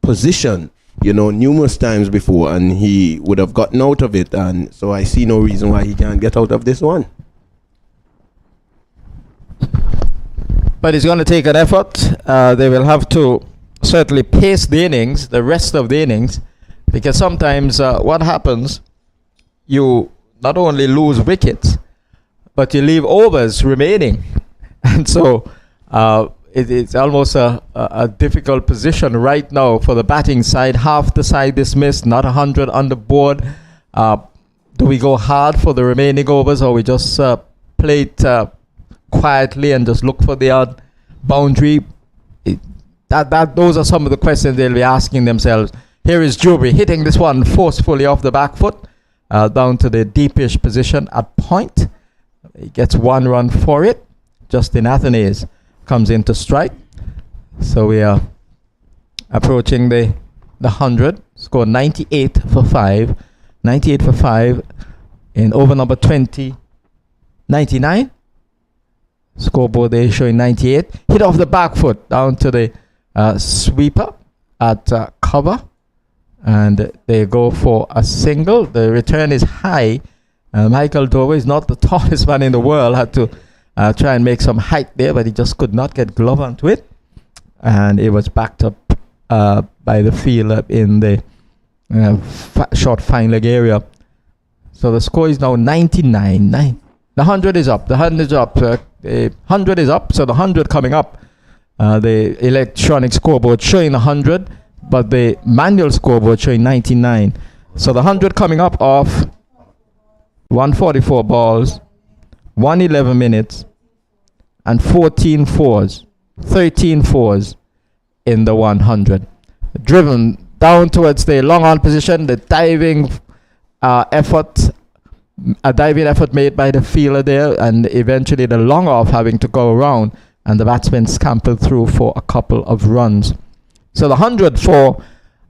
position, you know, numerous times before, and he would have gotten out of it. And so I see no reason why he can't get out of this one. But it's going to take an effort. They will have to certainly pace the innings, the rest of the innings, because sometimes what happens, you not only lose wickets, but you leave overs remaining. And so it's almost a difficult position right now for the batting side. Half the side dismissed, not 100 on the board. Do we go hard for the remaining overs, or we just play it quietly and just look for the odd boundary? Those are some of the questions they'll be asking themselves. Here is Jubri hitting this one forcefully off the back foot down to the deepish position at point. He gets 1 run for it. Justin Athanaze comes in to strike. So we are approaching the 100. Score 98 for 5. 98 for 5 in over number 20. 99. Scoreboard there showing 98. Hit off the back foot down to the sweeper at cover, and they go for a single. The return is high, Michael Dover is not the tallest man in the world, had to try and make some height there, but he just could not get glove onto it. And it was backed up by the fielder in the short fine leg area. So the score is now 99. The 100 is up. The 100 is up. The 100 is up. So the 100 coming up. The electronic scoreboard showing 100, but the manual scoreboard showing 99. So the 100 coming up off 144 balls, 111 minutes, and 14 fours, 13 fours in the 100. Driven down towards the long on position, the diving effort made by the fielder there, and eventually the long off having to go around, and the batsman scampered through for a couple of runs. So the 100 for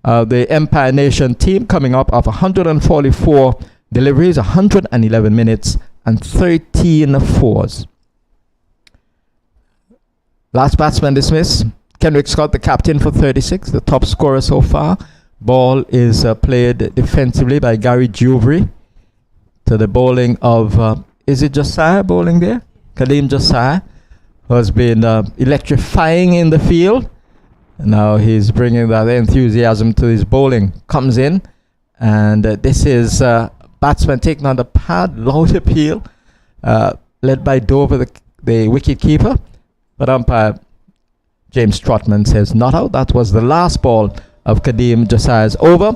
the Empire Nation team coming up of 144 deliveries, 111 minutes, and 13 fours. Last batsman dismissed. Kendrick Scott, the captain for 36, the top scorer so far. Ball is played defensively by Gary Juvry to the bowling of, is it Josiah bowling there? Kaleem Josiah, who has been electrifying in the field. Now he's bringing that enthusiasm to his bowling. Comes in, and this is batsman taking on the pad, loud appeal, led by Dover, the wicket keeper. But umpire James Trotman says not out. That was the last ball of Kadeem Josiah's over.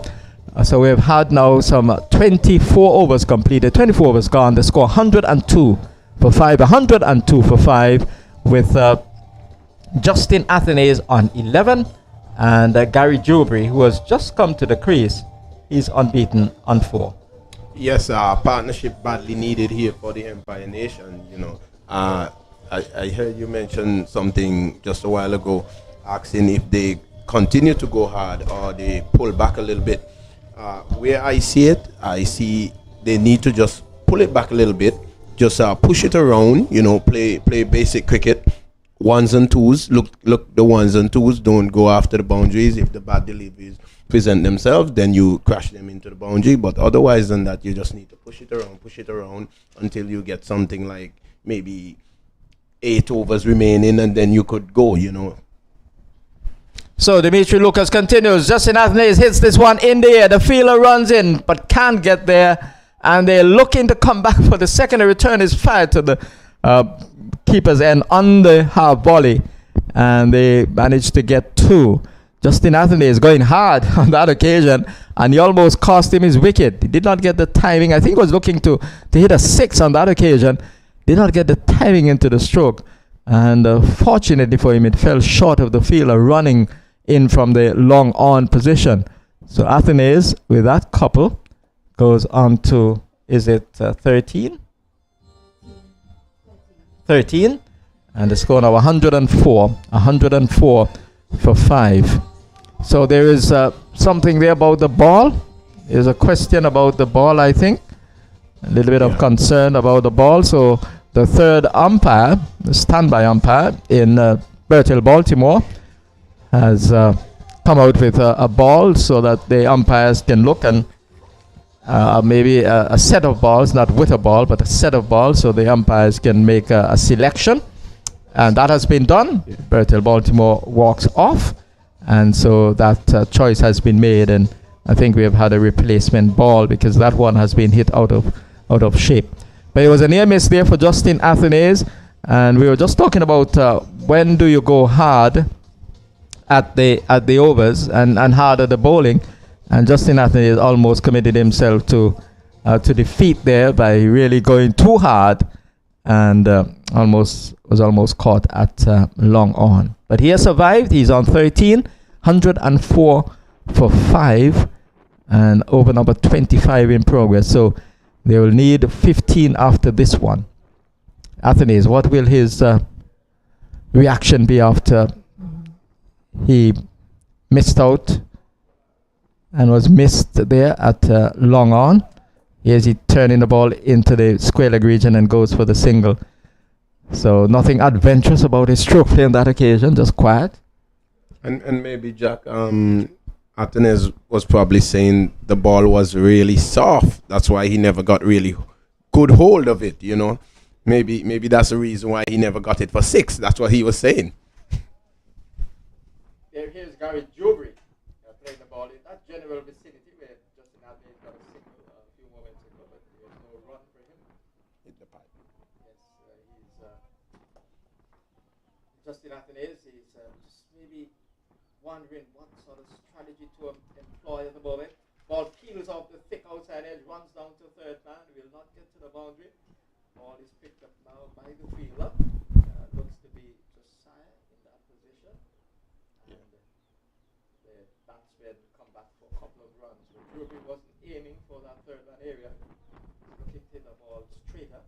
So we've had now some 24 overs completed, 24 overs gone. The score 102 for 5, 102 for 5 with Justin Athenaeus on 11 and Gary Jubry, who has just come to the crease, he's unbeaten on 4. Yes, partnership badly needed here for the Empire Nation. You know, I heard you mention something just a while ago, asking if they continue to go hard or they pull back a little bit. Where I see it, I see they need to just pull it back a little bit, just push it around. You know, play basic cricket, ones and twos. Look the ones and twos. Don't go after the boundaries. If the bad deliveries present themselves, then you crash them into the boundary. But otherwise than that, you just need to push it around until you get something like maybe 8 overs remaining, and then you could go, you know. So Dimitri Lucas continues. Justin Athenaeus hits this one in the air. The fielder runs in but can't get there, and they're looking to come back for the second. The return is fired to the keeper's end on the half volley, and they managed to get 2. Justin Athenaeus going hard on that occasion, and he almost cost him his wicket. He did not get the timing. I think he was looking to hit a 6 on that occasion. Did not get the timing into the stroke, and fortunately for him, it fell short of the fielder running in from the long on position. So Athenaeus, with that couple, goes on to, is it 13? 13, and the score now 104 for 5. So there is something there about the ball. There's a question about the ball, I think. A little bit of concern about the ball. So the third umpire, the standby umpire in Bertil, Baltimore, has come out with a ball so that the umpires can look, and maybe a set of balls, not with a ball, but a set of balls, so the umpires can make a selection. And that has been done. Bertil, Baltimore walks off, and so that choice has been made, and I think we have had a replacement ball because that one has been hit out of shape. But it was a near miss there for Justin Athenaeus, and we were just talking about when do you go hard at the overs and hard at the bowling, and Justin Athenaeus almost committed himself to defeat there by really going too hard, and was almost caught at long on. But he has survived. He's on 13, 104 for 5, and over number 25 in progress. So they will need 15 after this one. Athenaeus, what will his reaction be after he missed out and was missed there at long on? Here's he turning the ball into the square leg region and goes for the single. So nothing adventurous about his stroke play on that occasion, just quiet. And maybe Jack, Athenaeus was probably saying the ball was really soft. That's why he never got really good hold of it, you know. Maybe that's the reason why he never got it for 6. That's what he was saying. Here's Gary Jobry playing the ball in that general vicinity where Justin Adley got a single a few moments ago, but there's no run for him. Hit the pipe. Yes, he's Justin Athanaze is just maybe wondering what sort of strategy to employ at the moment. Ball peels off the thick outside edge, runs down to third man, will not get to the boundary. Ball is picked up now by the fielder. Looks to be Josiah in that position. And the batsmen come back for a couple of runs. But Ruby wasn't aiming for that third man area. He kicked the ball straighter.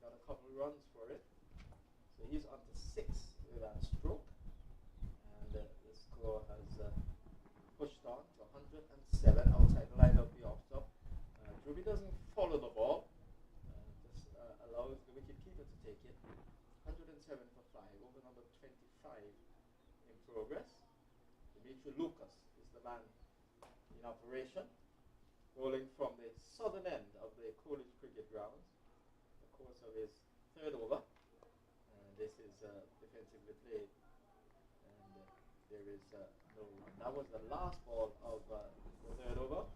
Got a couple of runs for it. So he's on to 6 with that stroke. And the score has pushed on to 107 outside the line of the off stop. Ruby doesn't follow the ball. Allows the wicketkeeper to take it. 107 for 5, over number 25 in progress. Dimitri Lucas is the man in operation, bowling from the southern end of the Coolidge Cricket Grounds. The course of his third over, and this is defensively played, and there is no run. That was the last ball of the third over.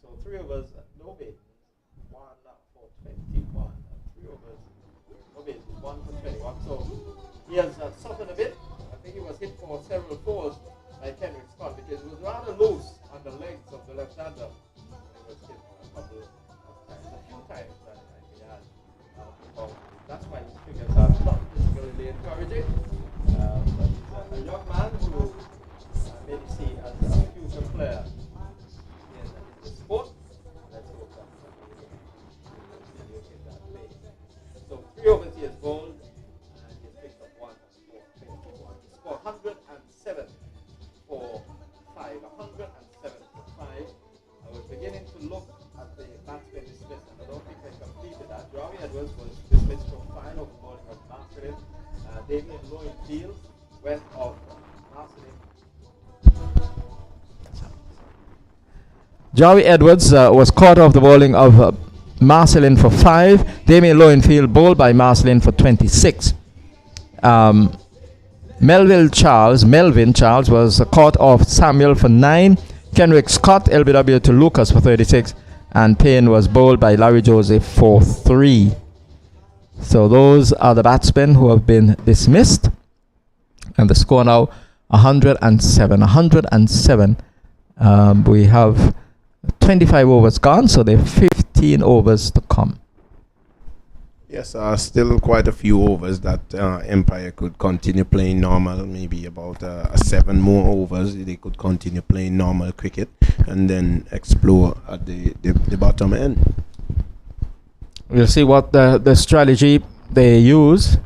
So 3 overs, no maidens, 1 for 21. 3 overs, no maidens, 1 for 21. So he has suffered a bit. I think he was hit for several fours by Kendrick Scott because it was rather loose on the legs of the left-hander. He was hit a couple of times, a few times that he had. That's why his figures are not particularly encouraging. But he's a young man who maybe see as a future player in the sport. Let's hope that he will continue in that vein. So 3 overs he has bowled and he has picked up 1 for 21. He scored 107 for 5. 107 for 5. I was beginning to look at the batsman dismissed, and I don't think I completed that. Joey Edwards was dismissed for 5 over bowling of Marcelin. Damien Lowenfield went off Marcelin. Joey Edwards was caught off the bowling of Marcelin for 5. Damien Lowenfield bowled by Marcelin for 26. Melvin Charles was caught off Samuel for 9. Kenrick Scott, LBW to Lucas for 36. And Payne was bowled by Larry Joseph for 3. So those are the batsmen who have been dismissed. And the score now 107. 107. We have 25 overs gone, so there are 15 overs to come. Yes, still quite a few overs that Empire could continue playing normal, maybe about 7 more overs. They could continue playing normal cricket and then explore at the bottom end. We'll see what the strategy they use.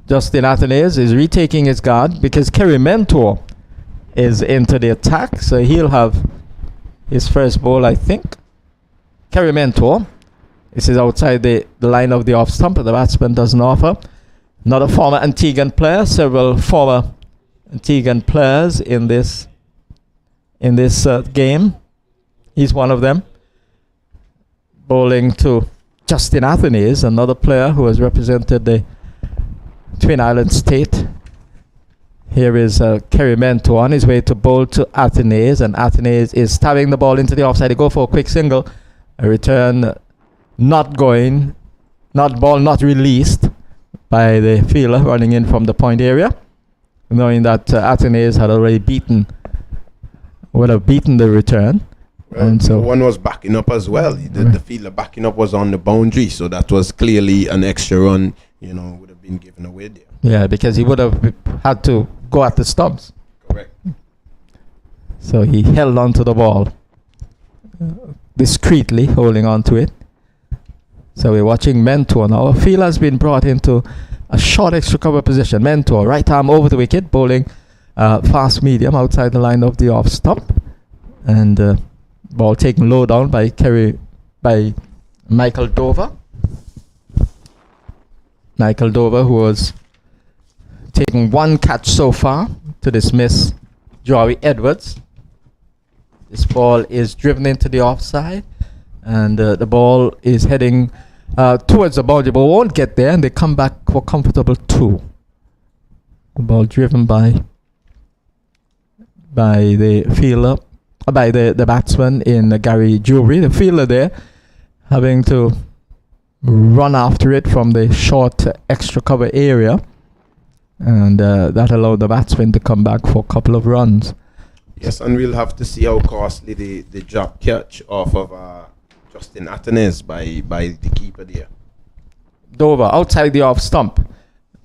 Justin Athanaze is retaking his guard because Kerry Mentor is into the attack, so he'll have his first ball, I think. Kerry Mentor. This is outside the line of the off stump, but the batsman doesn't offer. Not a former Antiguan player. Several former Antiguan players in this game. He's one of them. Bowling to Justin Athanaze, another player who has represented the Twin Islands state. Here is Kerry Mentor on his way to bowl to Athanaze, and Athanaze is stabbing the ball into the offside. They go for a quick single. A return not released by the fielder running in from the point area, knowing that Athanaze had already would have beaten the return. Well, and so one was backing up as well. The fielder backing up was on the boundary, so that was clearly an extra run, would have been given away there. Yeah, because he would have had to go at the stumps. Correct. So he held on to the ball, discreetly holding on to it. So we're watching Mentor now. A fielder has been brought into a short extra cover position. Mentor, right arm over the wicket, bowling fast medium outside the line of the off stump. And ball taken low down by Michael Dover. Michael Dover, who was taking 1 catch so far to dismiss Joey Edwards. This ball is driven into the offside, and the ball is heading towards the boundary, but won't get there, and they come back for comfortable 2. The ball driven by the fielder, by the batsman in Gary Jewelry. The fielder there having to run after it from the short extra cover area, and that allowed the batsman to come back for a couple of runs. Yes, and we'll have to see how costly the drop catch off of Justin Atenes by the keeper there. Dover outside the off stump,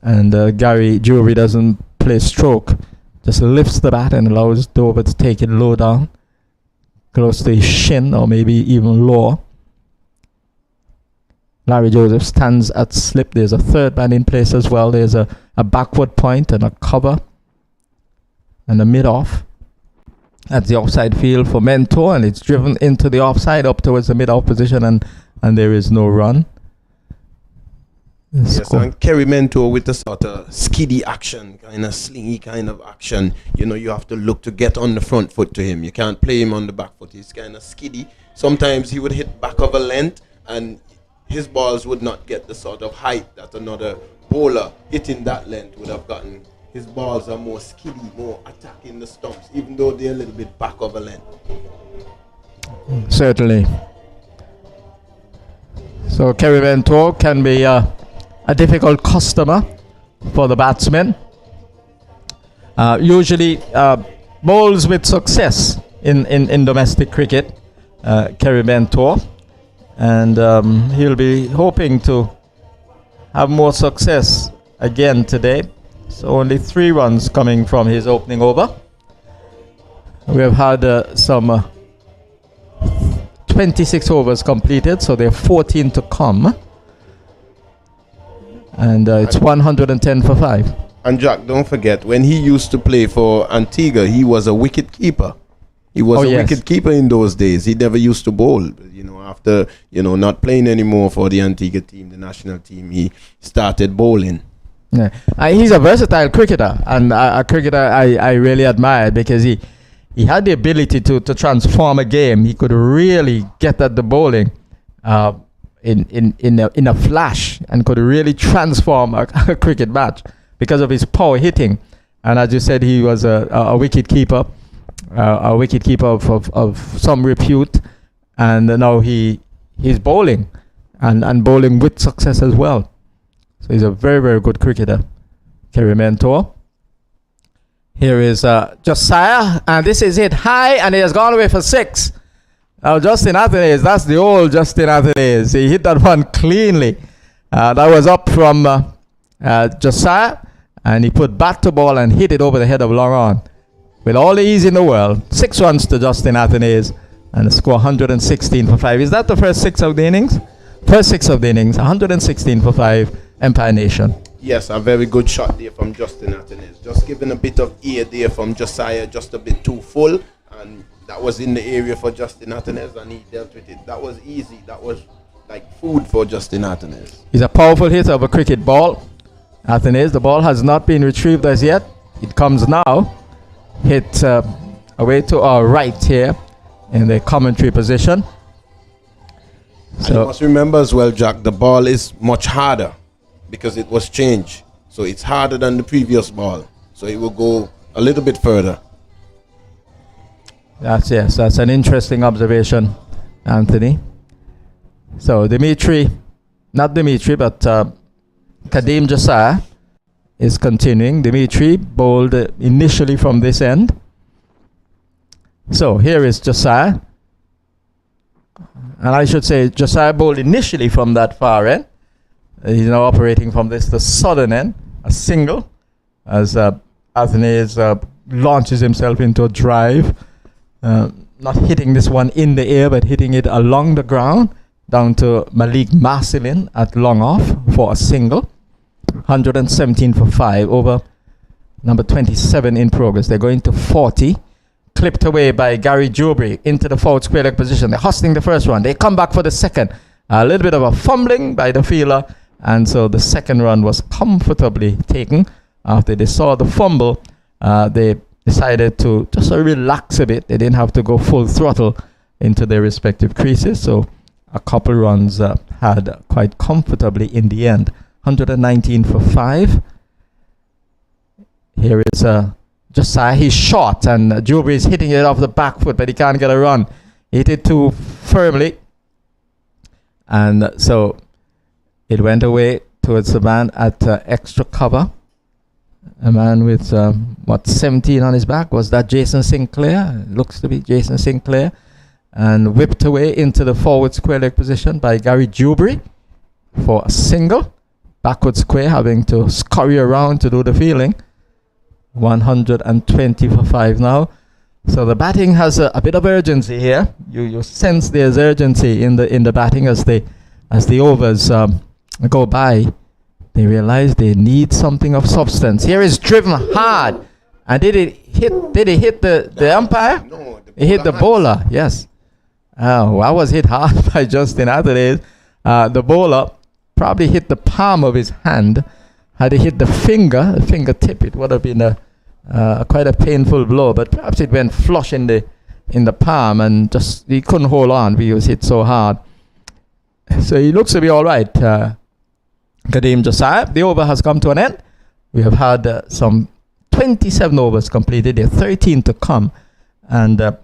and Gary Jewelry doesn't play stroke, just lifts the bat and allows Dover to take it low down, close to his shin or maybe even lower. Larry Joseph stands at slip. There's a third man in place as well. There's a backward point and a cover and a mid-off at the offside field for Mentor, and it's driven into the offside up towards the mid-off position, and there is no run. Yes, and Kerry Mentor with a sort of skiddy action, kind of slingy kind of action. You know, you have to look to get on the front foot to him. You can't play him on the back foot. He's kind of skiddy. Sometimes he would hit back of a length, and his balls would not get the sort of height that another bowler hitting that length would have gotten. His balls are more skiddy, more attacking the stumps, even though they're a little bit back of a length. Certainly. So Kerry Mentor can be a difficult customer for the batsmen. Usually bowls with success in domestic cricket, Kerry Mentor, and he'll be hoping to have more success again today. So only 3 runs coming from his opening over. We have had some 26 overs completed, so there are 14 to come. And it's 110 for 5. And Jack, don't forget, when he used to play for Antigua, he was a wicket keeper. He was wicket keeper in those days. He never used to bowl. You know, after, not playing anymore for the Antigua team, the national team, he started bowling. Yeah. He's a versatile cricketer, and a cricketer I really admired, because he had the ability to transform a game. He could really get at the bowling in a flash, and could really transform a cricket match because of his power hitting. And as you said, he was a wicket keeper, of some repute, and now he's bowling and bowling with success as well. So he's a very, very good cricketer, Kerry Mentor. Here is Josiah, and this is hit high, and he has gone away for 6. Now Justin Athenaeus, that's the old Justin Athenaeus. He hit that one cleanly. That was up from Josiah, and he put bat to ball and hit it over the head of long on. With all the ease in the world, 6 runs to Justin Athenaeus, and the score 116 for 5. Is that the first 6 of the innings? First 6 of the innings, 116 for 5. Empire Nation. Yes, a very good shot there from Justin Atenes. Just giving a bit of air there from Josiah, just a bit too full, and that was in the area for Justin Atenes, and he dealt with it. That was easy. That was like food for Justin Atenes. He's a powerful hitter of a cricket ball. Atenes, the ball has not been retrieved as yet. It comes now. Hit away to our right here in the commentary position. So and you must remember as well, Jack, the ball is much harder, because it was changed. So it's harder than the previous ball. So it will go a little bit further. That's an interesting observation, Anthony. So Kadeem Josiah is continuing. Dimitri bowled initially from this end. So here is Josiah. And I should say Josiah bowled initially from that far end. He's now operating from the southern end, a single, as Athenaeus launches himself into a drive, not hitting this one in the air, but hitting it along the ground, down to Malik Marcelin at long off for a single. 117 for 5 over number 27 in progress. They're going to 40. Clipped away by Gary Jewelry into the forward square leg position. They're hustling the first one. They come back for the second. A little bit of a fumbling by the fielder, and so the second run was comfortably taken. After they saw the fumble, they decided to just relax a bit. They didn't have to go full throttle into their respective creases, so a couple runs had quite comfortably in the end. 119 for 5. Here is Josiah. He's short, and Jubri is hitting it off the back foot, but he can't get a run. He hit it too firmly, and so it went away towards the man at extra cover. A man with 17 on his back. Was that Jason Sinclair? Looks to be Jason Sinclair. And whipped away into the forward square leg position by Gary Jubri for a single. Backward square, having to scurry around to do the fielding. 120 for 5 now. So the batting has a bit of urgency here. You sense there's urgency in the batting as the overs go by. They realize they need something of substance. Here is driven hard. And did it hit the umpire? No, It hit the bowler, yes. Oh, I was hit hard by Justin Atherley. The bowler probably hit the palm of his hand. Had he hit the fingertip, it would have been quite a painful blow. But perhaps it went flush in the palm, and just he couldn't hold on because he was hit so hard. So he looks to be all right. Kadeem Josiah. The over has come to an end. We have had some 27 overs completed. There are 13 to come, and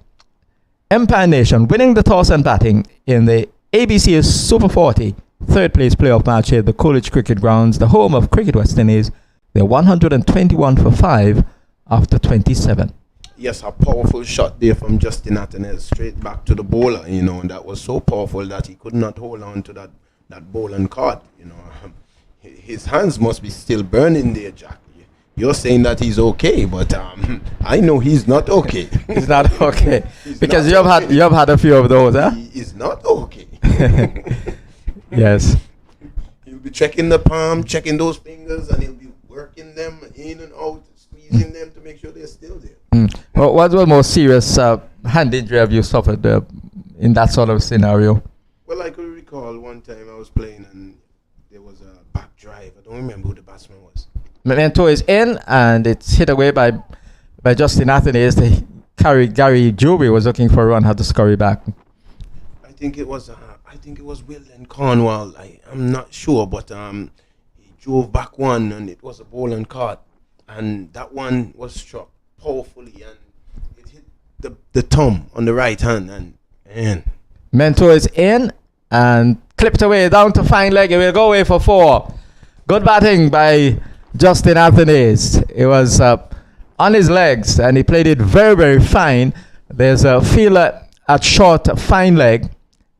Empire Nation winning the toss and batting in the ABCA Super 40 third place playoff match here at the Coolidge Cricket Grounds, the home of Cricket West Indies. They're 121 for 5 after 27. Yes, a powerful shot there from Justin Atherley straight back to the bowler, and that was so powerful that he could not hold on to that bowling card. His hands must be still burning there, Jack. You're saying that he's okay, but I know he's not okay. He's not okay. Because not you have had a few of those, huh? He is not okay. Yes. He'll be checking the palm, checking those fingers, and he'll be working them in and out, squeezing them to make sure they're still there. Well, what was the most serious hand injury have you suffered in that sort of scenario? Well, I could recall one time I was playing and there was a back drive. I don't remember who the batsman was. Memento is in, and it's hit away by Justin Atherley. Gary Jubri was looking for a run, had to scurry back. I think it was Wilden Cornwall. I'm not sure, but he drove back one, and it was a bowling card, and that one was struck powerfully, and it hit the thumb on the right hand, and Mento is in and clipped away down to fine leg. It will go away for 4. Good batting by Justin Atherley. It was on his legs, and he played it very, very fine. There's a fielder at short, fine leg,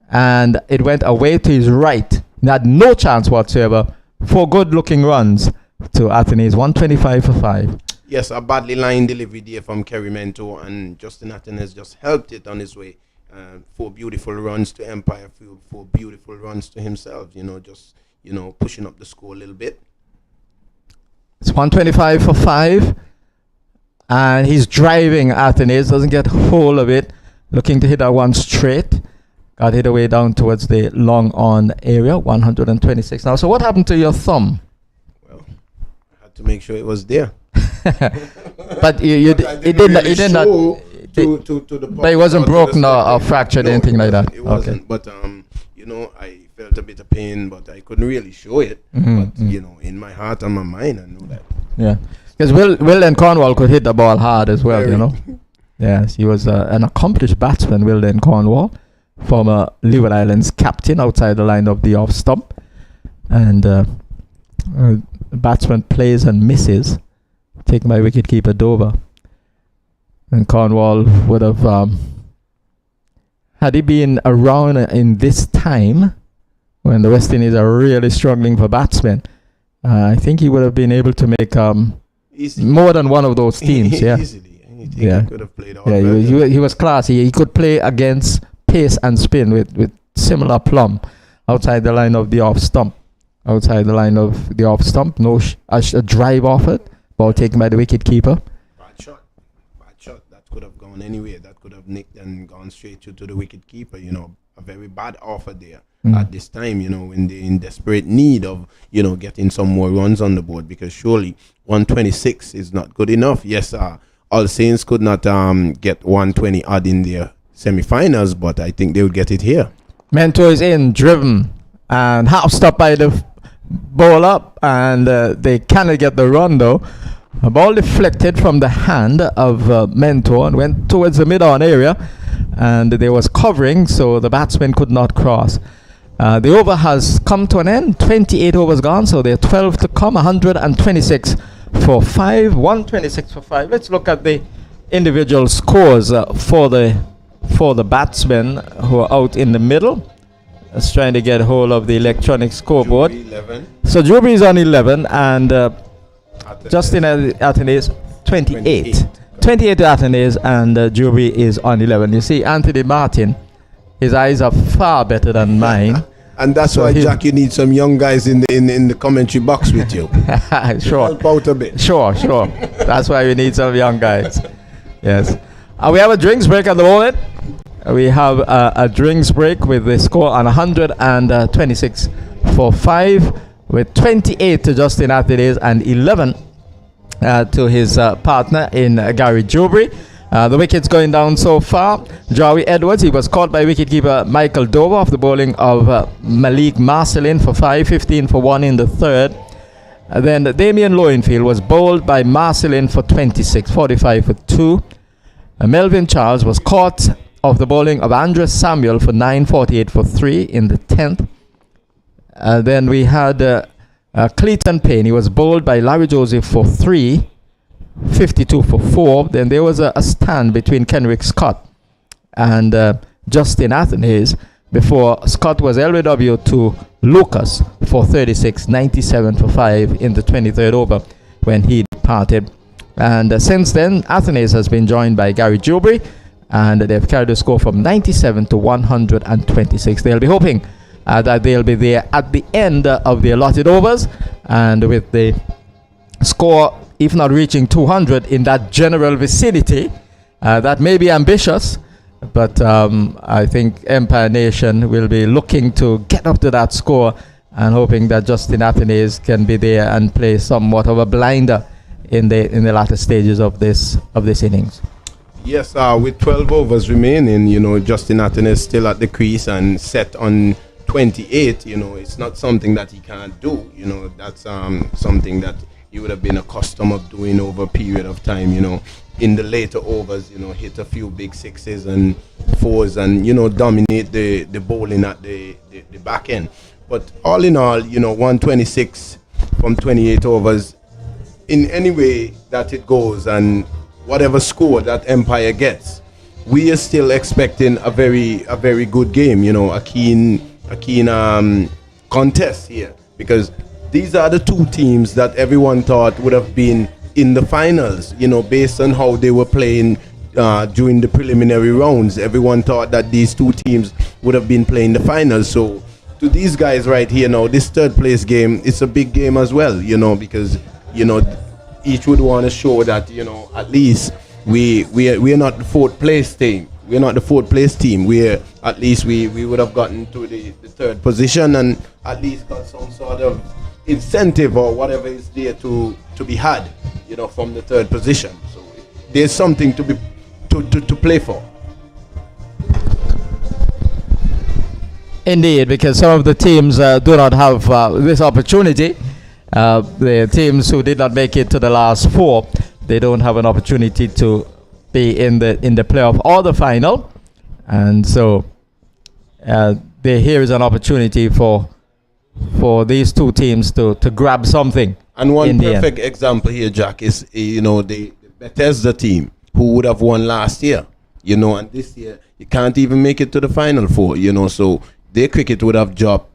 and it went away to his right. He had no chance whatsoever. 4 good-looking runs to Atherley. 125 for 5. Yes, a badly lined delivery there from Kerry Mento, and Justin Atherley just helped it on his way. 4 beautiful runs to Empire Field, 4 beautiful runs to himself. Just pushing up the score a little bit. It's 125 for 5, and he's driving Atherley. Doesn't get hold of it. Looking to hit that one straight. Got hit away down towards the long on area. 126 now. So what happened to your thumb? Well, I had to make sure it was there. But it wasn't broken or fractured, anything like that. It wasn't. Okay. But I felt a bit of pain, but I couldn't really show it. But in my heart and my mind, I know that. Yeah, because Wilden Cornwall could hit the ball hard as well. Very. Yes, he was an accomplished batsman, Wilden Cornwall, former Leeward Islands captain outside the line of the off stump, and batsman plays and misses. Taken by wicketkeeper Dover. And Cornwall would have, had he been around in this time, when the West Indies are really struggling for batsmen, I think he would have been able to make more than one of those teams. Yeah, easily. He could have played all he was classy. He could play against pace and spin with similar plumb outside the line of the off stump. Outside the line of the off stump, a drive off it. Ball taken by the wicket keeper. Bad shot. That could have gone anywhere. That could have nicked and gone straight to the wicket keeper. A very bad offer there at this time. When they're in desperate need of getting some more runs on the board, because surely 126 is not good enough. Yes, All Saints could not get 120 odd in their semi-finals, but I think they would get it here. Mentor is in, driven, and half stopped by the bowler, and they cannot get the run though. A ball deflected from the hand of Mentor and went towards the mid-on area, and there was covering, so the batsman could not cross. The over has come to an end. 28 overs gone, so there are 12 to come. 126 for 5, 126 for 5. Let's look at the individual scores for the batsmen who are out in the middle. Let's trying to get hold of the electronic scoreboard. So Juby is on 11, and Justin Athanaze 28. 28 to Athanaze, and Juby is on 11. You see, Anthony Martin, his eyes are far better than mine. And that's why, Jack, you need some young guys in the commentary box with you. Sure. Help out a bit. Sure. That's why we need some young guys. Yes. We have a drinks break at the moment. We have a drinks break with the score on 126 for 5, with 28 to Justin Athanaze and 11 to his partner in Gary Jubry. The wickets going down so far. Joey Edwards, he was caught by wicketkeeper Michael Dover off the bowling of Malik Marcelin for 5, 15 for 1 in the third. Then Damian Lowenfield was bowled by Marcelin for 26, 45 for 2. Melvin Charles was caught off the bowling of Andres Samuel for 9, 48 for 3 in the 10th. Then we had Clayton Payne. He was bowled by Larry Joseph for 3, 52 for 4. Then there was a stand between Kenrick Scott and Justin Athanaze before Scott was LBW to Lucas for 36, 97 for 5 in the 23rd over when he departed. And since then, Athanaze has been joined by Gary Jubry, and they've carried the score from 97 to 126. They'll be hoping that they'll be there at the end of the allotted overs, and with the score, if not reaching 200 in that general vicinity, that may be ambitious, but I think Empire Nation will be looking to get up to that score and hoping that Justin Athanaze can be there and play somewhat of a blinder in the latter stages of this innings. Yes, with 12 overs remaining, Justin Athanaze still at the crease and set on 28. It's not something that he can't do. That's something that he would have been accustomed of doing over a period of time, in the later overs, hit a few big sixes and fours and, dominate the bowling at the back end. But all in all, 126 from 28 overs, in any way that it goes and whatever score that Empire gets, we are still expecting a very good game, a keen contest here, because these are the two teams that everyone thought would have been in the finals, based on how they were playing during the preliminary rounds. Everyone thought that these two teams would have been playing the finals. So to these guys right here now, this third place game, it's a big game as well, because each would want to show that at least we are not the fourth place team. We're not the fourth place team. We're at least we would have gotten to the third position and at least got some sort of incentive or whatever is there to be had, from the third position. So there's something to play for. Indeed, because some of the teams do not have this opportunity. The teams who did not make it to the last 4, they don't have an opportunity to be in the playoff or the final, and so here is an opportunity for these two teams to grab something. And one perfect example here, Jack, is the Bethesda team who would have won last year, and this year you can't even make it to the final 4, so their cricket would have dropped,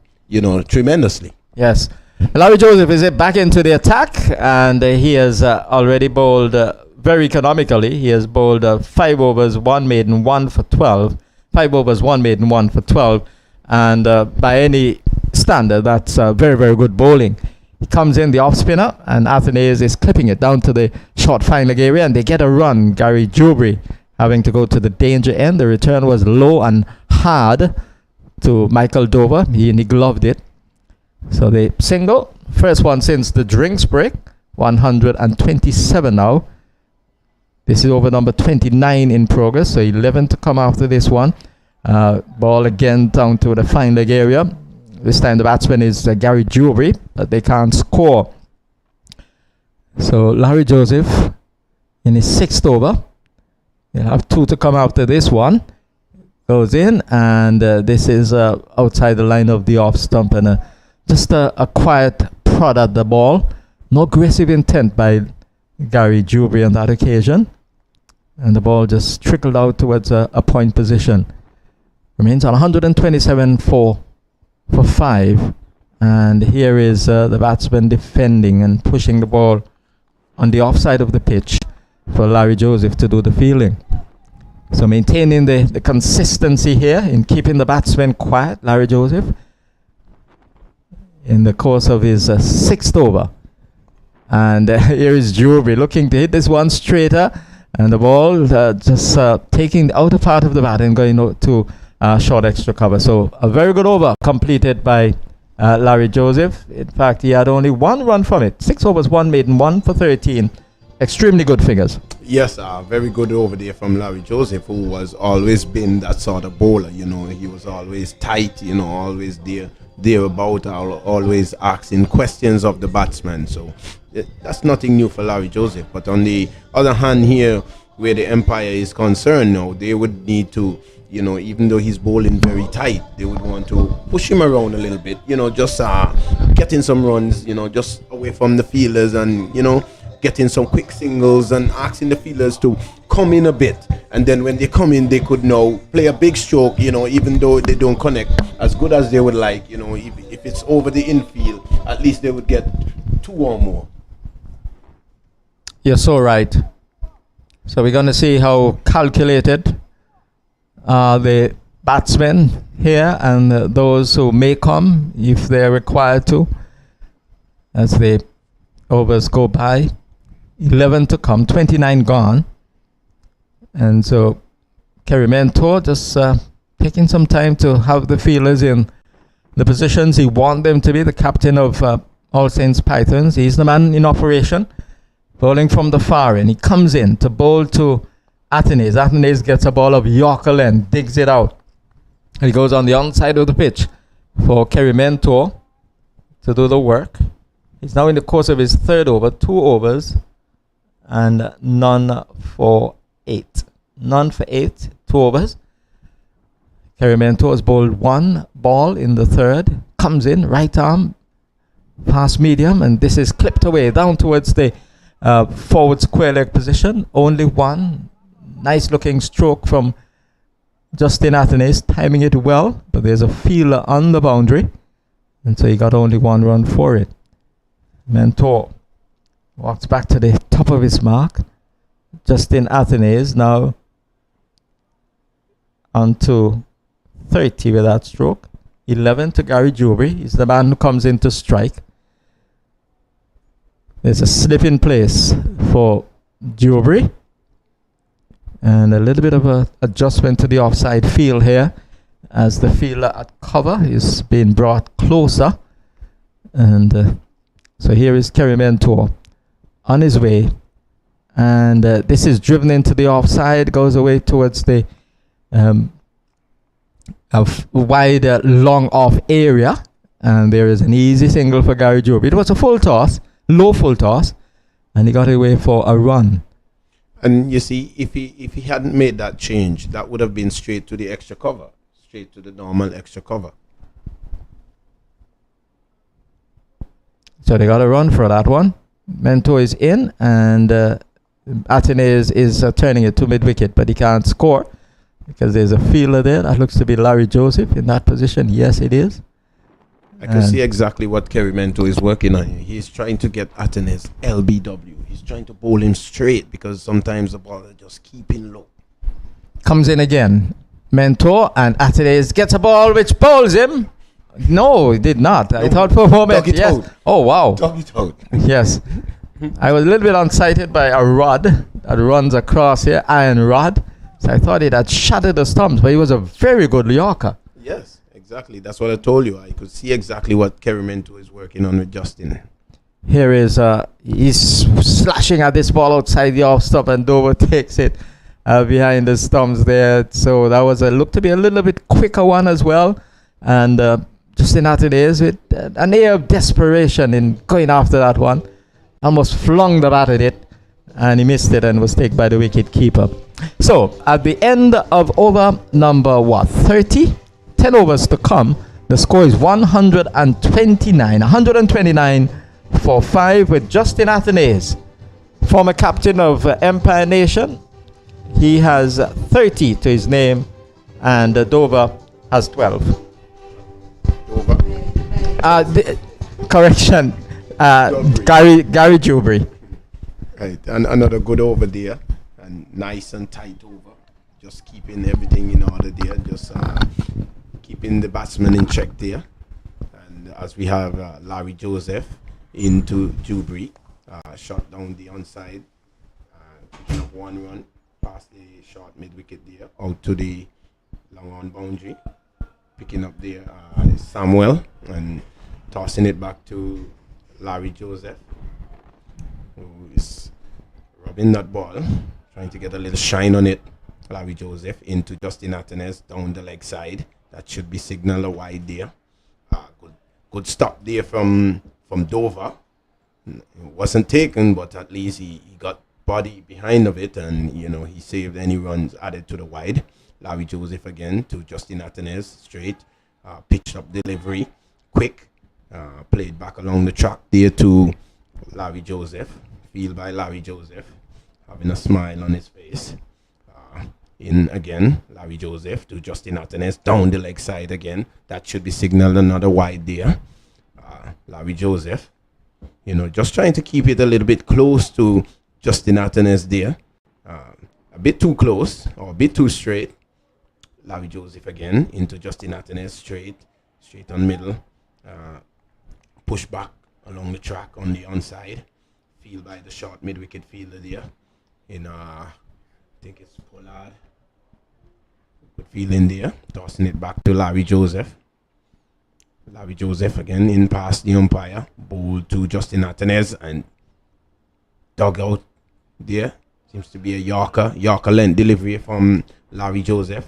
tremendously. Yes. Larry Joseph is back into the attack, and he has already bowled very economically. He has bowled 5 overs, 1 maiden, 1 for 12. 5 overs, 1 maiden, 1 for 12. And by any standard, that's very, very good bowling. He comes in the off spinner, and Athanaze is clipping it down to the short fine leg area, and they get a run. Gary Jubry having to go to the danger end. The return was low and hard to Michael Dover. He gloved it. So they single, first one since the drinks break, 127 now. This is over number 29 in progress, so 11 to come after this one. Ball again down to the fine leg area. This time the batsman is Gary Jewelry, but they can't score. So Larry Joseph in his 6th over. He'll have 2 to come after this one. Goes in, and this is outside the line of the off stump, and just a quiet prod at the ball. No aggressive intent by Gary Jewelry on that occasion. And the ball just trickled out towards a point position. Remains on 127 for 5. And here is the batsman defending and pushing the ball on the offside of the pitch for Larry Joseph to do the fielding. So maintaining the consistency here in keeping the batsman quiet, Larry Joseph, in the course of his 6th over. And here is Jewelry looking to hit this one straighter. And the ball just taking the outer part of the bat and going to short extra cover. So a very good over completed by Larry Joseph. In fact, he had only 1 run from it. 6 overs, 1 maiden, 1 for 13. Extremely good figures. Yes, very good over there from Larry Joseph, who was always been that sort of bowler. You know, he was always tight, you know, always there about, always asking questions of the batsman. So that's nothing new for Larry Joseph. But on the other hand here, where the umpire is concerned now, they would need to, you know, even though he's bowling very tight, they would want to push him around a little bit, you know, just getting some runs, you know, just away from the fielders, and, you know, getting some quick singles and asking the fielders to come in a bit. And then when they come in, they could now play a big stroke, you know, even though they don't connect as good as they would like, you know, if it's over the infield, at least they would get 2 or more. You're so right. So we're going to see how calculated the batsmen here and those who may come if they're required to as the overs go by. 11 to come, 29 gone. And so Kerry Mentor just taking some time to have the fielders in the positions he wants them to be. The captain of All Saints Pythons. He's the man in operation, bowling from the far end. He comes in to bowl to Athenaeus. Athenaeus gets a ball of Yorker length, digs it out. He goes on the onside of the pitch for Kerry Mentor to do the work. He's now in the course of his 3rd over, 2 overs, and none for 8. None for 8, 2 overs. Kerry Mentor has bowled 1 ball in the 3rd. Comes in, right arm, past medium, and this is clipped away down towards the forward square leg position. Only 1 nice looking stroke from Justin Athenaeus, timing it well, but there's a fielder on the boundary, and so he got only 1 run for it. Mentor walks back to the top of his mark. Justin Athenaeus now on to 30 with that stroke. 11 to Gary Jewelry. He's the man who comes in to strike. There's a slip in place for Jewelry. And a little bit of a adjustment to the offside field here as the fielder at cover is being brought closer. And so here is Kerry Mentor on his way. And this is driven into the offside, goes away towards the wide, long off area. And there is an easy single for Gary Jewelry. It was a full toss, low full toss, and he got away for a run. And you see, if he hadn't made that change, that would have been straight to the extra cover, straight to the normal extra cover. So they got a run for that one. Mentor is in, and Athenaeus is turning it to mid-wicket, but he can't score because there's a fielder there. That looks to be Larry Joseph in that position. Yes, it is. I can see exactly what Kerry Mentor is working on. He's trying to get Athenaeus LBW. He's trying to bowl him straight because sometimes the ball is just keeping low. Comes in again. Mentor, and Athenaeus gets a ball which bowls him. No, he did not. I thought for a moment. Yes. Out. Oh, wow. Dog it out. Yes. I was a little bit unsighted by a rod that runs across here, iron rod. So I thought it had shattered the stumps, but he was a very good Yorker. Yes, exactly. That's what I told you. I could see exactly what Kerry Mentor is working on with Justin. Here is, he's slashing at this ball outside the off stump, and Dover takes it behind the stumps there. So that was looked to be a little bit quicker one as well. And Justin Atenez with an air of desperation in going after that one. Almost flung the bat at it, and he missed it and was taken by the wicket keeper. So at the end of over number 30, 10 overs to come. The score is 129 for 5 with Justin Atenez, former captain of Empire Nation. He has 30 to his name, and Dover has 12. Dover. Correction, Gary Jubry. Right, and another good over there, and nice and tight over. Just keeping everything in order there, just keeping the batsman in check there. And as we have Larry Joseph into Jubry, shot down the onside, picking up 1 run past the short mid wicket there, out to the long on boundary. Picking up there Samuel and tossing it back to Larry Joseph, who is rubbing that ball, trying to get a little shine on it. Larry Joseph into Justin Atenez down the leg side. That should be signal a wide there. Good stop there from Dover. It wasn't taken, but at least he got body behind of it, and he saved any runs added to the wide. Larry Joseph again to Justin Atenez, straight, pitched up delivery, quick, played back along the track there to Larry Joseph. Field by Larry Joseph, having a smile on his face. In again, Larry Joseph to Justin Atenez, down the leg side again. That should be signaled another wide there. Larry Joseph, just trying to keep it a little bit close to Justin Atenez there. A bit too close or a bit too straight. Larry Joseph again into Justin Atenez, straight on middle. Push back along the track on the onside. Field by the short mid-wicket fielder there. I think it's Pollard. Good field in there. Tossing it back to Larry Joseph. Larry Joseph again in past the umpire. Ball to Justin Atenez and dug out there. Seems to be a Yorker length delivery from Larry Joseph.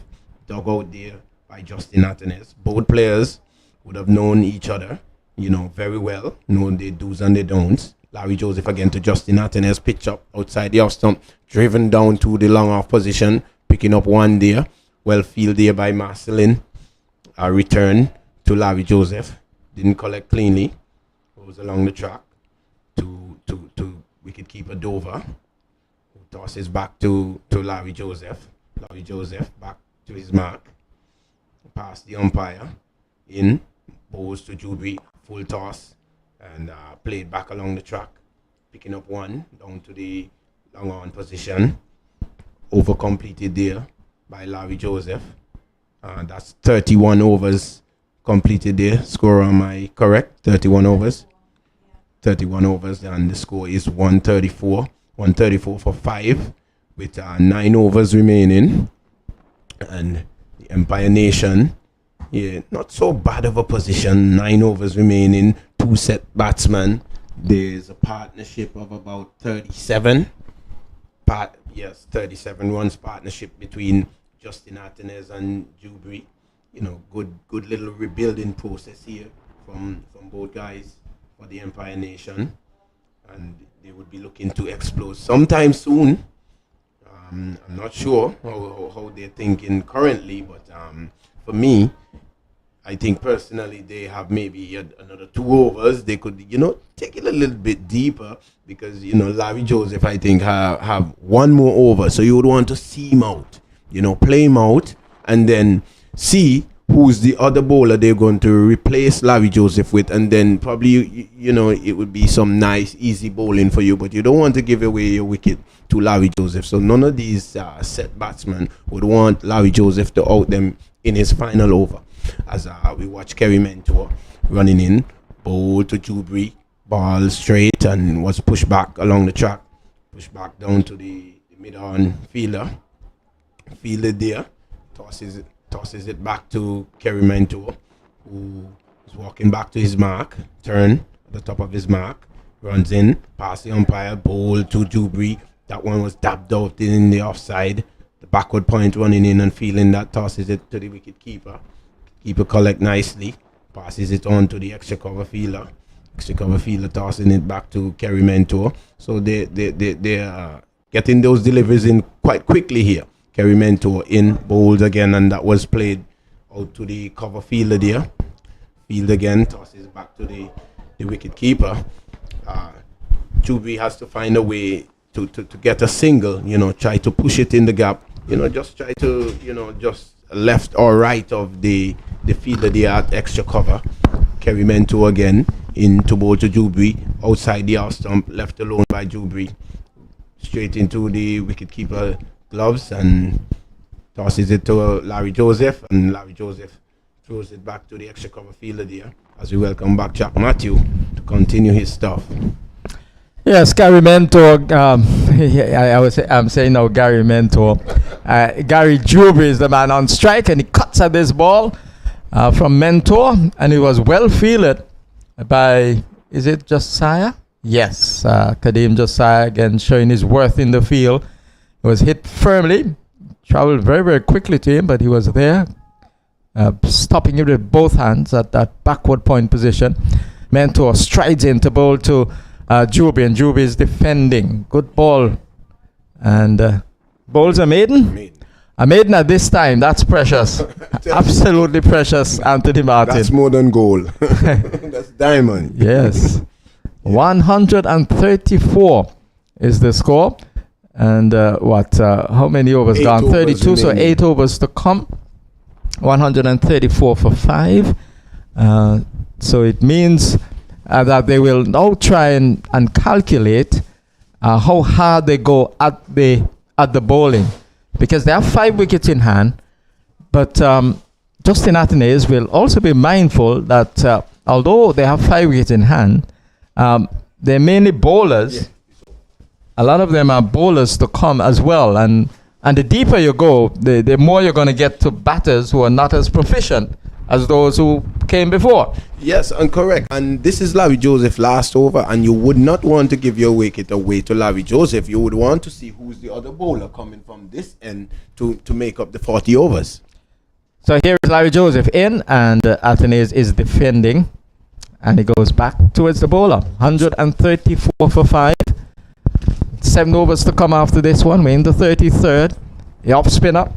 Dug out there by Justin Atenez. Both players would have known each other, very well. Known their do's and their don'ts. Larry Joseph again to Justin Atenez. Pitch up outside the off stump. Driven down to the long off position. Picking up 1 there. Well field there by Marcelin. A return to Larry Joseph. Didn't collect cleanly. Goes along the track to wicketkeeper Dover. Who tosses back to Larry Joseph. Larry Joseph back to his mark. Past the umpire. In. Bows to Jubry. Full toss. And played back along the track. Picking up 1 down to the long on position. Over completed there by Larry Joseph. That's 31 overs completed there. Score, am I correct? 31 overs. 31 overs, and the score is 134. 134 for 5 with 9 overs remaining. And the Empire Nation, not so bad of a position. 9 overs remaining, 2 set batsmen. There's a partnership of about 37. 37 runs partnership between Justin Atenez and Jubry. Good little rebuilding process here from both guys for the Empire Nation, and they would be looking to explode sometime soon. I'm not sure how they're thinking currently, but for me, I think personally they have maybe another 2 overs. They could, take it a little bit deeper because, Larry Joseph, I think, have 1 more over. So you would want to see him out, play him out and then see who's the other bowler they're going to replace Larry Joseph with. And then probably, it would be some nice, easy bowling for you. But you don't want to give away your wicket to Larry Joseph. So none of these set batsmen would want Larry Joseph to out them in his final over. As we watch Kerry Mentor running in, bowl to Jubry, ball straight and was pushed back along the track, pushed back down to the mid-on fielder, fielded there, tosses it back to Kerry Mentor, who is walking back to his mark, turn at the top of his mark, runs in, past the umpire, bowl to Jubry. That one was dabbed out in the offside, backward point running in and feeling that, tosses it to the wicket keeper. Keeper collect nicely, passes it on to the extra cover fielder. Extra cover fielder tossing it back to Kerry Mentor. So they are getting those deliveries in quite quickly here. Kerry Mentor in, bowls again, and that was played out to the cover fielder there. Field again, tosses back to the wicket keeper. Jubri has to find a way to get a single, try to push it in the gap, just try to, just left or right of the fielder there at extra cover. Kerry Mentor again, into bowl to Jubri, outside the off stump, left alone by Jubri. Straight into the wicket keeper gloves and tosses it to Larry Joseph, and Larry Joseph throws it back to the extra cover fielder there as we welcome back Jack Matthew to continue his stuff. Yes, Gary Mentor. I'm saying now Gary Mentor. Gary Jubri is the man on strike, and he cuts at this ball from Mentor, and it was well fielded by, is it Josiah? Yes, Kadeem Josiah again showing his worth in the field. It was hit firmly, traveled very, very quickly to him, but he was there, stopping it with both hands at that backward point position. Mentor strides in to bowl to Jubri, and Jubri is defending. Good ball. And bowls a maiden? A maiden at this time, that's precious. Absolutely precious, Anthony Martin. That's more than gold. That's diamond. Yes. 134 is the score. And how many overs gone? 32, so 8 overs to come. 134 for 5. So it means that they will now try and calculate how hard they go at the bowling, because they have 5 wickets in hand. But Justin Athenaeus will also be mindful that although they have 5 wickets in hand, they're mainly bowlers. Yeah. A lot of them are bowlers to come as well, and the deeper you go, the more you're going to get to batters who are not as proficient as those who came before. Yes, and correct. And this is Larry Joseph last over, and you would not want to give your wicket away to Larry Joseph. You would want to see who's the other bowler coming from this end to make up the 40 overs. So here is Larry Joseph in, and Athenaeus is defending, and he goes back towards the bowler. 134 for 5. 7 overs to come after this one. We're in the 33rd. The off spinner,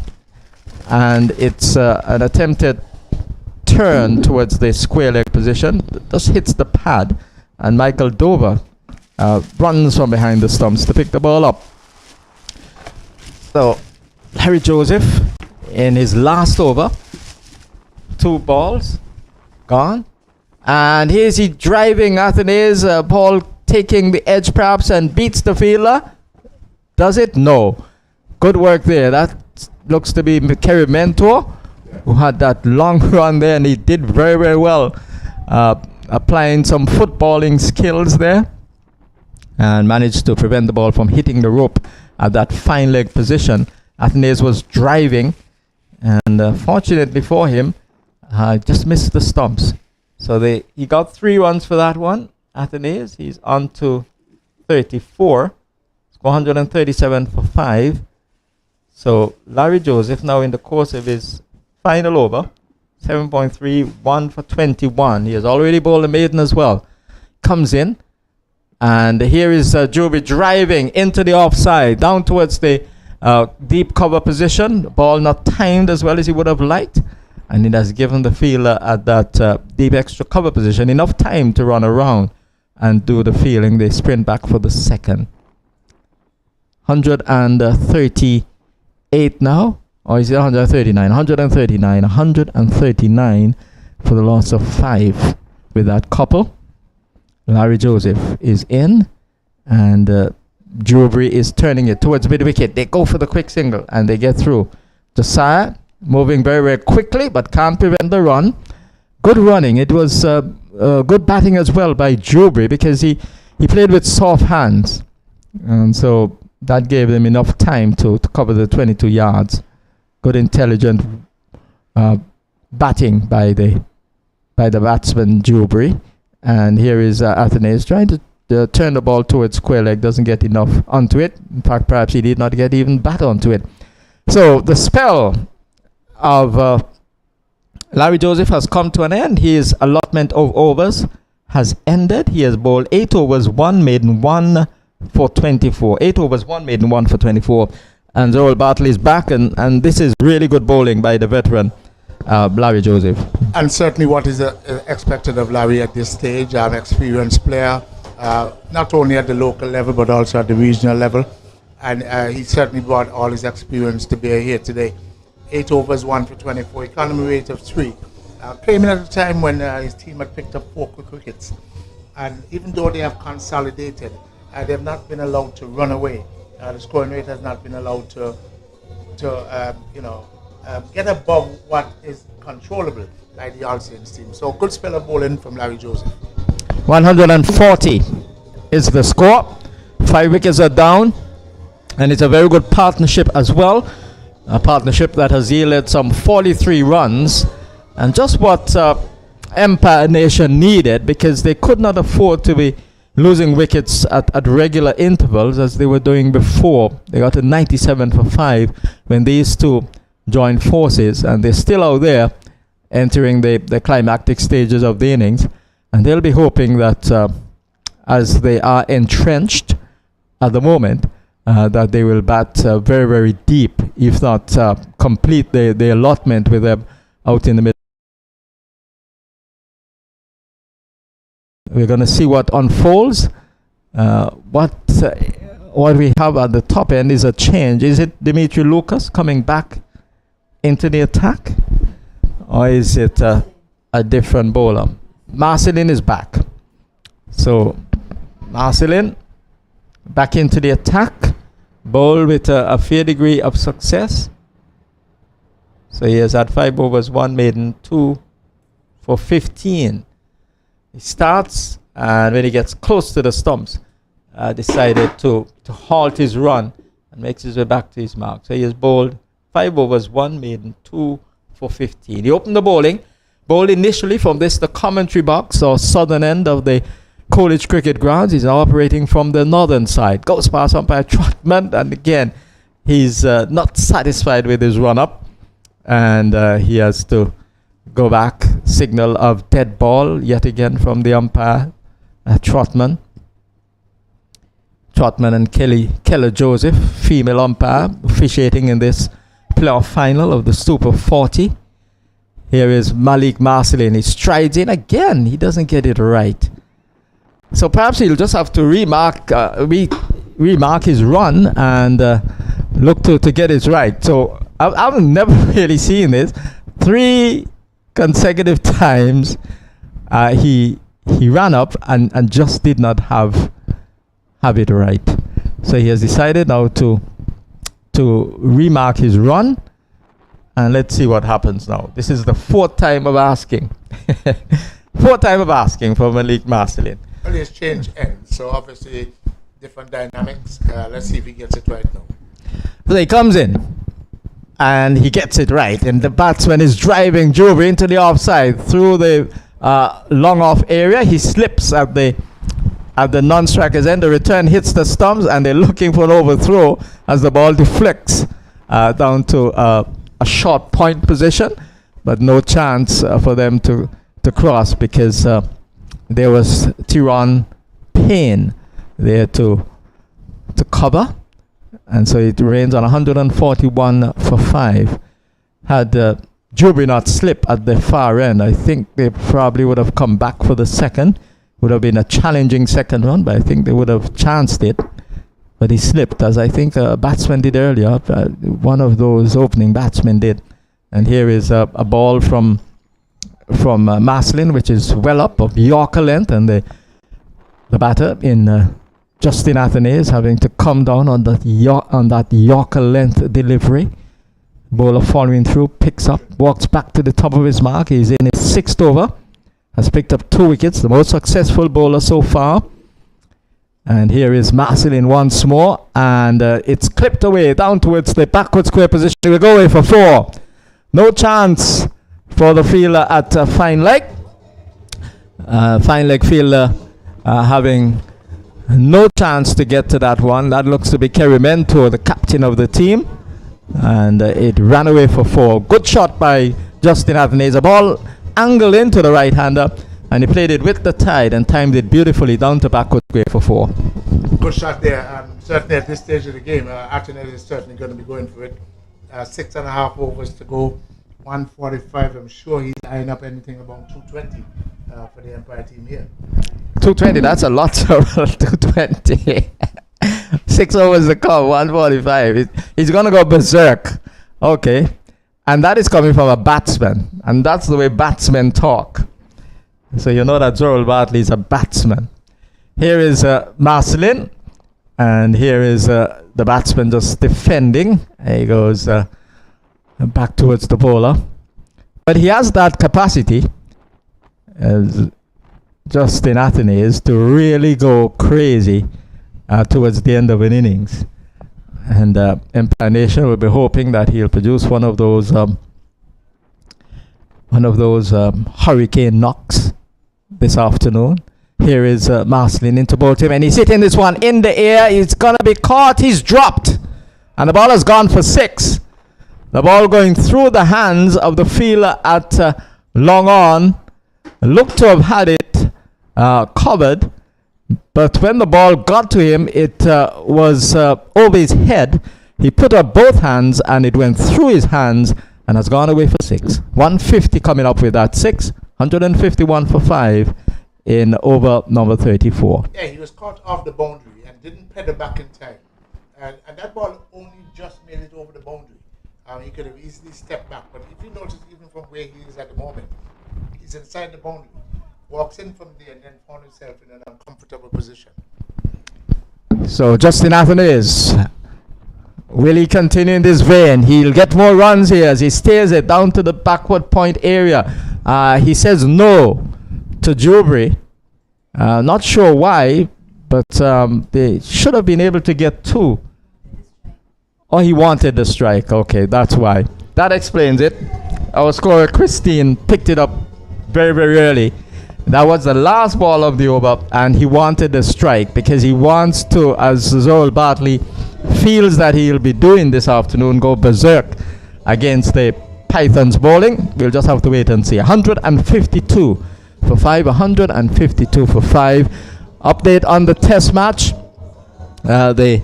and it's an attempted turn towards the square leg position. Just hits the pad, and Michael Dover runs from behind the stumps to pick the ball up. So Larry Joseph in his last over, 2 balls gone, and here's he driving Athenaeus. Ball taking the edge perhaps and beats the fielder. Does it? No. Good work there. That looks to be Kerry Mentor, who had that long run there, and he did very, very well, applying some footballing skills there, and managed to prevent the ball from hitting the rope at that fine leg position. Athenaeus was driving, and fortunately for him, just missed the stumps. So he got 3 runs for that one. Athenaeus, he's on to 34. It's 137 for 5. So Larry Joseph now in the course of his final over, 7.31 for 21. He has already bowled a maiden as well. Comes in, and here is Jubri driving into the offside, down towards the deep cover position. The ball not timed as well as he would have liked, and it has given the fielder at that deep extra cover position enough time to run around and do the fielding. They sprint back for the second. 138 now. Or is it 139? 139. 139 for the loss of 5 with that couple. Larry Joseph is in, and Jubri is turning it towards mid-wicket. They go for the quick single, and they get through. Josiah moving very, very quickly, but can't prevent the run. Good running. It was good batting as well by Jubri, because he played with soft hands, and so that gave them enough time to cover the 22 yards. Good intelligent batting by the batsman Jubri. And here is Athenaeus trying to turn the ball towards square leg. Doesn't get enough onto it. In fact, perhaps he did not get even bat onto it. So the spell of Larry Joseph has come to an end. His allotment of overs has ended. He has bowled 8 overs, 1 maiden, 1 for 24. 8 overs, 1 maiden, 1 for 24. And Zorul Bartley is back, and this is really good bowling by the veteran Larry Joseph. And certainly what is expected of Larry at this stage, an experienced player, not only at the local level but also at the regional level. And he certainly brought all his experience to bear here today. 8 overs, 1 for 24, economy rate of 3. Came in at a time when his team had picked up 4 quick wickets. And even though they have consolidated, they have not been allowed to run away. The scoring rate has not been allowed to get above what is controllable by the All Saints team. So good spell of bowling from Larry Joseph. 140 is the score. 5 wickets are down, and it's a very good partnership as well. A partnership that has yielded some 43 runs, and just what Empire Nation needed, because they could not afford to be losing wickets at regular intervals as they were doing before. They got to 97 for 5 when these two joined forces, and they're still out there entering the climactic stages of the innings, and they'll be hoping that as they are entrenched at the moment, that they will bat very, very deep, if not complete the allotment with them out in the middle. We're going to see what unfolds. What we have at the top end is a change. Is it Dimitri Lucas coming back into the attack, or is it a different bowler? Marcelin is back. So Marcelin back into the attack, bowl with a fair degree of success. So he has had 5 overs, 1 maiden, 2 for 15. He starts, and when he gets close to the stumps, decided to halt his run and makes his way back to his mark. So he has bowled 5 overs, 1 maiden, 2 for 15. He opened the bowling, bowled initially from the commentary box or southern end of the College Cricket Grounds. He's now operating from the northern side. Goes past umpire Trotman, and again, he's not satisfied with his run-up, and he has to go back. Signal of dead ball yet again from the umpire Trotman. Trotman and Keller Joseph, female umpire, officiating in this playoff final of the Super 40. Here is Malik Marcelin. He strides in again. He doesn't get it right. So perhaps he'll just have to remark his run and look to get it right. So I've never really seen this. 3 consecutive times he ran up and just did not have it right. So he has decided now to remark his run, and let's see what happens now. This is the 4th time of asking. 4th time of asking for Malik Marcelin. Well, his change ends, so obviously different dynamics. Let's see if he gets it right now. So he comes in, and he gets it right, and the batsman is driving Jovi into the offside through the long off area. He slips at the non-striker's end. The return hits the stumps, and they're looking for an overthrow as the ball deflects down to a short point position, but no chance for them to cross, because there was Tyrone Payne there to cover. And so it remains on 141 for 5. Had Jubi not slipped at the far end, I think they probably would have come back for the second. Would have been a challenging second run, but I think they would have chanced it. But he slipped, as I think a batsman did earlier. One of those opening batsmen did. And here is a ball from Marcelin, which is well up of Yorker length, and the batter in Justin Athanaze having to come down on that Yorker length delivery. Bowler following through, picks up, walks back to the top of his mark. He's in his 6th over, has picked up 2 wickets, the most successful bowler so far. And here is Marcelin once more, and it's clipped away down towards the backward square position. We'll go away for 4. No chance for the fielder at fine leg. Fine leg fielder having no chance to get to that one. That looks to be Kerry Mentor, the captain of the team. and it ran away for 4. Good shot by Justin Athanaze. A ball angled into the right-hander, and he played it with the tide and timed it beautifully down to backward square for 4. Good shot there. Certainly at this stage of the game, Athanaze is certainly going to be going for it. 6.5 overs to go. 145. I'm sure he's eyeing up anything about 220 for the Empire team here. 220, that's a lot, sir. 220. 6 overs to come, 145. He's going to go berserk. Okay. And that is coming from a batsman. And that's the way batsmen talk. So you know that Zorel Bartley is a batsman. Here is Marcelin. And here is the batsman just defending. There he goes back towards the bowler. But he has that capacity, as Justin Athanaze, to really go crazy towards the end of an innings. And Empire Nation will be hoping that he'll produce one of those hurricane knocks this afternoon. Here is Marcelin into ball team, and he's hitting this one in the air. It's going to be caught. He's dropped. And the ball has gone for 6. The ball going through the hands of the fielder at long on. Looked to have had it covered. But when the ball got to him, it was over his head. He put up both hands, and it went through his hands and has gone away for 6. 150 coming up with that 6. 151 for 5 in over number 34. Yeah, he was caught off the boundary and didn't pedal back in time. And that ball only just made it over the boundary. He could have easily stepped back. But if you notice, even from where he is at the moment, he's inside the boundary. Walks in from there and then found himself in an uncomfortable position. So Justin Athanaze, will he continue in this vein? He'll get more runs here as he steers it down to the backward point area. He says no to Jubri. Not sure why, but they should have been able to get 2. Oh, he wanted the strike. Okay, that's why. That explains it. Our scorer, Christine, picked it up very, very early. That was the last ball of the over, and he wanted the strike because he wants to, as Zorel Bartley feels that he'll be doing this afternoon, go berserk against the Pythons bowling. We'll just have to wait and see. 152 for 5, 152 for 5. Update on the test match. The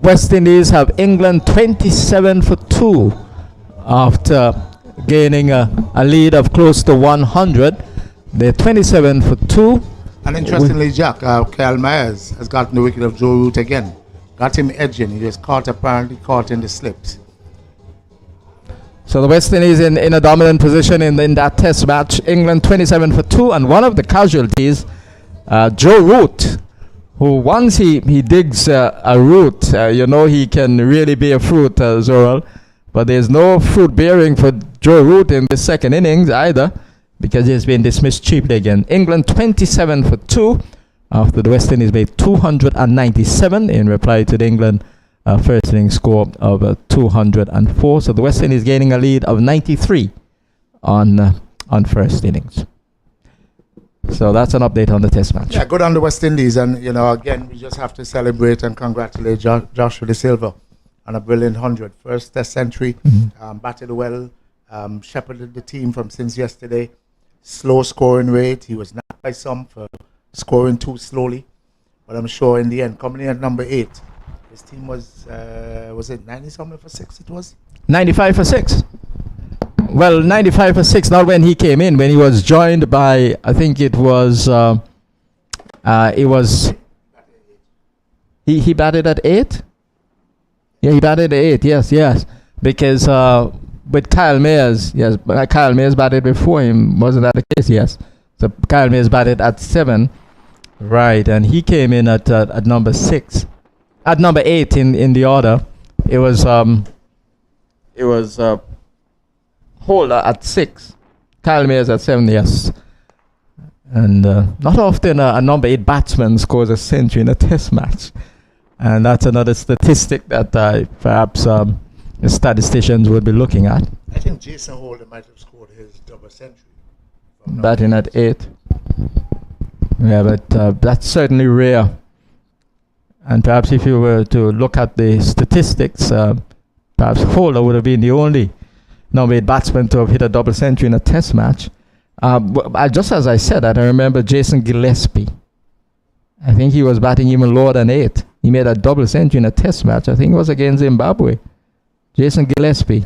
West Indies have England 27 for 2 after gaining a lead of close to 100. They're 27 for 2. And interestingly, Jack, Kyle Myers has gotten the wicket of Joe Root again. Got him edging. He was apparently caught in the slips. So the West Indies in a dominant position in that test match. England 27 for 2. And one of the casualties, Joe Root, who once he digs a root, he can really be a fruit, Zorel. But there's no fruit bearing for Joe Root in the second innings either, because he's been dismissed cheaply again. England 27 for 2 after the West Indies made 297 in reply to the England first innings score of 204. So the West Indies gaining a lead of 93 on first innings. So that's an update on the test match. Yeah, good on the West Indies. And, again, we just have to celebrate and congratulate Joshua De Silva on a brilliant 100. First test century, batted well, shepherded the team from since yesterday. Slow scoring rate. He was knocked by some for scoring too slowly. But I'm sure in the end, coming in at number 8, his team was it 90-something for 6 it was? 95 for 6. Well, 95 for 6, not when he came in, when he was joined by, I think it was, he batted at 8? Yeah, he batted at 8, yes. Because with Kyle Mayers, yes, Kyle Mayers batted before him, wasn't that the case? Yes. So Kyle Mayers batted at 7, right, and he came in at number 6. At number 8 in the order. It was Holder at 6, Kyle Mayers at 7, yes. And not often a number 8 batsman scores a century in a test match. And that's another statistic that perhaps the statisticians would be looking at. I think Jason Holder might have scored his double century. Batting at 8. Yeah, but that's certainly rare. And perhaps if you were to look at the statistics, Perhaps Holder would have been the only nominated batsman to have hit a double century in a test match. Just as I said that, I remember Jason Gillespie. I think he was batting even lower than 8. He made a double century in a test match. I think it was against Zimbabwe. Jason Gillespie.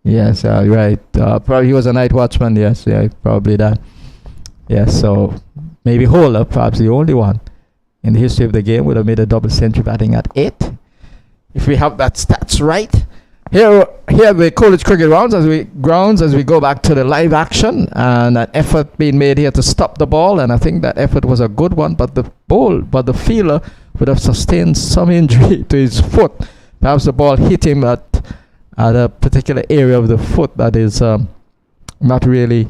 Yes, right. Probably he was a night watchman. Yes, yeah, probably that. Yes, so maybe Holder, perhaps the only one in the history of the game, would have made a double century batting at 8. If we have that stats right. Here the Coolidge Cricket grounds as we go back to the live action, and an effort being made here to stop the ball, and I think that effort was a good one, but the fielder would have sustained some injury to his foot. Perhaps the ball hit him at a particular area of the foot that is not really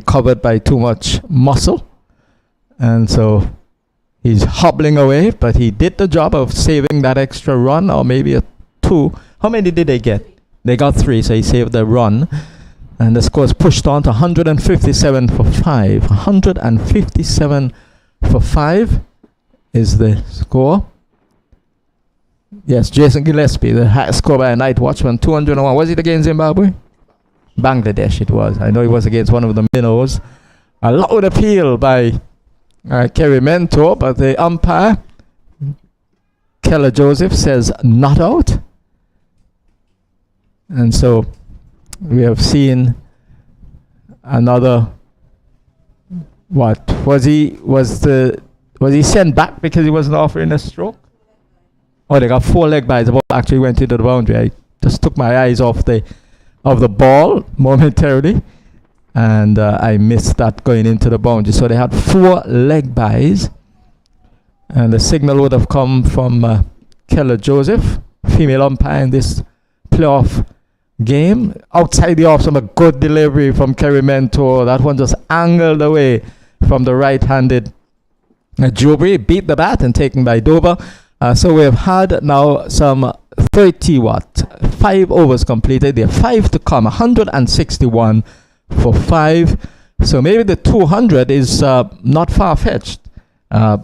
covered by too much muscle, and so he's hobbling away, but he did the job of saving that extra run, or maybe a 2. How many did they get? They got 3, so he saved the run. And the score is pushed on to 157 for 5. 157 for 5 is the score. Yes, Jason Gillespie, the highest score by a night watchman, 201. Was it against Zimbabwe? Bangladesh it was. I know it was against one of the minnows. A loud appeal by Kerry Mentor, but the umpire, Keller Joseph, says not out. And so we have seen another. What was he sent back because he wasn't offering a stroke? Oh, they got 4 leg byes. The ball actually went into the boundary. I just took my eyes off the ball momentarily, and I missed that going into the boundary. So they had 4 leg byes, and the signal would have come from Keller Joseph, female umpire in this playoff game. Outside the off, some a good delivery from Kerry Mentor. That one just angled away from the right-handed Jubri. Beat the bat and taken by Dover. So we have had now some 5 overs completed. There are 5 to come. 161 for 5. So maybe the 200 is not far-fetched.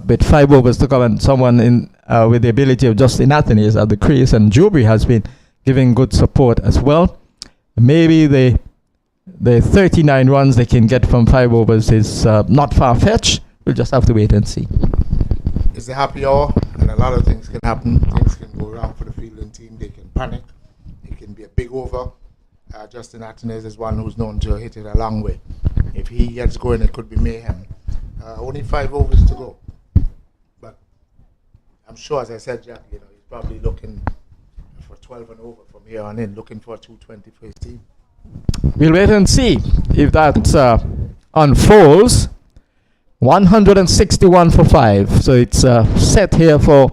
With 5 overs to come, and someone in with the ability of Justin Athanaze at the crease, and Jubri has been giving good support as well. Maybe the 39 runs they can get from 5 overs is not far-fetched. We'll just have to wait and see. It's a happy hour, and a lot of things can happen. Things can go wrong for the fielding team. They can panic. It can be a big over. Justin Athanaze is one who's known to hit it a long way. If he gets going, it could be mayhem. Only 5 overs to go. But I'm sure, as I said, Jack, he's probably looking for 12 and over from here on in, looking for a 220 for his team. We'll wait and see if that unfolds. 161 for 5. So it's set here for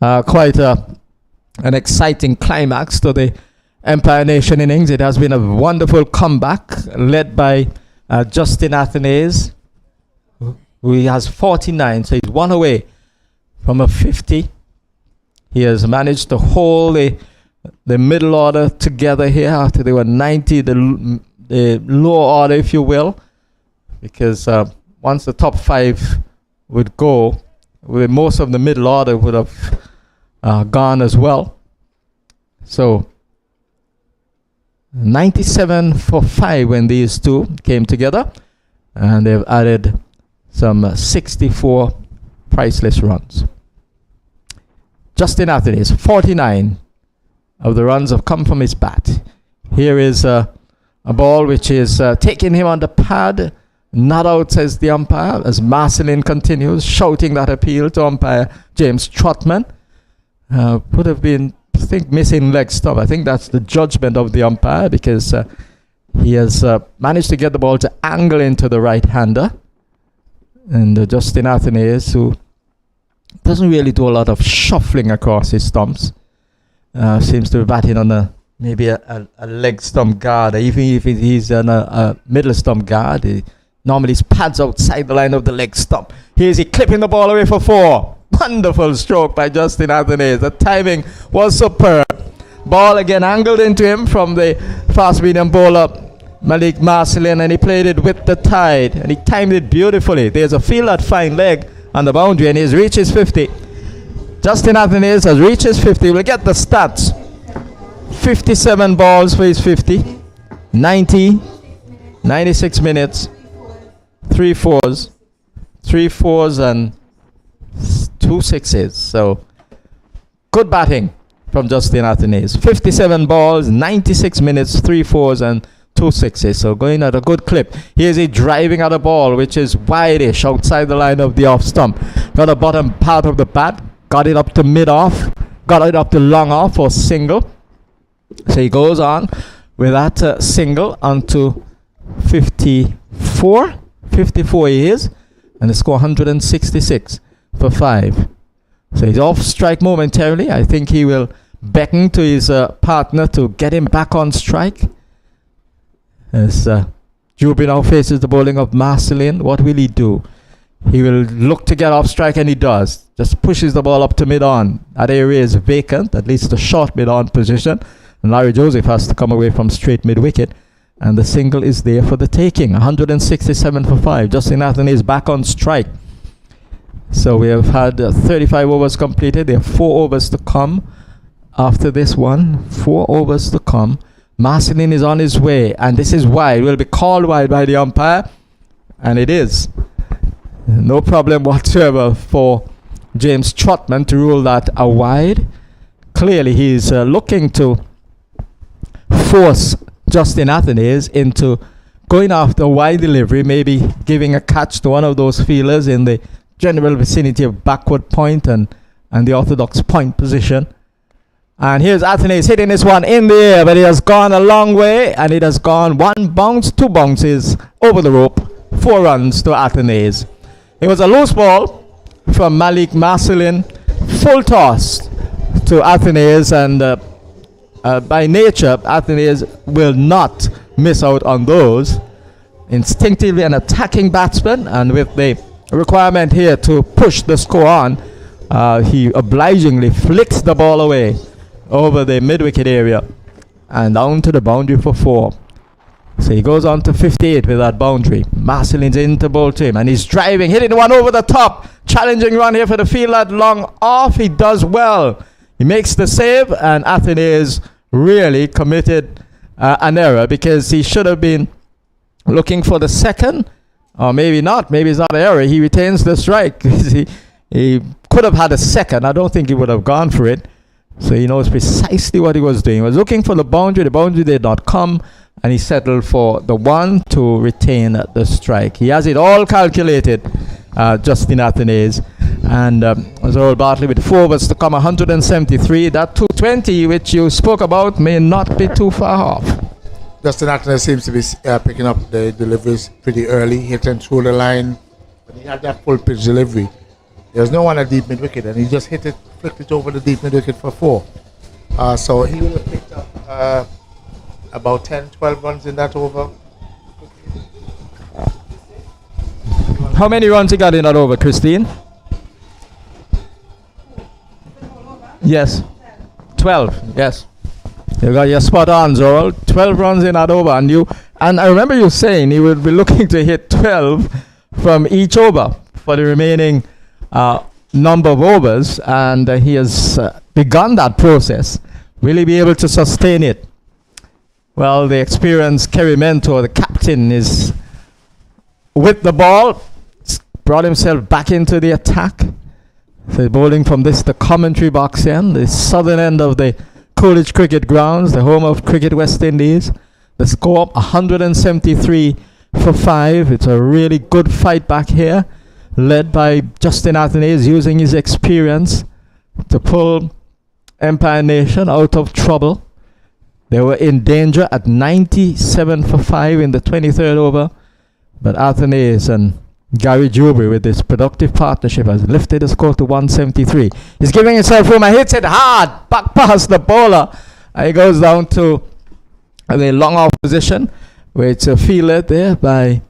quite an exciting climax to the Empire Nation innings. It has been a wonderful comeback led by Justin Athanaze, who has 49. So he's 1 away from a 50. He has managed to hold the middle order together here after they were 90, the lower order, if you will, because once the top 5 would go, most of the middle order would have gone as well. So 97 for 5 when these two came together, and they've added some 64 priceless runs. Justin Athanaze, 49 of the runs have come from his bat. Here is a ball which is taking him on the pad. Not out, says the umpire, as Marcelin continues shouting that appeal to umpire James Trotman. Would have been, I think, missing leg stump. I think that's the judgment of the umpire, because he has managed to get the ball to angle into the right-hander. And Justin Athanaze, who doesn't really do a lot of shuffling across his stumps, seems to be batting on maybe a leg stump guard. Even if he's on a middle stump guard, he normally pads outside the line of the leg stump. Here's he clipping the ball away for 4. Wonderful stroke by Justin Athanaze. The timing was superb. Ball again angled into him from the fast medium bowler Malik Marcelin, and he played it with the tide, and he timed it beautifully. There's a field at fine leg on the boundary, and he's reached his 50. Justin Athanaze has reached his 50. We'll get the stats 57 balls for his 50. 90, 96 minutes, 3 fours, 3 fours and 2 sixes. So good batting from Justin Athanaze. 57 balls, 96 minutes, 3 fours and 2 sixes. So going at a good clip. Here's he driving at a ball which is wide-ish outside the line of the off stump. Got the bottom part of the bat, got it up to mid-off, got it up to long-off for single. So he goes on with that single onto 54. 54 he is, and the score 166 for 5. So he's off strike momentarily. I think he will beckon to his partner to get him back on strike. As Jubi now faces the bowling of Marcelin, what will he do? He will look to get off strike, and he does. Just pushes the ball up to mid-on. That area is vacant, at least the short mid-on position. And Larry Joseph has to come away from straight mid-wicket. And the single is there for the taking. 167 for 5. Justin Anthony is back on strike. So we have had 35 overs completed. There are 4 overs to come after this one. 4 overs to come. Marcelin is on his way. And this is wide. Will be called wide by the umpire. And it is. No problem whatsoever for James Trotman to rule that a wide. Clearly he's looking to force Justin Athanaze into going after a wide delivery, maybe giving a catch to one of those fielders in the general vicinity of backward point and the orthodox point position. And here's Athanaze hitting this one in the air, but it has gone a long way, and it has gone 1 bounce, 2 bounces over the rope, 4 runs to Athanaze. It was a loose ball from Malik Marcelin, full toss to Athanaze, and by nature, Athanaze will not miss out on those. Instinctively an attacking batsman, and with the requirement here to push the score on, he obligingly flicks the ball away over the mid-wicket area and down to the boundary for 4. So he goes on to 58 with that boundary. Marcelin's in to bowl to him, and he's driving, hitting one over the top. Challenging run here for the field at long off. He does well. He makes the save, and Athanaze really committed an error, because he should have been looking for the second, or maybe not. Maybe it's not an error. He retains the strike. he could have had a second. I don't think he would have gone for it. So he knows precisely what he was doing. He was looking for the boundary. The boundary did not come, and he settled for the 1 to retain the strike. He has it all calculated, Justin Athanaze. And Zorul Bartley with 4 overs to come, 173. That 220 which you spoke about may not be too far off. Justin Athanaze seems to be picking up the deliveries pretty early, hitting through the line. But he had that full pitch delivery. There was no one at deep mid wicket, and he just flicked it over the deep mid wicket for 4. So he would have picked up about 10, 12 runs in that over. How many runs he got in that over, Christine? Yes. 12, yes. You got your spot on, Zorul. 12 runs in that over. And I remember you saying he would be looking to hit 12 from each over for the remaining number of overs. And he has begun that process. Will he be able to sustain it? Well, the experienced Kerry Mentor, the captain, is with the ball. Brought himself back into the attack. So bowling from the commentary box end, the southern end of the Coolidge Cricket Grounds, the home of Cricket West Indies. The score 173 for 5. It's a really good fight back here, led by Justin Athanaze, using his experience to pull Empire Nation out of trouble. They were in danger at 97 for 5 in the 23rd over, but Athanaze and Gary Juby, with this productive partnership, has lifted the score to 173. He's giving himself room and hits it hard back past the bowler. And he goes down to the long off position, where it's fielded there by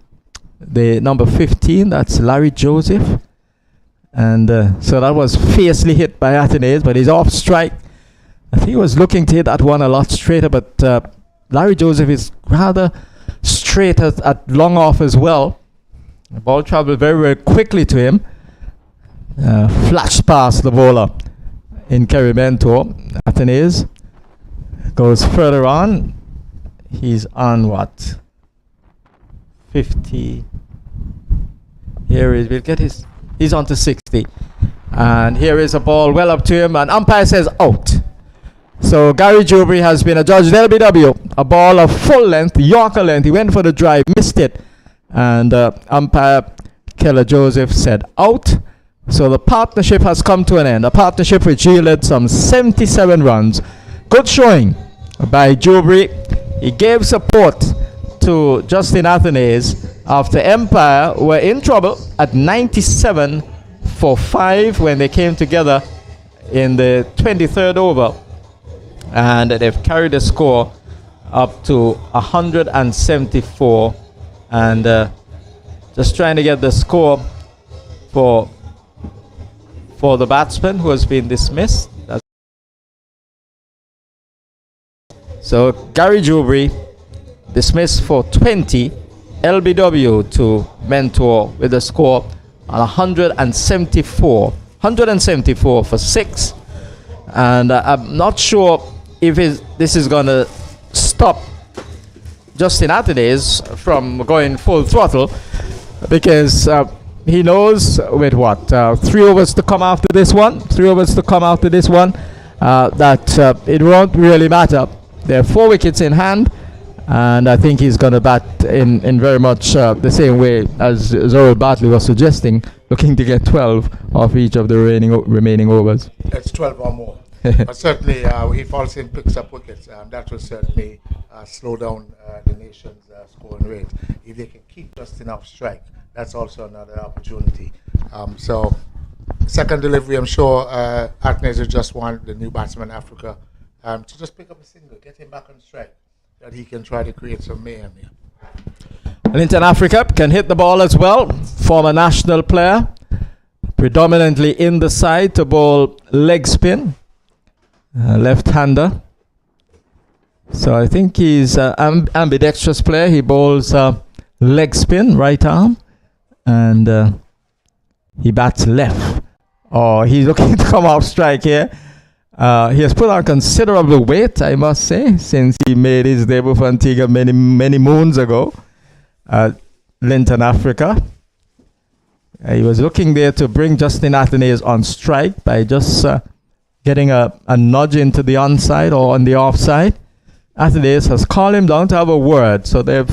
the number 15. That's Larry Joseph. And so that was fiercely hit by Athanaze, but he's off strike. I think he was looking to hit that one a lot straighter, but Larry Joseph is rather straight at long off as well. The ball traveled very, very quickly to him. Flashed past the bowler in Kerry Mentor. Athanaze goes further on. He's on what? 50. Here is, we'll get his, he's on to 60. And here is a ball well up to him, and umpire says out. So Gary Jubry has been adjudged LBW. A ball of full length, Yorker length. He went for the drive, missed it. And umpire Keller Joseph said out. So the partnership has come to an end. A partnership which yielded some 77 runs. Good showing by Jubry. He gave support to Justin Athanaze after Empire were in trouble at 97 for 5 when they came together in the 23rd over. And they've carried the score up to 174. And just trying to get the score for the batsman who has been dismissed. So Gary Jubry dismissed for 20. LBW to Mentor with a score on 174. 174 for 6. And I'm not sure if this is going to stop Justin Athanaze from going full throttle, because he knows with what 3 overs to come after this one, that it won't really matter. There are 4 wickets in hand, and I think he's going to bat in very much the same way as Zorro Bartley was suggesting, looking to get 12 off each of the remaining overs. It's 12 or more. But certainly, if Olsen picks up wickets, that will certainly slow down the nation's scoring rate. If they can keep just enough strike, that's also another opportunity. So, second delivery, I'm sure Athanaze will just want the new batsman Africa to just pick up a single, get him back on strike, that he can try to create some mayhem here. Linton Africa can hit the ball as well. Former national player, predominantly in the side to bowl leg spin. Left-hander. So I think he's an ambidextrous player. He bowls leg spin, right arm, and he bats left. Oh, he's looking to come off strike here. He has put on considerable weight, I must say, since he made his debut for Antigua many moons ago. Linton Africa. He was looking there to bring Justin Athanaze on strike by just getting a nudge into the onside or on the offside. Athanaze has called him down to have a word, so they've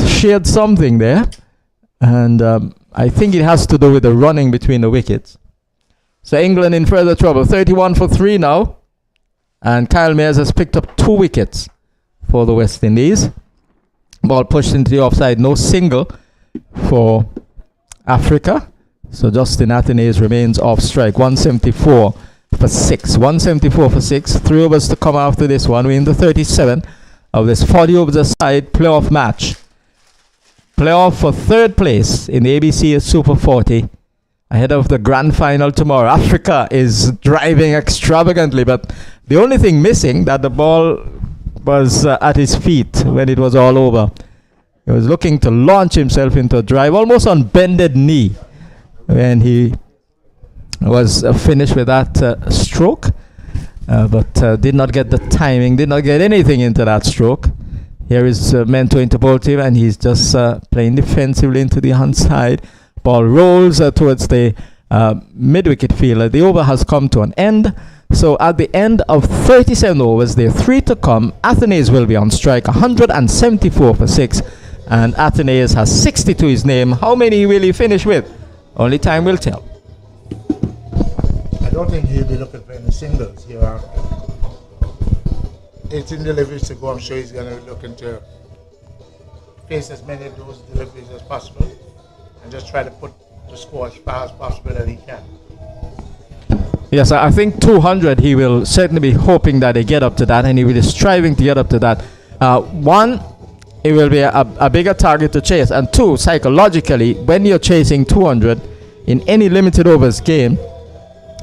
shared something there, and I think it has to do with the running between the wickets. So England in further trouble, 31 for 3 now, and Kyle Mayers has picked up 2 wickets for the West Indies. Ball pushed into the offside, no single for Africa. So Justin Athanaze remains off strike. 174 for 6. 174 for 6. 3 overs to come after this one. We're in the 37 of this 40 overs aside playoff match. Playoff for 3rd place in the ABCA Super 40 ahead of the grand final tomorrow. Africa is driving extravagantly, but the only thing missing that the ball was at his feet when it was all over. He was looking to launch himself into a drive almost on bended knee when he was finished with that stroke, but did not get the timing, did not get anything into that stroke. Here is Mentor into bowl team, and he's just playing defensively into the onside. Ball rolls towards the mid-wicket fielder. The over has come to an end. So at the end of 37 overs, there are 3 to come. Athanaze will be on strike, 174 for 6, and Athanaze has 60 to his name. How many will he finish with? Only time will tell. I don't think he'll be looking for any singles here. 18 deliveries to go. I'm sure he's going to be looking to face as many of those deliveries as possible and just try to put the score as far as possible that he can. Yes, I think 200 he will certainly be hoping that they get up to that, and he will be striving to get up to that. 1, it will be a bigger target to chase, and 2, psychologically, when you're chasing 200 in any limited overs game,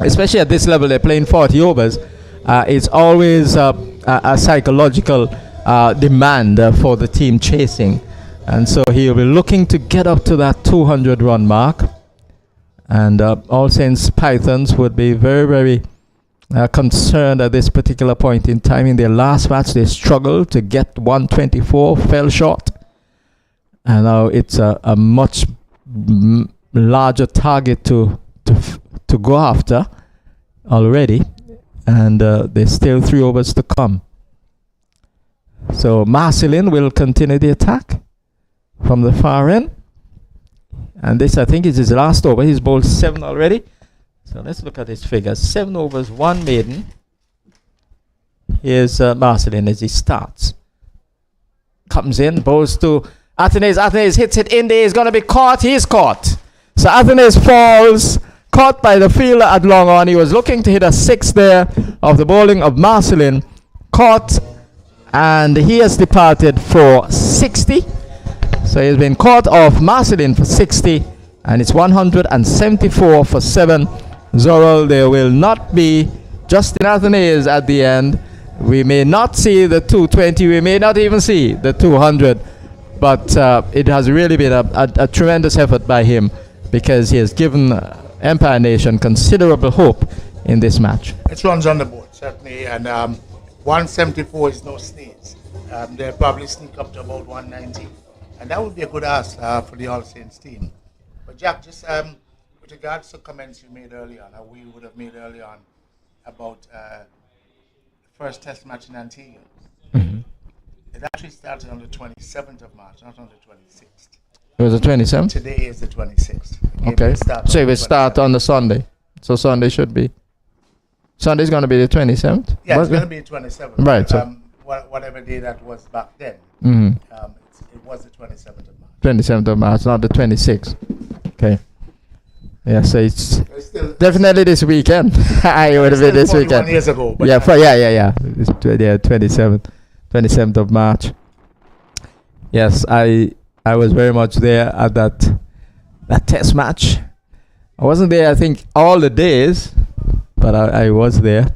especially at this level, they're playing 40 overs, it's always a psychological demand for the team chasing, and so he'll be looking to get up to that 200 run mark. And All Saints Pythons would be very, very concerned at this particular point in time. In their last match, they struggled to get 124, fell short. And now it's a much larger target to go after already. And there's still 3 overs to come. So Marcelin will continue the attack from the far end. And this, I think, is his last over. He's bowled 7 already. So let's look at his figures. 7 overs, 1 maiden. Here's Marcelin as he starts. Comes in, bowls to Athenaeus. Athenaeus hits it in there. He's going to be caught. He's caught. So Athenaeus falls, caught by the fielder at long on. He was looking to hit a 6 there of the bowling of Marcelin. Caught, and he has departed for 60. So he's been caught off Marcelin for 60, and it's 174 for 7. Zoral, there will not be Justin Athenaeus at the end. We may not see the 220, we may not even see the 200, but it has really been a tremendous effort by him, because he has given Empire Nation considerable hope in this match. It runs on the board, certainly, and 174 is no sneeze. They'll probably sneak up to about 190, and that would be a good ask for the All Saints team. But Jack, just with regards to comments you made earlier on, or we would have made earlier on, about the first test match in Antigua. Mm-hmm. It actually started on the 27th of March, not on the 26th. It was the 27th? Today is the 26th. Okay. So it will start on the Sunday. So Sunday should be. Sunday's going to be the 27th? Yeah, it's going to be the 27th. Right. So whatever day that was back then, mm-hmm. It was the 27th of March. 27th of March, not the 26th. Okay. Yeah, so it's still definitely this weekend. I would have been this weekend. Years ago. But Yeah, It's 27th of March. Yes, I was very much there at that test match. I wasn't there, I think, all the days, but I was there.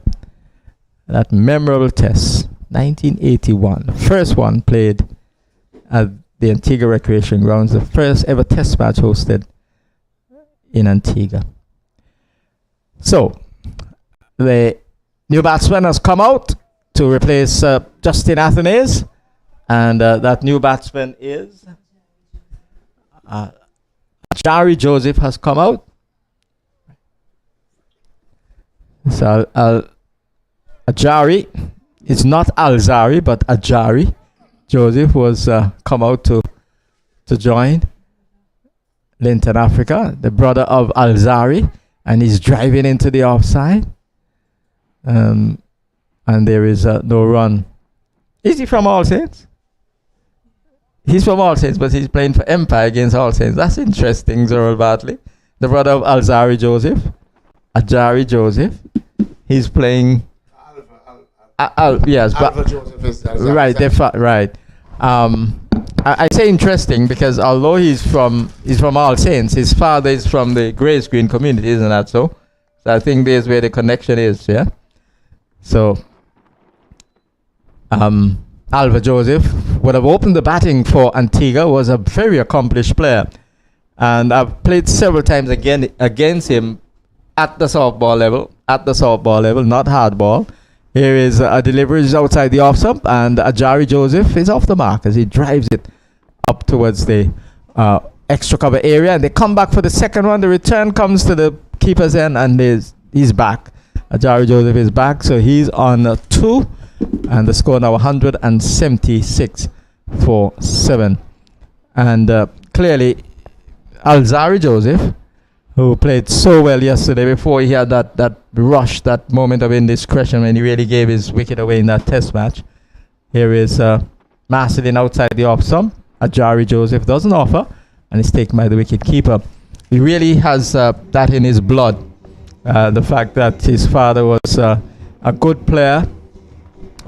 That memorable test, 1981. The first one played at the Antigua Recreation Grounds, the first ever test match hosted in Antigua. So, the new batsman has come out to replace Justin Athenaeus, and that new batsman is Ajari Joseph has come out. So Ajari, it's not Alzari, but Ajari Joseph was come out to join Linton Africa, the brother of Alzari, and he's driving into the offside. And there is no run. Is he from All Saints? He's from All Saints, but he's playing for Empire against All Saints. That's interesting, Zoral Bartley. The brother of Alzari Joseph, Ajari Joseph. He's playing. Yes, Alva Joseph is right. Right. I say interesting because although he's from All Saints, his father is from the Grace Green community, isn't that so? So I think there's where the connection is, yeah. So Alva Joseph would have opened the batting for Antigua, was a very accomplished player, and I've played several times against him at the softball level, not hardball. Here is a delivery outside the off stump, and Ajari Joseph is off the mark as he drives it up towards the extra cover area, and they come back for the second one. The return comes to the keeper's end, and he's back. Ajari Joseph is back, so he's on 2, and the score now 176 for 7. And clearly, Alzari Joseph, who played so well yesterday before he had that rush, that moment of indiscretion when he really gave his wicket away in that test match. Here is Marcelin outside the off stump. Ajari Joseph doesn't offer, and is taken by the wicket keeper. He really has that in his blood. The fact that his father was a good player,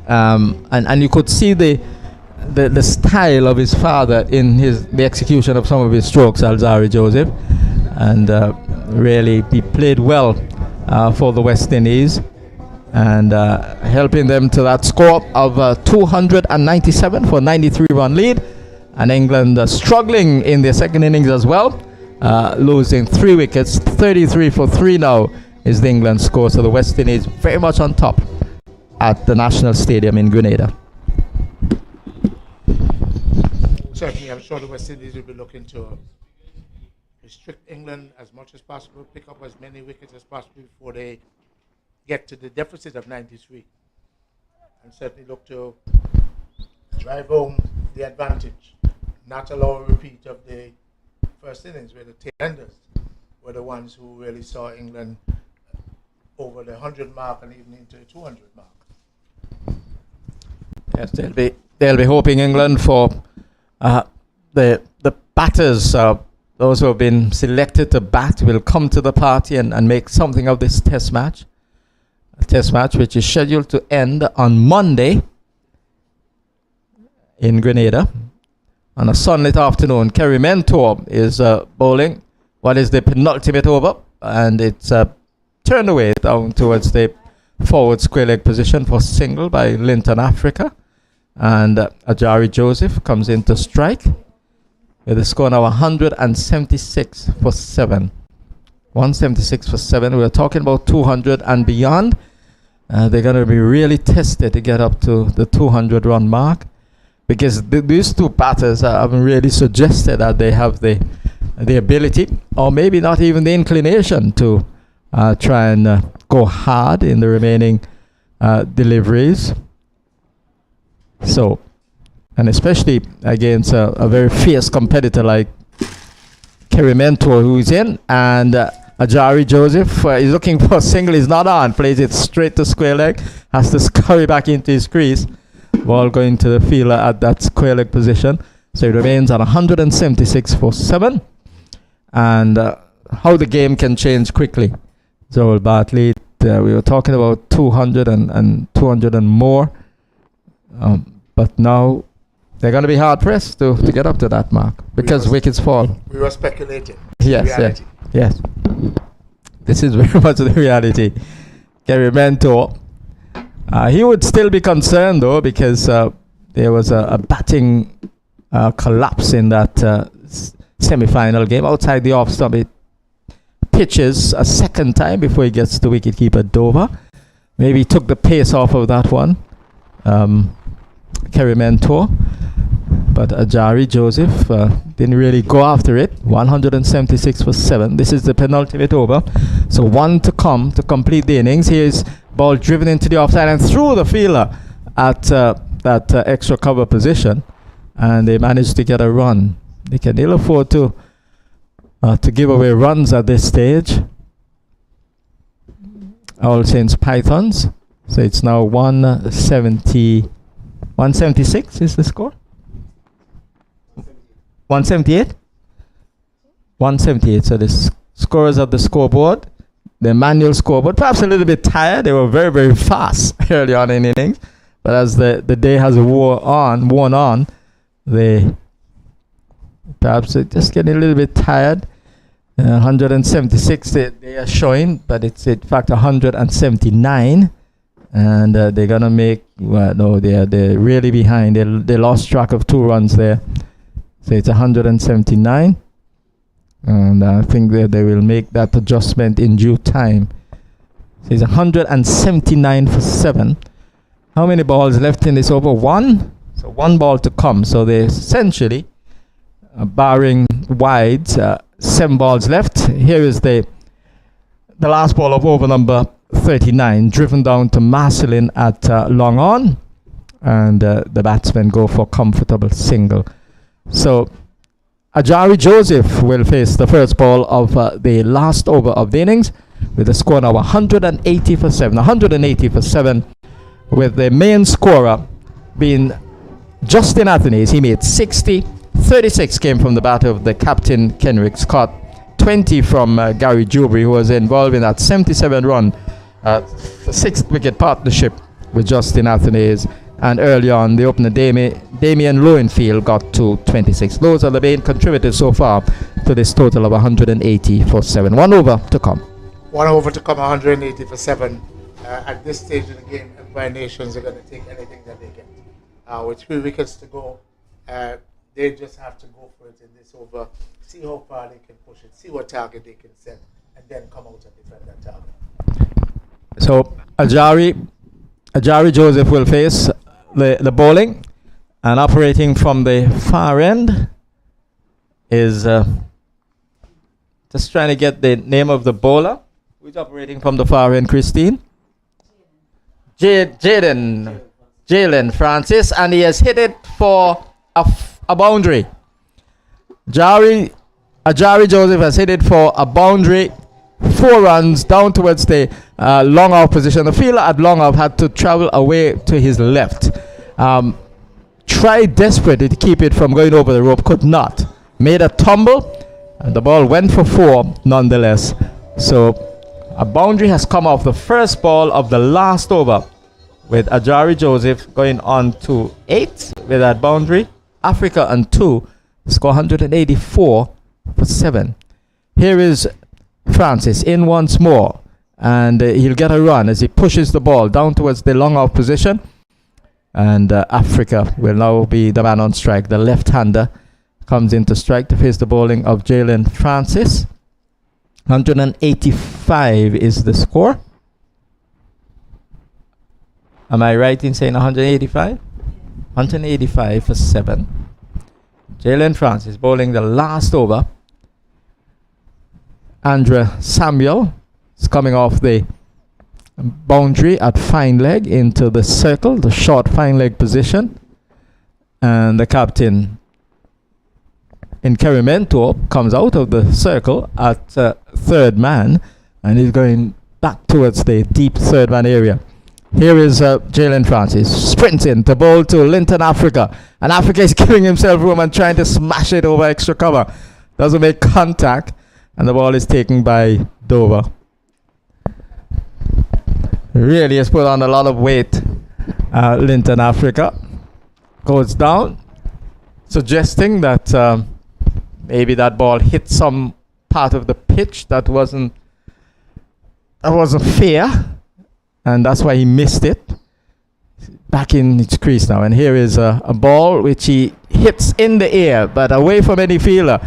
and you could see the style of his father in the execution of some of his strokes, Alzari Joseph, and really he played well for the West Indies, and helping them to that score of 297 for 93-run lead. And England struggling in their second innings as well, losing 3 wickets, 33 for 3 now, is the England score. So the West Indies very much on top at the National Stadium in Grenada. Certainly, I'm sure the West Indies will be looking to restrict England as much as possible, pick up as many wickets as possible before they get to the deficit of 93. And certainly look to drive home the advantage, not allow a repeat of the first innings where the tail enders were the ones who really saw England over the 100 mark and even into the 200 mark. Yes, they'll be hoping England for the batters, those who have been selected to bat, will come to the party and make something of this test match. A test match which is scheduled to end on Monday in Grenada on a sunlit afternoon. Kerry Mentor is bowling what is the penultimate over, and it's turned away down towards the forward square leg position for single by Linton Africa. And Ajari Joseph comes in to strike with a score now 176 for 7. 176 for 7. We're talking about 200 and beyond. They're going to be really tested to get up to the 200 run mark, because these two batters haven't really suggested that they have the ability, or maybe not even the inclination, to try and go hard in the remaining deliveries. So, and especially against a very fierce competitor like Kerry Mentor, who's in, and Ajari Joseph is looking for a single. He's not on. Plays it straight to square leg. Has to scurry back into his crease. Ball going to the fielder at that square leg position. So it remains at 176 for 7. And how the game can change quickly. Joel Bartley, we were talking about 200 and 200 and more. But now they're going to be hard pressed to get up to that mark because wickets fall. We were speculating. Yes, yes. This is very much the reality. Kerry Mentor, he would still be concerned though, because there was a batting collapse in that semi-final game outside the off-stump. It pitches a second time before he gets to wicketkeeper Dover. Maybe he took the pace off of that one. Kerry Mentor, but Ajari Joseph didn't really go after it. 176 for 7. This is the penultimate over, so 1 to come to complete the innings. Here's ball driven into the offside and through the fielder at that extra cover position, and they managed to get a run. They can ill afford to give away runs at this stage. All Saints Pythons. So it's now 176 is the score? 178? 178. So the scorers of the scoreboard, the manual scoreboard, perhaps a little bit tired. They were very, very fast early on in innings. But as the day has worn on, they perhaps just getting a little bit tired. 176 they are showing, but it's in fact 179. And they're gonna make, no, they're really behind. They lost track of 2 runs there. So it's 179, and I think they will make that adjustment in due time. So it's 179 for 7. How many balls left in this over? 1. So 1 ball to come. So they essentially, barring wides, 7 balls left. Here is the last ball of over number 39, driven down to Marcelin at long on, and the batsmen go for comfortable single. So Ajari Joseph will face the first ball of the last over of the innings with a score now 180 for 7. 180 for 7, with the main scorer being Justin Athanaze. He made 60. 36 came from the bat of the captain Kenrick Scott. 20 from Gary Jubry, who was involved in that 77-run 6th wicket partnership with Justin Athanaze. And early on, the opener Damien Lowenfield got to 26. Those are the main contributors so far to this total of 180 for 7. 1 over to come. 1 over to come, 180 for 7. At this stage of the game, Empire Nations are going to take anything that they get. With 3 wickets to go, they just have to go for it in this over, see how far they can push it, see what target they can set, and then come out and defend that target. So Ajari Joseph will face the bowling, and operating from the far end is just trying to get the name of the bowler. Who's operating from the far end, Christine? Jalen Francis, and he has hit it for a boundary. Ajari Joseph has hit it for a boundary, 4 runs down towards the long off position. The fielder at long off had to travel away to his left. Tried desperately to keep it from going over the rope, could not. Made a tumble, and the ball went for 4 nonetheless. So a boundary has come off the first ball of the last over, with Ajari Joseph going on to 8 with that boundary. Africa and 2 score 184 for 7. Here is Francis in once more, and he'll get a run as he pushes the ball down towards the long off position, and Africa will now be the man on strike. The left-hander comes into strike to face the bowling of Jalen Francis. 185 is the score. Am I right in saying 185? 185 for 7. Jalen Francis bowling the last over. Andrea Samuel is coming off the boundary at fine leg into the circle, the short fine leg position. And the captain in Kerimento comes out of the circle at third man, and he's going back towards the deep third man area. Here is Jalen Francis sprinting to bowl to Linton Africa, and Africa is giving himself room and trying to smash it over extra cover. Doesn't make contact, and the ball is taken by Dover. Really has put on a lot of weight. Linton Africa goes down, suggesting that maybe that ball hit some part of the pitch that wasn't fair, and that's why he missed it. Back in its crease now, and here is a ball which he hits in the air, but away from any fielder.